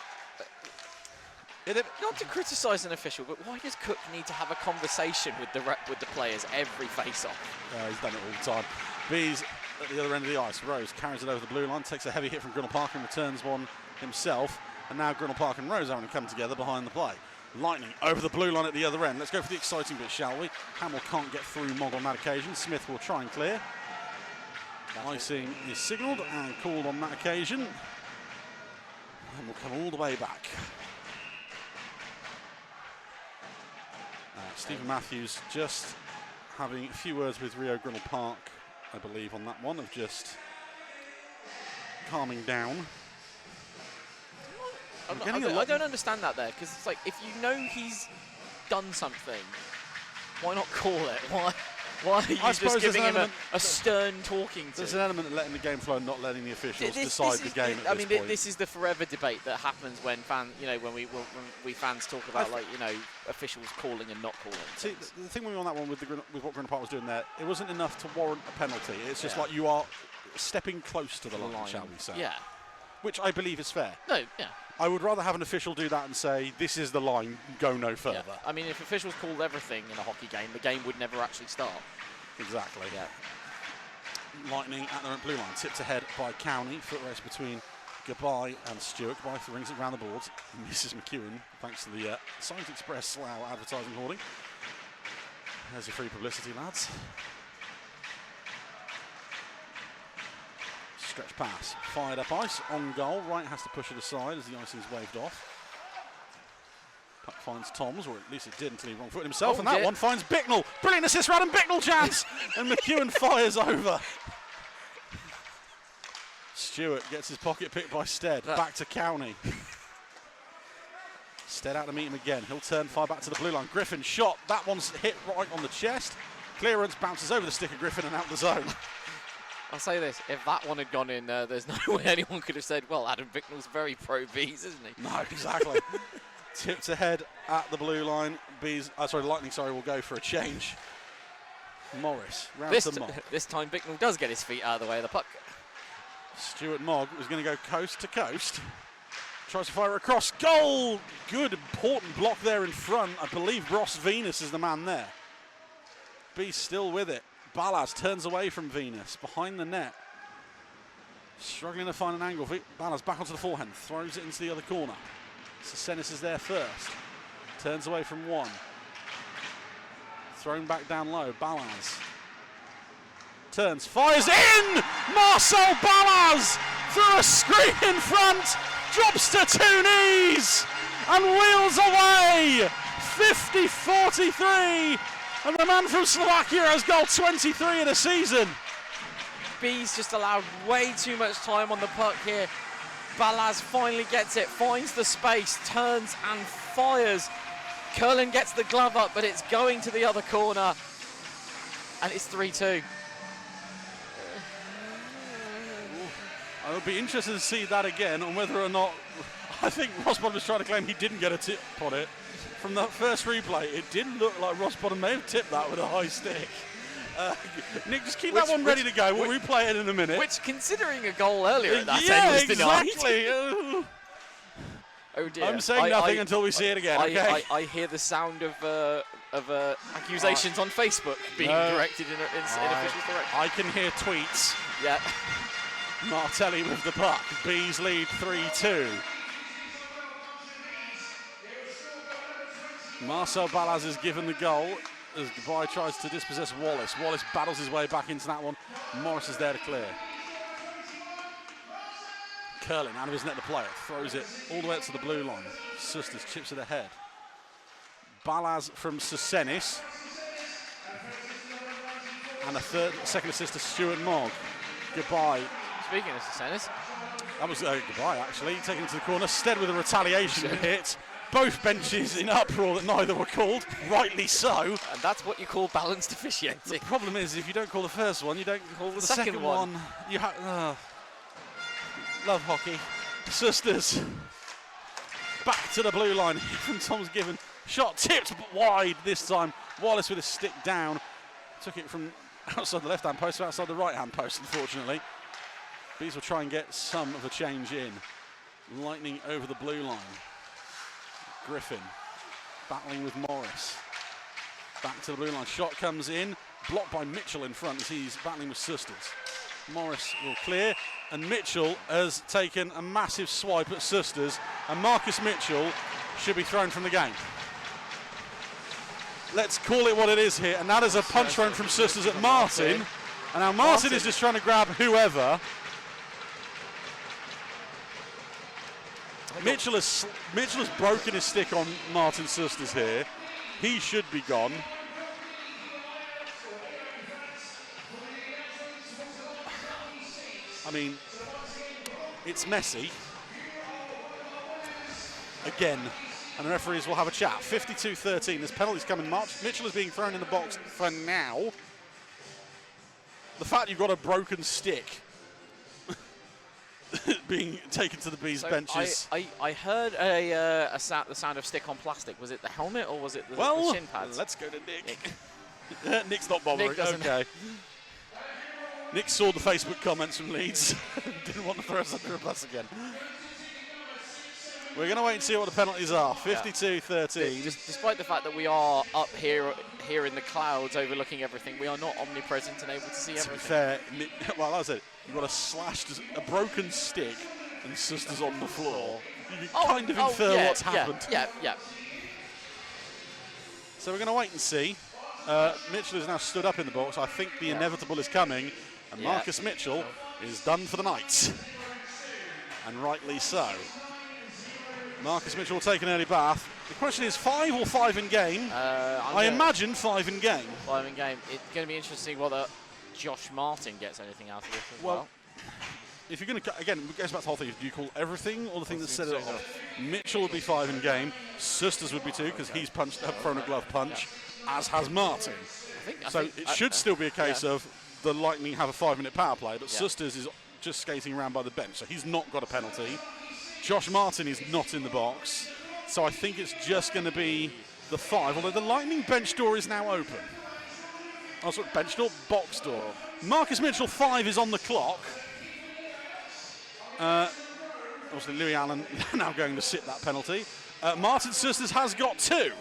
not to criticise an official, but why does Cook need to have a conversation with the players every face-off? He's done it all the time. Bees at the other end of the ice. Rose carries it over the blue line, takes a heavy hit from Grinnell Park and returns one himself. And now Grinnell Park and Rose having to come together behind the play. Lightning over the blue line at the other end. Let's go for the exciting bit, shall we? Hamill can't get through Mogg on that occasion. Smith will try and clear. Icing is signalled and called on that occasion. And we'll come all the way back. Stephen Matthews just having a few words with Rio Grinnell Park, I believe, on that one, of just calming down. I don't understand that there, because it's like, if you know he's done something, why not call it? Why are you just giving him a stern talking to? There's an element of letting the game flow and not letting the officials decide the game at this point. This is the forever debate that happens when when we fans talk about officials calling and not calling. See, the thing with me on that one with what Grinnell Park was doing there, it wasn't enough to warrant a penalty. It's just like you are stepping close to the line, shall we say? Yeah. Which I believe is fair. No, yeah. I would rather have an official do that and say, this is the line, go no further. Yeah. I mean, if officials called everything in a hockey game, the game would never actually start. Exactly. Yeah. Lightning at the blue line, tipped ahead by Cowney. Foot race between Goodbye and Stewart. Goodbye rings it round the boards. Mrs. McEwen, thanks to the Science Express Slough advertising hoarding. There's your free publicity, lads. Stretch pass, fired up ice, on goal. Wright has to push it aside as the icing's waved off. Puck finds Toms, or at least it did until he wrong-footed himself, and that one finds Bicknell. Brilliant assist for Adam Bicknell chance! And McEwen fires over. Stewart gets his pocket picked by Stead. Back to Cowney. Stead out to meet him again. He'll turn, fire back to the blue line. Griffin shot. That one's hit right on the chest. Clearance bounces over the stick of Griffin and out the zone. I'll say this, if that one had gone in, there's no way anyone could have said, well, Adam Bicknell's very pro-Bees, isn't he? No, exactly. Tipped ahead at the blue line. Lightning, will go for a change. Morris, round to Mogg. This time Bicknell does get his feet out of the way of the puck. Stuart Mogg was going to go coast to coast. Tries to fire across. Goal! Good, important block there in front. I believe Ross Venus is the man there. Bees still with it. Ballas turns away from Venus, behind the net. Struggling to find an angle. Ballas back onto the forehand, throws it into the other corner. Sesenis is there first. Turns away from one. Thrown back down low, Ballas. Turns, fires in! Marcel Ballas! Through a screen in front, drops to two knees, and wheels away! 50-43! And the man from Slovakia has goal 23 in a season. Bees just allowed way too much time on the puck here. Ballas finally gets it, finds the space, turns and fires. Curlin gets the glove up, but it's going to the other corner. And it's 3-2. I would be interested to see that again on whether or not, I think Rossbottom was trying to claim he didn't get a tip on it. From that first replay, it didn't look like Rossbottom may have tipped that with a high stick. Nick, just keep that one ready to go. We'll replay it in a minute. Which, considering a goal earlier at that end was exactly. denied. Oh dear. I'm saying nothing until we see it again. I hear the sound of accusations on Facebook being directed in official direction. I can hear tweets. Yeah. Martelli with the puck. Bees lead 3-2. Marcel Ballas is given the goal as Dubai tries to dispossess Wallace. Wallace battles his way back into that one. Morris is there to clear. Curlin out of his net to play it. Throws it all the way up to the blue line. Susters chips it ahead. Ballas from Sesenis. And a second assist to Stuart Mogg. Goodbye. Speaking of Sesenis. That was Goodbye, actually. Taken it to the corner. Stead with a retaliation hit. Both benches in uproar that neither were called, rightly so. And that's what you call balanced officiating. The problem is, if you don't call the first one, you don't call the second one. You love hockey. Sisters. Back to the blue line from Tom's given. Shot tipped wide this time. Wallace with a stick down. Took it from outside the left-hand post to outside the right-hand post, unfortunately. Bees will try and get some of a change in. Lightning over the blue line. Griffin battling with Morris. Back to the blue line. Shot comes in. Blocked by Mitchell in front as he's battling with Sisters. Morris will clear. And Mitchell has taken a massive swipe at Sisters. And Marcus Mitchell should be thrown from the game. Let's call it what it is here. And that is a punch thrown from Sisters at Martin. And now Martin is just trying to grab whoever. Mitchell has broken his stick on Martin Sisters here. He should be gone. I mean, it's messy. Again, and the referees will have a chat. 52-13, there's penalties coming. Mitchell is being thrown in the box for now. The fact you've got a broken stick being taken to the Bees benches. I heard the sound of stick on plastic. Was it the helmet or was it the shin pads? Let's go to Nick. Nick's not bothering. Nick okay. Nick saw the Facebook comments from Leeds. Didn't want to throw us under a bus again. We're going to wait and see what the penalties are. 52-13. Despite the fact that we are up here in the clouds overlooking everything, we are not omnipresent and able to see everything. To be fair, Nick, well, as I said, you've got a broken stick and Sisters on the floor. You can kind of infer what's happened. Yeah. So we're going to wait and see. Mitchell is now stood up in the box. I think the inevitable is coming. And Marcus Mitchell is done for the night. And rightly so. Marcus Mitchell will take an early bath. The question is 5 or 5 in game? I imagine 5 in game. 5 in game. It's going to be interesting whether Josh Martin gets anything out of this as well. If you're going to, again, it goes back to the whole thing. Do you call everything or the thing that set it off? Mitchell would be 5 in game. Sisters would be 2 because he's thrown a glove punch, as has Martin. It should still be a case of the Lightning have a 5-minute power play, but Sisters is just skating around by the bench, so he's not got a penalty. Josh Martin is not in the box, so I think it's just going to be the 5, although the Lightning bench door is now open. Oh, sorry, bench door? Box door. Marcus Mitchell, 5 is on the clock. Obviously, Louis Allen now going to sit that penalty. Martin Sisters has got 2.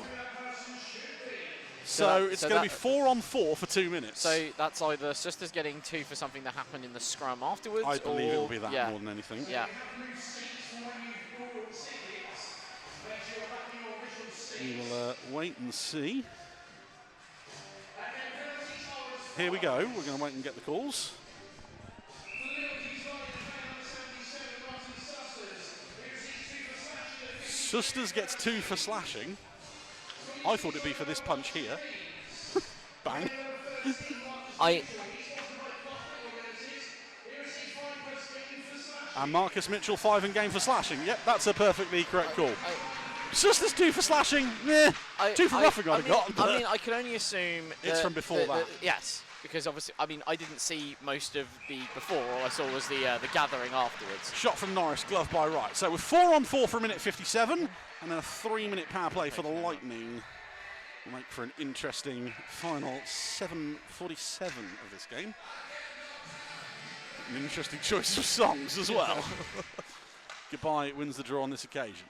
So it's going to be 4 on 4 for 2 minutes. So that's either Sisters getting 2 for something that happened in the scrum afterwards. I believe it will be that more than anything. Yeah. We will wait and see. Here we go. We're going to wait and get the calls. Sisters gets 2 for slashing. I thought it'd be for this punch here. Bang. And Marcus Mitchell 5 in game for slashing. Yep, that's a perfectly correct call. Sisters 2 for slashing. 2 for roughing I got. I mean, I can only assume it's from before that. Yes, because obviously, I mean, I didn't see most of the before. All I saw was the gathering afterwards. Shot from Norris, glove by Wright. So we're 4 on 4 for a minute 57, and then a 3-minute power play for the Lightning. Will make for an interesting final 7:47 of this game. An interesting choice of songs as well. Goodbye wins the draw on this occasion.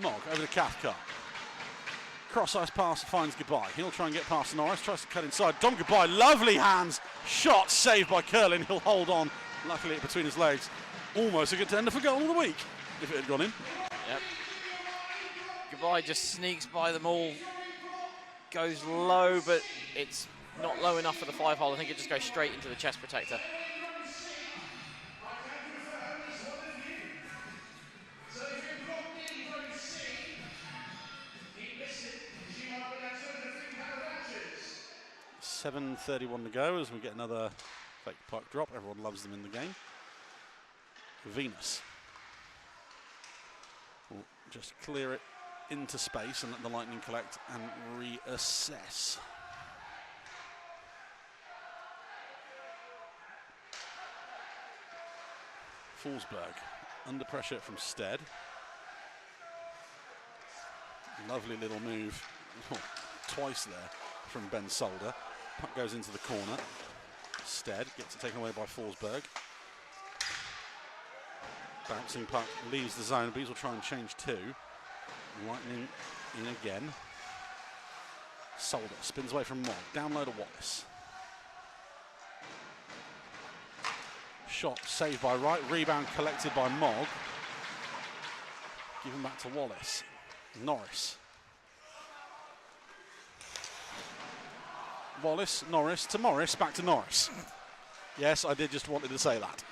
Mogg over to Cathcart. Cross-ice pass finds Goodbye. He'll try and get past Norris, tries to cut inside. Dom Goodbye, lovely hands. Shot saved by Curlin. He'll hold on. Luckily between his legs. Almost a contender for goal of the week if it had gone in. Yep. Goodbye just sneaks by them all. Goes low, but it's not low enough for the 5-hole. I think it just goes straight into the chest protector. .7:31 to go as we get another fake puck drop. Everyone loves them in the game. Venus will just clear it into space and let the Lightning collect and reassess. Forsberg under pressure from Stead. Lovely little move, twice there from Ben Solder. Puck goes into the corner. Stead gets it taken away by Forsberg. Bouncing puck leaves the zone. Bees will try and change two. Lightning in again. Solder spins away from Mogg. Down low to Wallace. Shot saved by Wright. Rebound collected by Mogg. Given back to Wallace. Norris. Wallace, Norris to Morris. Back to Norris. Yes, I did just wanted to say that.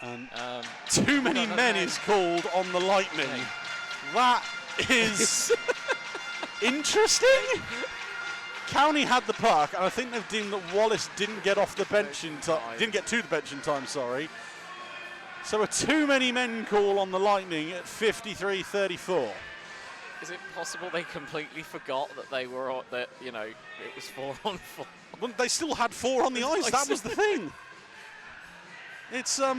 And too many men is called on the Lightning. That is interesting. County had the puck, and I think they've deemed that Wallace didn't get off the bench in time. Didn't get to the bench in time. Sorry. So a too many men call on the Lightning at 53-34. Is it possible they completely forgot that they were that it was 4-on-4? Well, they still had 4 on the ice. That was the thing. It's that's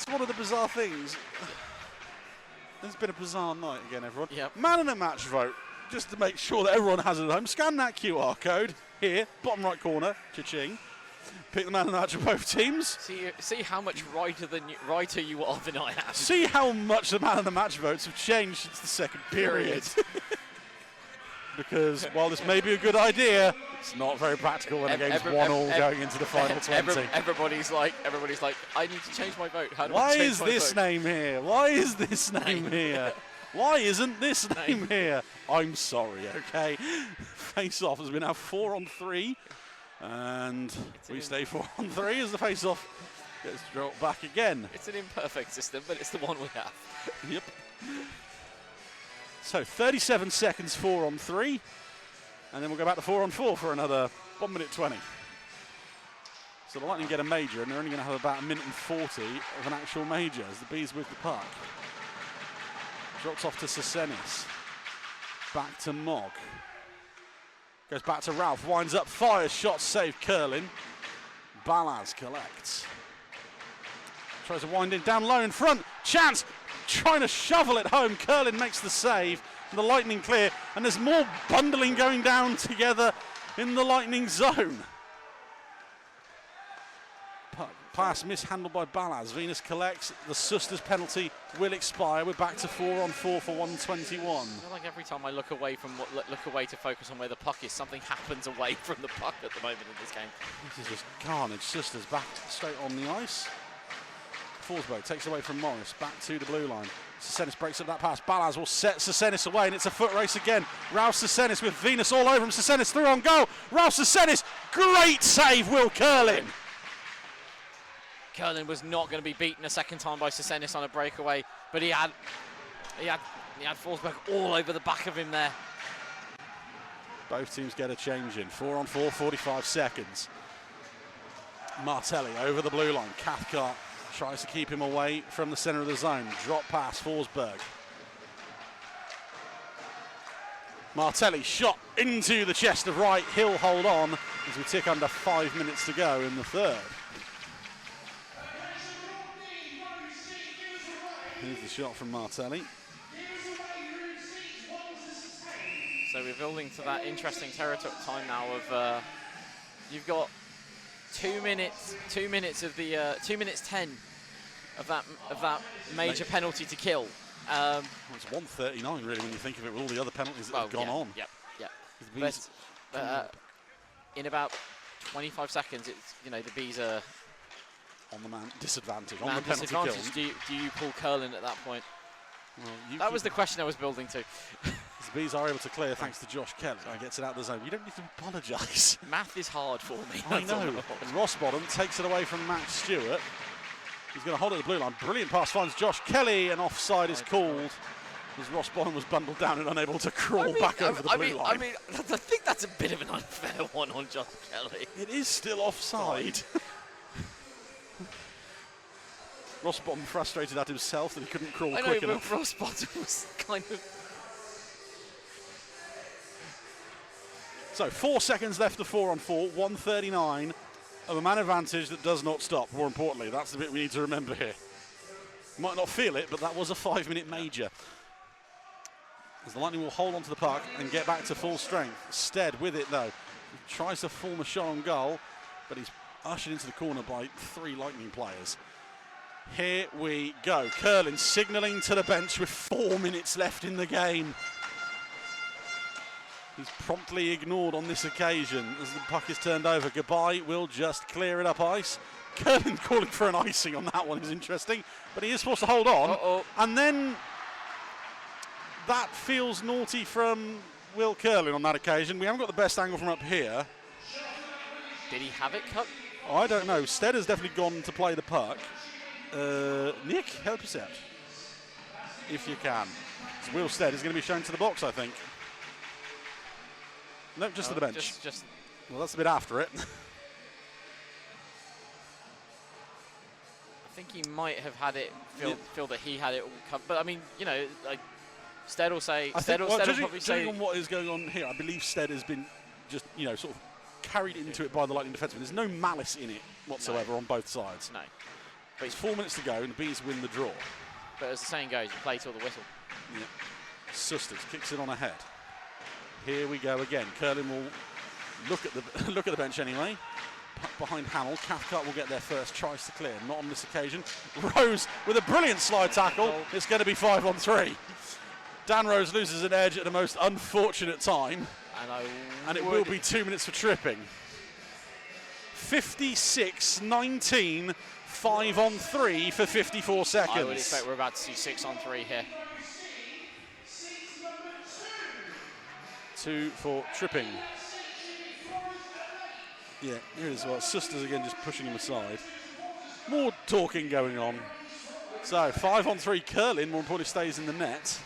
one of the bizarre things. It's been a bizarre night again, everyone. Yep. Man in a match vote, just to make sure that everyone has it at home. Scan that QR code here, bottom right corner, cha-ching. Pick the man of the match of both teams. See how much righter you are than I am. See how much the man of the match votes have changed since the second period. Because while this may be a good idea, it's not very practical when the game's 1-1 going into the final 20. Everybody's like, I need to change my vote. How do I Why change is my this vote? name here? Why is this name here? Why isn't this name here? I'm sorry, okay? Face-off has been now 4-on-3. And we stay 4-on-3 as the face-off gets dropped back again. It's an imperfect system, but it's the one we have. Yep. So 37 seconds 4-on-3. And then we'll go back to 4-on-4 for another 1 minute 20. So the Lightning get a major, and they're only going to have about 1 minute and 40 of an actual major as the Bees with the puck. Drops off to Sesenis. Back to Mogg. Goes back to Ralph, winds up, fires, shot saved, Curlin. Balaz collects. Tries to wind in, down low in front, chance, trying to shovel it home. Curlin makes the save, and the Lightning clear, and there's more bundling going down together in the Lightning zone. Pass mishandled by Balaz. Venus collects. The Susters penalty will expire. We're back to 4-on-4 for 121. I feel like every time I look away to focus on where the puck is, something happens away from the puck at the moment in this game. This is just carnage. Susters back straight on the ice. Forsberg takes away from Morris. Back to the blue line. Sesenis breaks up that pass. Balaz will set Sesenis away, and it's a foot race again. Ralph Sesenis with Venus all over him. Sesenis through on goal. Ralph Sesenis, great save, Will Curlin. Curlin was not going to be beaten a second time by Sesenis on a breakaway, but he had Forsberg all over the back of him there. Both teams get a change in. 4-on-4, 45 seconds. Martelli over the blue line. Cathcart tries to keep him away from the centre of the zone. Drop pass, Forsberg. Martelli shot into the chest of Wright. He'll hold on as we tick under 5 minutes to go in the third. Here's the shot from Martelli. So we're building to that interesting territory time now of you've got 2 minutes of the 2 minutes 10 of that major penalty to kill. Well, it's 1:39 really when you think of it with all the other penalties that have gone on. Yep. But in about 25 seconds, it's the Bees are on the man disadvantage, on the penalty kill. Do you pull Curlin at that point? Well, that was the question I was building to. The Bees are able to clear thanks to Josh Kelly. He gets it out of the zone. You don't need to apologise. Math is hard for me. I know. Rossbottom takes it away from Max Stewart. He's going to hold it at the blue line. Brilliant pass finds Josh Kelly, and offside is called as Rossbottom was bundled down and unable to croll back over the blue line. I think that's a bit of an unfair one on Josh Kelly. It is still offside. Rossbottom frustrated at himself that he couldn't crawl quick enough. But Rossbottom was kind of... So 4 seconds left to 4-on-4, 1:39 of a man advantage that does not stop. More importantly, that's the bit we need to remember here. You might not feel it, but that was a 5-minute major. As the Lightning will hold on to the puck and get back to full strength. Stead with it though. He tries to form a shot on goal, but he's ushered into the corner by 3 Lightning players. Here we go. Curlin signalling to the bench with 4 minutes left in the game. He's promptly ignored on this occasion as the puck is turned over. Goodbye will just clear it up ice. Curlin calling for an icing on that one is interesting, but he is supposed to hold on. And then that feels naughty from Will Curlin on that occasion. We haven't got the best angle from up here. Did he have it cut? Oh, I don't know. Stead has definitely gone to play the puck. Nick, help us out if you can. So Will Stead is going to be shown to the box, I think. No, just to the bench. Just. Well, that's a bit after it. I think he might have had it feel that he had it all covered. But I mean, you know, like Stead will say. Judging on what is going on here, I believe Stead has been just, you know, sort of carried into it by the Lightning defenseman. There's no malice in it whatsoever on both sides. No. But it's 4 minutes to go, and the Bees win the draw. But as the saying goes, you play till the whistle. Yeah. Susters kicks it on ahead. Here we go again. Curlin will look at the bench anyway. Puck behind Hamill. Cathcart will get their first tries to clear. Not on this occasion. Rose with a brilliant slide tackle. It's going to be 5-on-3. Dan Rose loses an edge at the most unfortunate time. And it will be 2 minutes for tripping. 56-19, 5-on-3 for 54 seconds. I would expect we're about to see 6-on-3 here. 2 for tripping. Yeah, here it is. Well, Susters again just pushing him aside. More talking going on. So 5-on-3 Curlin, more importantly, stays in the net.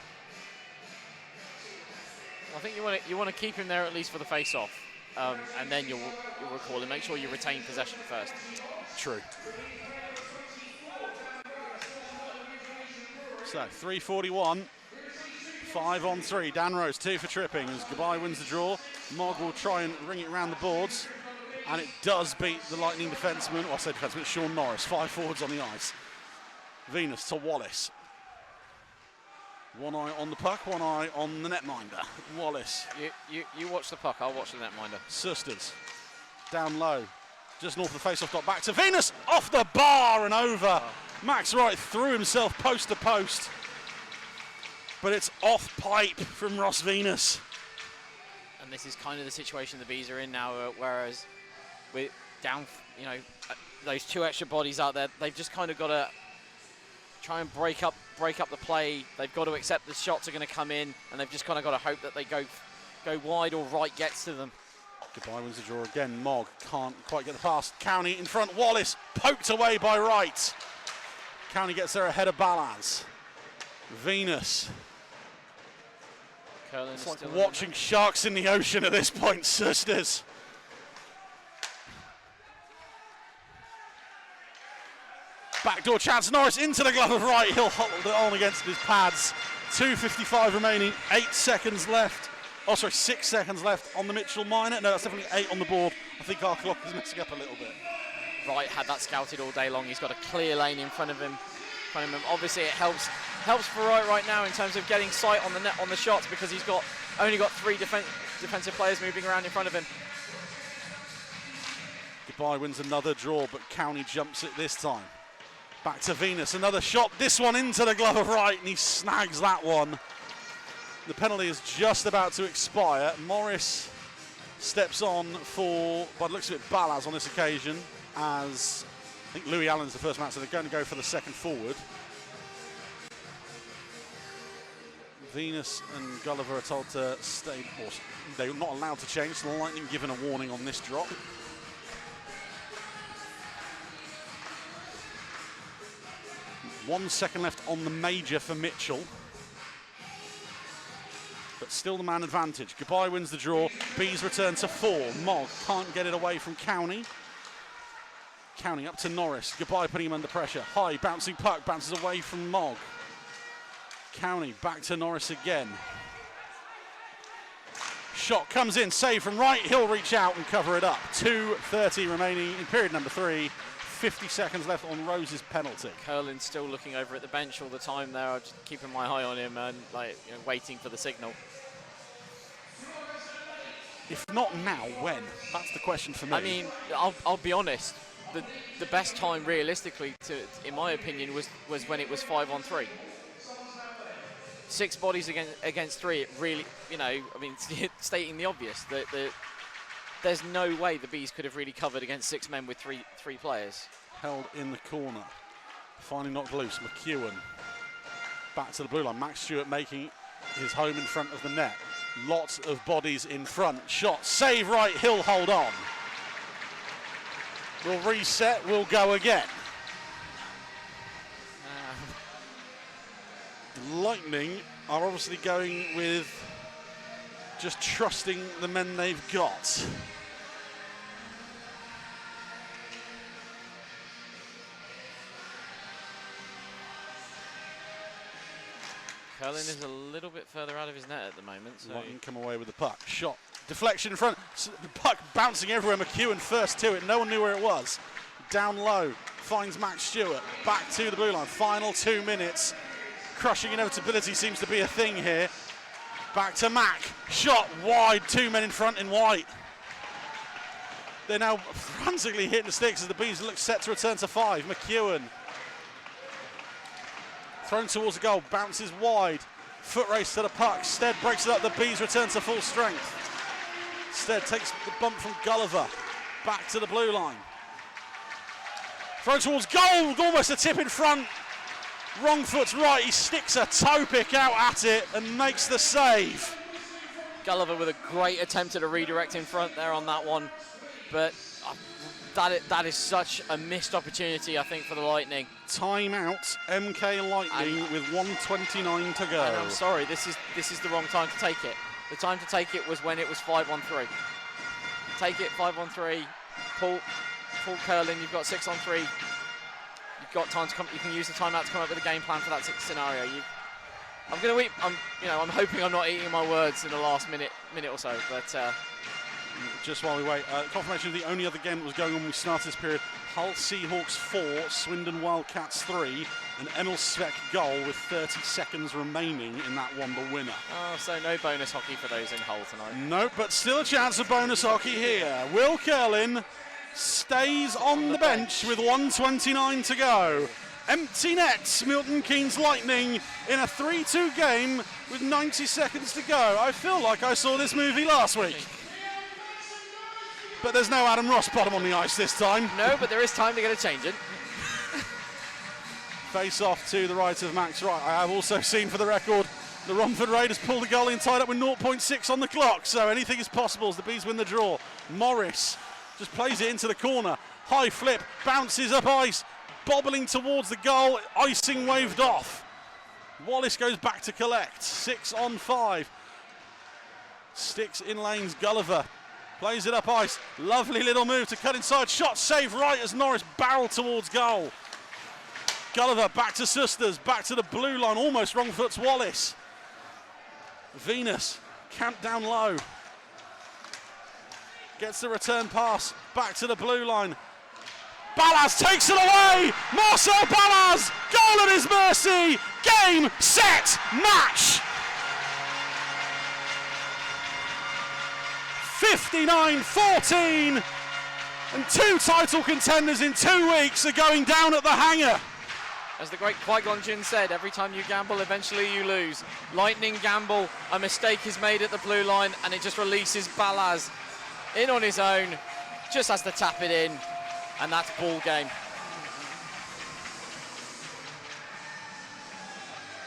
I think you want to keep him there at least for the face-off, and then you'll recall him. Make sure you retain possession first. True. So 3:41, 5-on-3. Dan Rose 2 for tripping as Goodbye wins the draw. Mogg will try and ring it around the boards, and it does beat the Lightning defenseman. Well, I said defenseman, Sean Norris. 5 forwards on the ice. Venus to Wallace. One eye on the puck, one eye on the netminder. Wallace. You watch the puck, I'll watch the netminder. Susters. Down low. Just north of the face-off dot. Back to Venus. Off the bar and over. Max Wright threw himself post to post. But it's off pipe from Ross Venus. And this is kind of the situation the Bees are in now, whereas we're down, you know, those 2 extra bodies out there, they've just kind of got to try and break up the play. They've got to accept the shots are going to come in, and they've just kind of got to hope that they go wide or Wright gets to them. Goodbye wins the draw again. Mogg can't quite get the pass. County in front. Wallace poked away by Wright. County gets there ahead of Balaz. Venus. It's like watching sharks in the ocean at this point, Susters. Backdoor chance. Norris into the glove of Wright. He'll hold it on against his pads. 2:55 remaining. 8 seconds left. Oh, sorry, 6 seconds left on the Mitchell Minor. No, that's definitely 8 on the board. I think our clock is messing up a little bit. Wright had that scouted all day long. He's got a clear lane in front of him. Obviously, it helps for Wright right now in terms of getting sight on the net on the shots because he's only got 3 defensive players moving around in front of him. Goodbye wins another draw, but County jumps it this time. Back to Venus, another shot, this one into the glove of Wright, and he snags that one. The penalty is just about to expire. Morris steps on for, by the looks of it, Balaz on this occasion, as I think Louis Allen's the first man, so they're going to go for the second forward. Venus and Gulliver are told to stay, or they're not allowed to change, so the Lightning given a warning on this drop. One second left on the major for Mitchell. But still the man advantage. Goodbye wins the draw. Bees return to 4. Mogg can't get it away from County. County up to Norris. Goodbye putting him under pressure. High bouncing puck bounces away from Mogg. County back to Norris again. Shot comes in, save from Wright. He'll reach out and cover it up. 2:30 remaining in period number 3. 50 seconds left on Rose's penalty. Curlin's still looking over at the bench all the time there. I'm just keeping my eye on him and waiting for the signal. If not now, when? That's the question for me. I mean, I'll be honest. the best time realistically, in my opinion, was when it was 5-on-3. 6 bodies against 3. It really, I mean, stating the obvious that there's no way the Bees could have really covered against 6 men with three players. Held in the corner, finally knocked loose. McEwen back to the blue line. Max Stewart making his home in front of the net. Lots of bodies in front. Shot, save right, he'll hold on. We'll reset, we'll go again. Lightning are obviously going with just trusting the men they've got. Curlin is a little bit further out of his net at the moment. So Lightning come away with the puck. Shot, deflection in front. The puck bouncing everywhere. McEwen first to it. No one knew where it was. Down low, finds Max Stewart. Back to the blue line. Final 2 minutes. Crushing inevitability seems to be a thing here. Back to Mac. Shot wide. 2 men in front in white. They're now frantically hitting the sticks as the Bees look set to return to 5. McEwen. Thrown towards the goal, bounces wide. Foot race to the puck. Stead breaks it up. The Bees return to full strength. Stead takes the bump from Gulliver. Back to the blue line. Thrown towards goal. Almost a tip in front. Wrong foot's right. He sticks a toe pick out at it and makes the save. Gulliver with a great attempt at a redirect in front there on that one. But that is such a missed opportunity, I think, for the Lightning. Timeout, MK Lightning with 1:29 to go. And I'm sorry, this is the wrong time to take it. The time to take it was when it was 5-on-3. Take it 5-on-3. Paul Curlin, you've got 6-on-3. You've got time to come. You can use the timeout to come up with a game plan for that scenario. I'm going to eat. I'm hoping I'm not eating my words in the last minute or so, but. Just while we wait, confirmation of the only other game that was going on when we started this period. Hull Seahawks 4, Swindon Wildcats 3, and Emil Svek goal with 30 seconds remaining in that one, the winner. Oh, so no bonus hockey for those in Hull tonight. Nope, but still a chance of bonus hockey here. Will Curlin stays on the bench with 1:29 to go. Empty nets, Milton Keynes Lightning in a 3-2 game with 90 seconds to go. I feel like I saw this movie last week. But there's no Adam Ross bottom on the ice this time. No, but there is time to get a change in. Face off to the right of Max Wright. I have also seen, for the record, the Romford Raiders pulled the goalie and tied up with 0.6 on the clock. So anything is possible as the Bees win the draw. Morris just plays it into the corner. High flip, bounces up ice, bobbling towards the goal. Icing waved off. Wallace goes back to collect. 6-on-5. Sticks in lanes. Gulliver plays it up ice. Lovely little move to cut inside. Shot saved right as Norris barreled towards goal. Gulliver back to Sisters, back to the blue line. Almost wrong foot's Wallace. Venus camped down low. Gets the return pass back to the blue line. Ballas takes it away. Marcel Ballas, goal at his mercy. Game, set, match. 59-14, and 2 title contenders in 2 weeks are going down at the hangar. As the great Qui-Gon Jinn said, every time you gamble, eventually you lose. Lightning gamble, a mistake is made at the blue line, and it just releases Ballas in on his own, just has to tap it in, and that's ball game.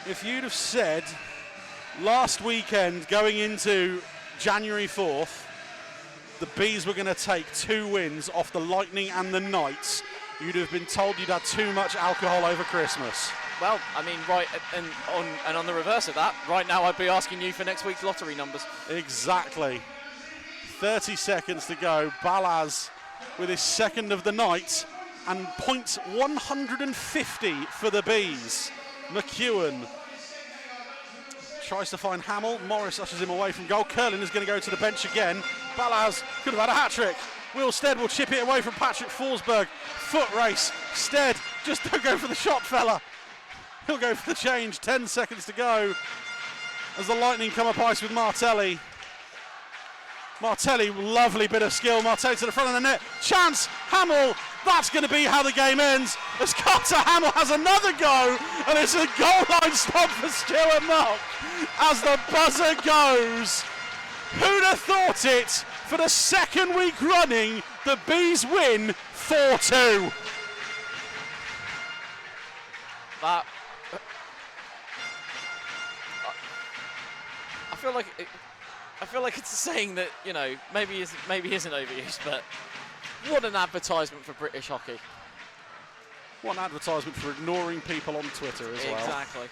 If you'd have said last weekend going into January 4th, the Bees were going to take 2 wins off the Lightning and the Knights, you'd have been told you'd had too much alcohol over Christmas. Well, I mean, right, and on the reverse of that, right now I'd be asking you for next week's lottery numbers. Exactly. 30 seconds to go. Ballas with his second of the night, and points 150 for the Bees. McEwen tries to find Hamill. Morris ushers him away from goal. Curlin is going to go to the bench again. Ballas could have had a hat-trick. Will Stead will chip it away from Patrick Forsberg. Foot race. Stead, just don't go for the shot, fella. He'll go for the change. 10 seconds to go as the Lightning come up ice with Martelli. Martelli, lovely bit of skill. Martelli to the front of the net. Chance. Hamill That's going to be how the game ends as Carter Hamill has another go, and it's a goal line stop for Stuart Mark as the buzzer goes. Who'd have thought it? For the second week running, the Bees win 4-2. That I feel like it's a saying that, you know, maybe isn't overused, but what an advertisement for British hockey. What an advertisement for ignoring people on Twitter as well. Exactly.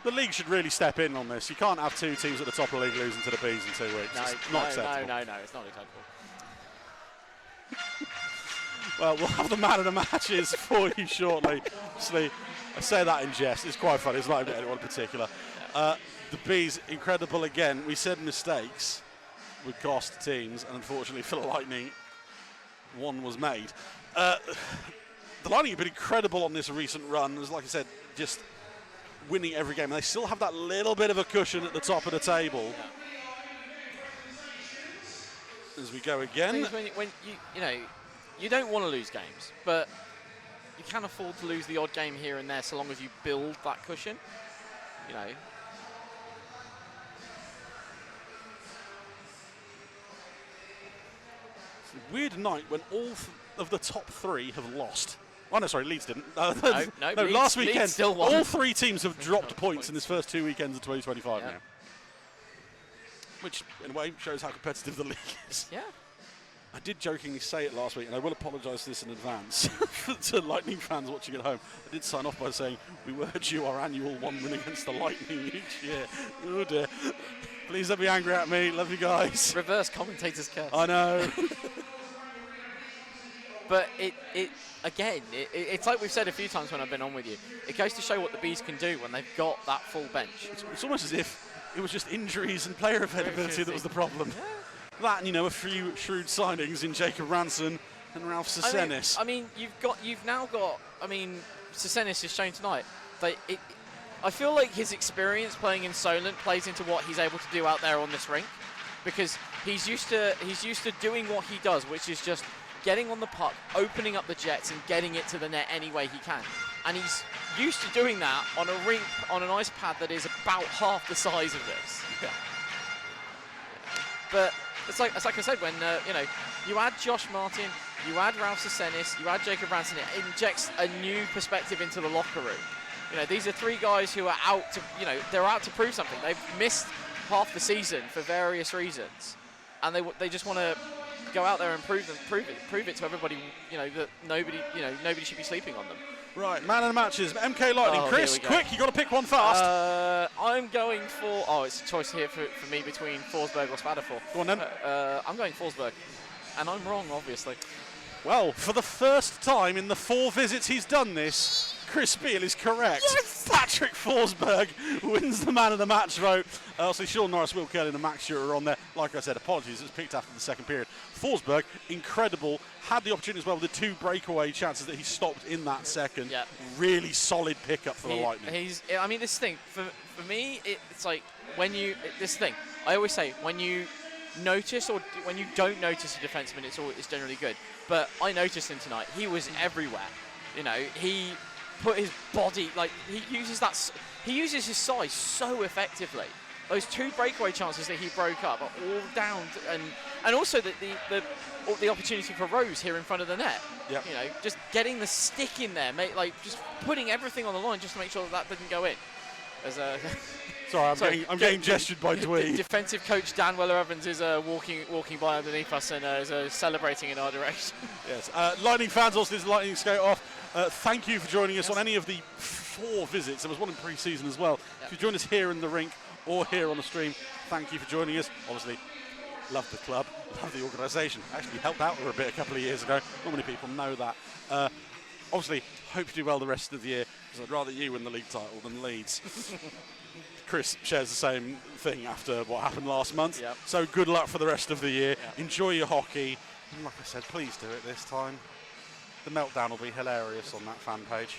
The league should really step in on this. You can't have two teams at the top of the league losing to the Bees in 2 weeks. It's not acceptable. No, it's not acceptable. Well, we'll have the man of the matches for you shortly. Obviously, I say that in jest. It's quite funny. It's not about anyone in particular. The Bees, incredible again. We said mistakes would cost teams, and unfortunately for the Lightning, one was made. The Lightning have been incredible on this recent run. As like I said, just winning every game. And they still have that little bit of a cushion at the top of the table. Yeah. As we go again. When you know, you don't want to lose games, but you can afford to lose the odd game here and there so long as you build that cushion. You know. It's a weird night when all of the top three have lost. Oh, no, sorry, Leeds didn't. No, Leeds, last weekend, Leeds still won. All three teams have dropped points in this first 2 weekends of 2025 now. Which, in a way, shows how competitive the league is. Yeah. I did jokingly say it last week, and I will apologise for this in advance to Lightning fans watching at home. I did sign off by saying we were due our annual 1 win against the Lightning each year. Oh dear. Please don't be angry at me. Love you guys. Reverse commentator's curse. I know. But it's like we've said a few times when I've been on with you. It goes to show what the Bees can do when they've got that full bench. It's almost as if it was just injuries and player availability that was the problem. Yeah. That and, you know, a few shrewd signings in Jacob Ranson and Ralph Sesenis. I mean, you've now got. I mean, Sesenis has shown tonight that I feel like his experience playing in Solent plays into what he's able to do out there on this rink, because he's used to doing what he does, which is just getting on the puck, opening up the jets, and getting it to the net any way he can. And he's used to doing that on a rink, on an ice pad that is about half the size of this. Yeah. But it's like I said, when you know, you add Josh Martin, you add Ralph Sesenis, you add Jacob Ranson, it injects a new perspective into the locker room. You know, these are three guys who are out to, you know, they're out to prove something. They've missed half the season for various reasons, and they just want to go out there and prove it to everybody. You know that nobody should be sleeping on them. Right, man of the matches, MK Lightning. Chris, quick, you got to pick one fast. I'm going for. Oh, it's a choice here for me between Forsberg or Spadafor. Go on then. I'm going Forsberg, and I'm wrong, obviously. Well, for the first time in the 4 visits he's done this, Chris Beale is correct. Yes! Patrick Forsberg wins the man of the match vote. Also, Sean Norris, Will Kelly and Max Stewart are on there. Like I said, apologies, it was picked after the second period. Forsberg, incredible. Had the opportunity as well with the 2 breakaway chances that he stopped in that second. Yeah. Really solid pickup for the Lightning. I mean, this thing, for me, it's like when you, this thing, I always say, when you notice or when you don't notice a defenseman, it's generally good. But I noticed him tonight. He was everywhere. You know, he put his body, like, he uses his size so effectively. Those 2 breakaway chances that he broke up are all down to, and also the opportunity for Rose here in front of the net. Yep. You know, just getting the stick in there, like just putting everything on the line just to make sure that didn't go in. As a Sorry, I'm getting gestured by Dwee. Defensive coach Dan Weller-Evans is walking by underneath us and is celebrating in our direction. Yes. Lightning fans, also this Lightning skate off. Thank you for joining us on any of the 4 visits. There was one in pre-season as well. Yep. If you join us here in the rink or here on the stream, thank you for joining us. Obviously, love the club, love the organisation. Actually helped out with a bit a couple of years ago. Not many people know that. Obviously, hope you do well the rest of the year, because I'd rather you win the league title than Leeds. Chris shares the same thing after what happened last month. Yep. So good luck for the rest of the year. Yep. Enjoy your hockey. And like I said, please do it this time. The meltdown will be hilarious on that fan page.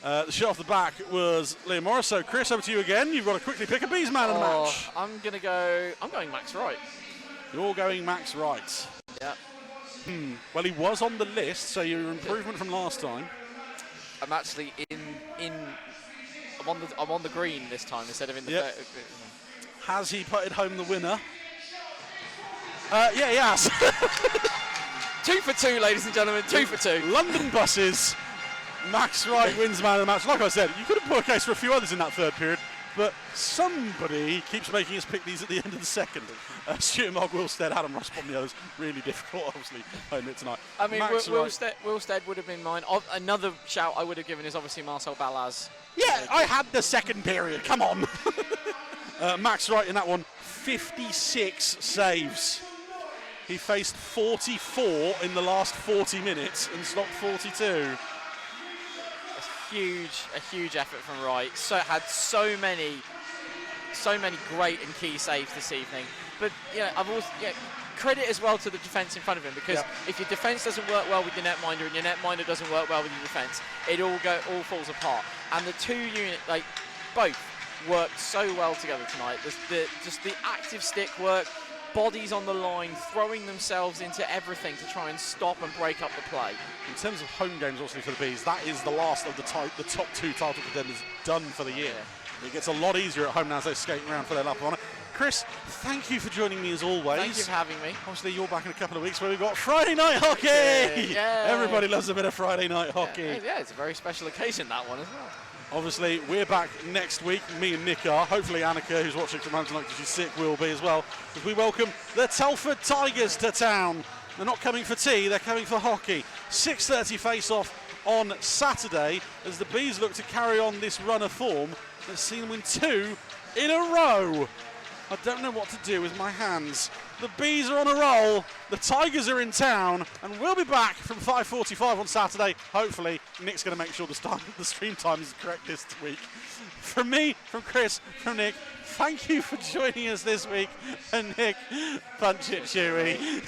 The shot off the back was Liam Morris. So Chris, over to you again. You've got to quickly pick a Bees man of the match. I'm going Max Wright. You're going Max Wright. Yeah. Well, he was on the list, so your improvement from last time. I'm actually I'm on the green this time instead of in the. Yep. Has he putted home the winner? Yeah, he has. 2 for 2, ladies and gentlemen. 2 for 2. London Buses. Max Wright wins man of the match. Like I said, you could have put a case for a few others in that third period, but somebody keeps making us pick these at the end of the second. Stuart Mogg, Wilstead, Adam Rossbom, the others. Really difficult, obviously, home it tonight. I mean, Max Wilstead would have been mine. Another shout I would have given is obviously Marcel Balaz. Yeah, I had the second period. Come on. Max Wright in that one, 56 saves. He faced 44 in the last 40 minutes and stopped 42. A huge effort from Wright. Had so many great and key saves this evening. But I've also credit as well to the defence in front of him, because if your defence doesn't work well with your netminder and your netminder doesn't work well with your defence, it all falls apart. And the two units, both worked so well together tonight. Just the active stick work, bodies on the line, throwing themselves into everything to try and stop and break up the play. In terms of home games, obviously, for the Bees, that is the last of the top 2 title contenders done for the year. Yeah. It gets a lot easier at home now as they skate around for their lap of honour. Chris, thank you for joining me as always. Thank you for having me. Obviously, you're back in a couple of weeks where we've got Friday night hockey. Yeah. Everybody loves a bit of Friday night hockey. Yeah, it's a very special occasion, that one as well. Obviously, we're back next week. Me and Nick are. Hopefully, Annika, who's watching from home tonight because she's sick, will be as well. As we welcome the Telford Tigers to town. They're not coming for tea, they're coming for hockey. 6:30 face-off on Saturday as the Bees look to carry on this run of form. Let's see them win 2 in a row. I don't know what to do with my hands. The Bees are on a roll, the Tigers are in town, and we'll be back from 5:45 on Saturday. Hopefully, Nick's going to make sure the stream time is correct this week. From me, from Chris, from Nick, thank you for joining us this week. And Nick, punch it, Chewy.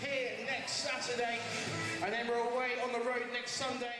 Here next Saturday, and then we're away on the road next Sunday.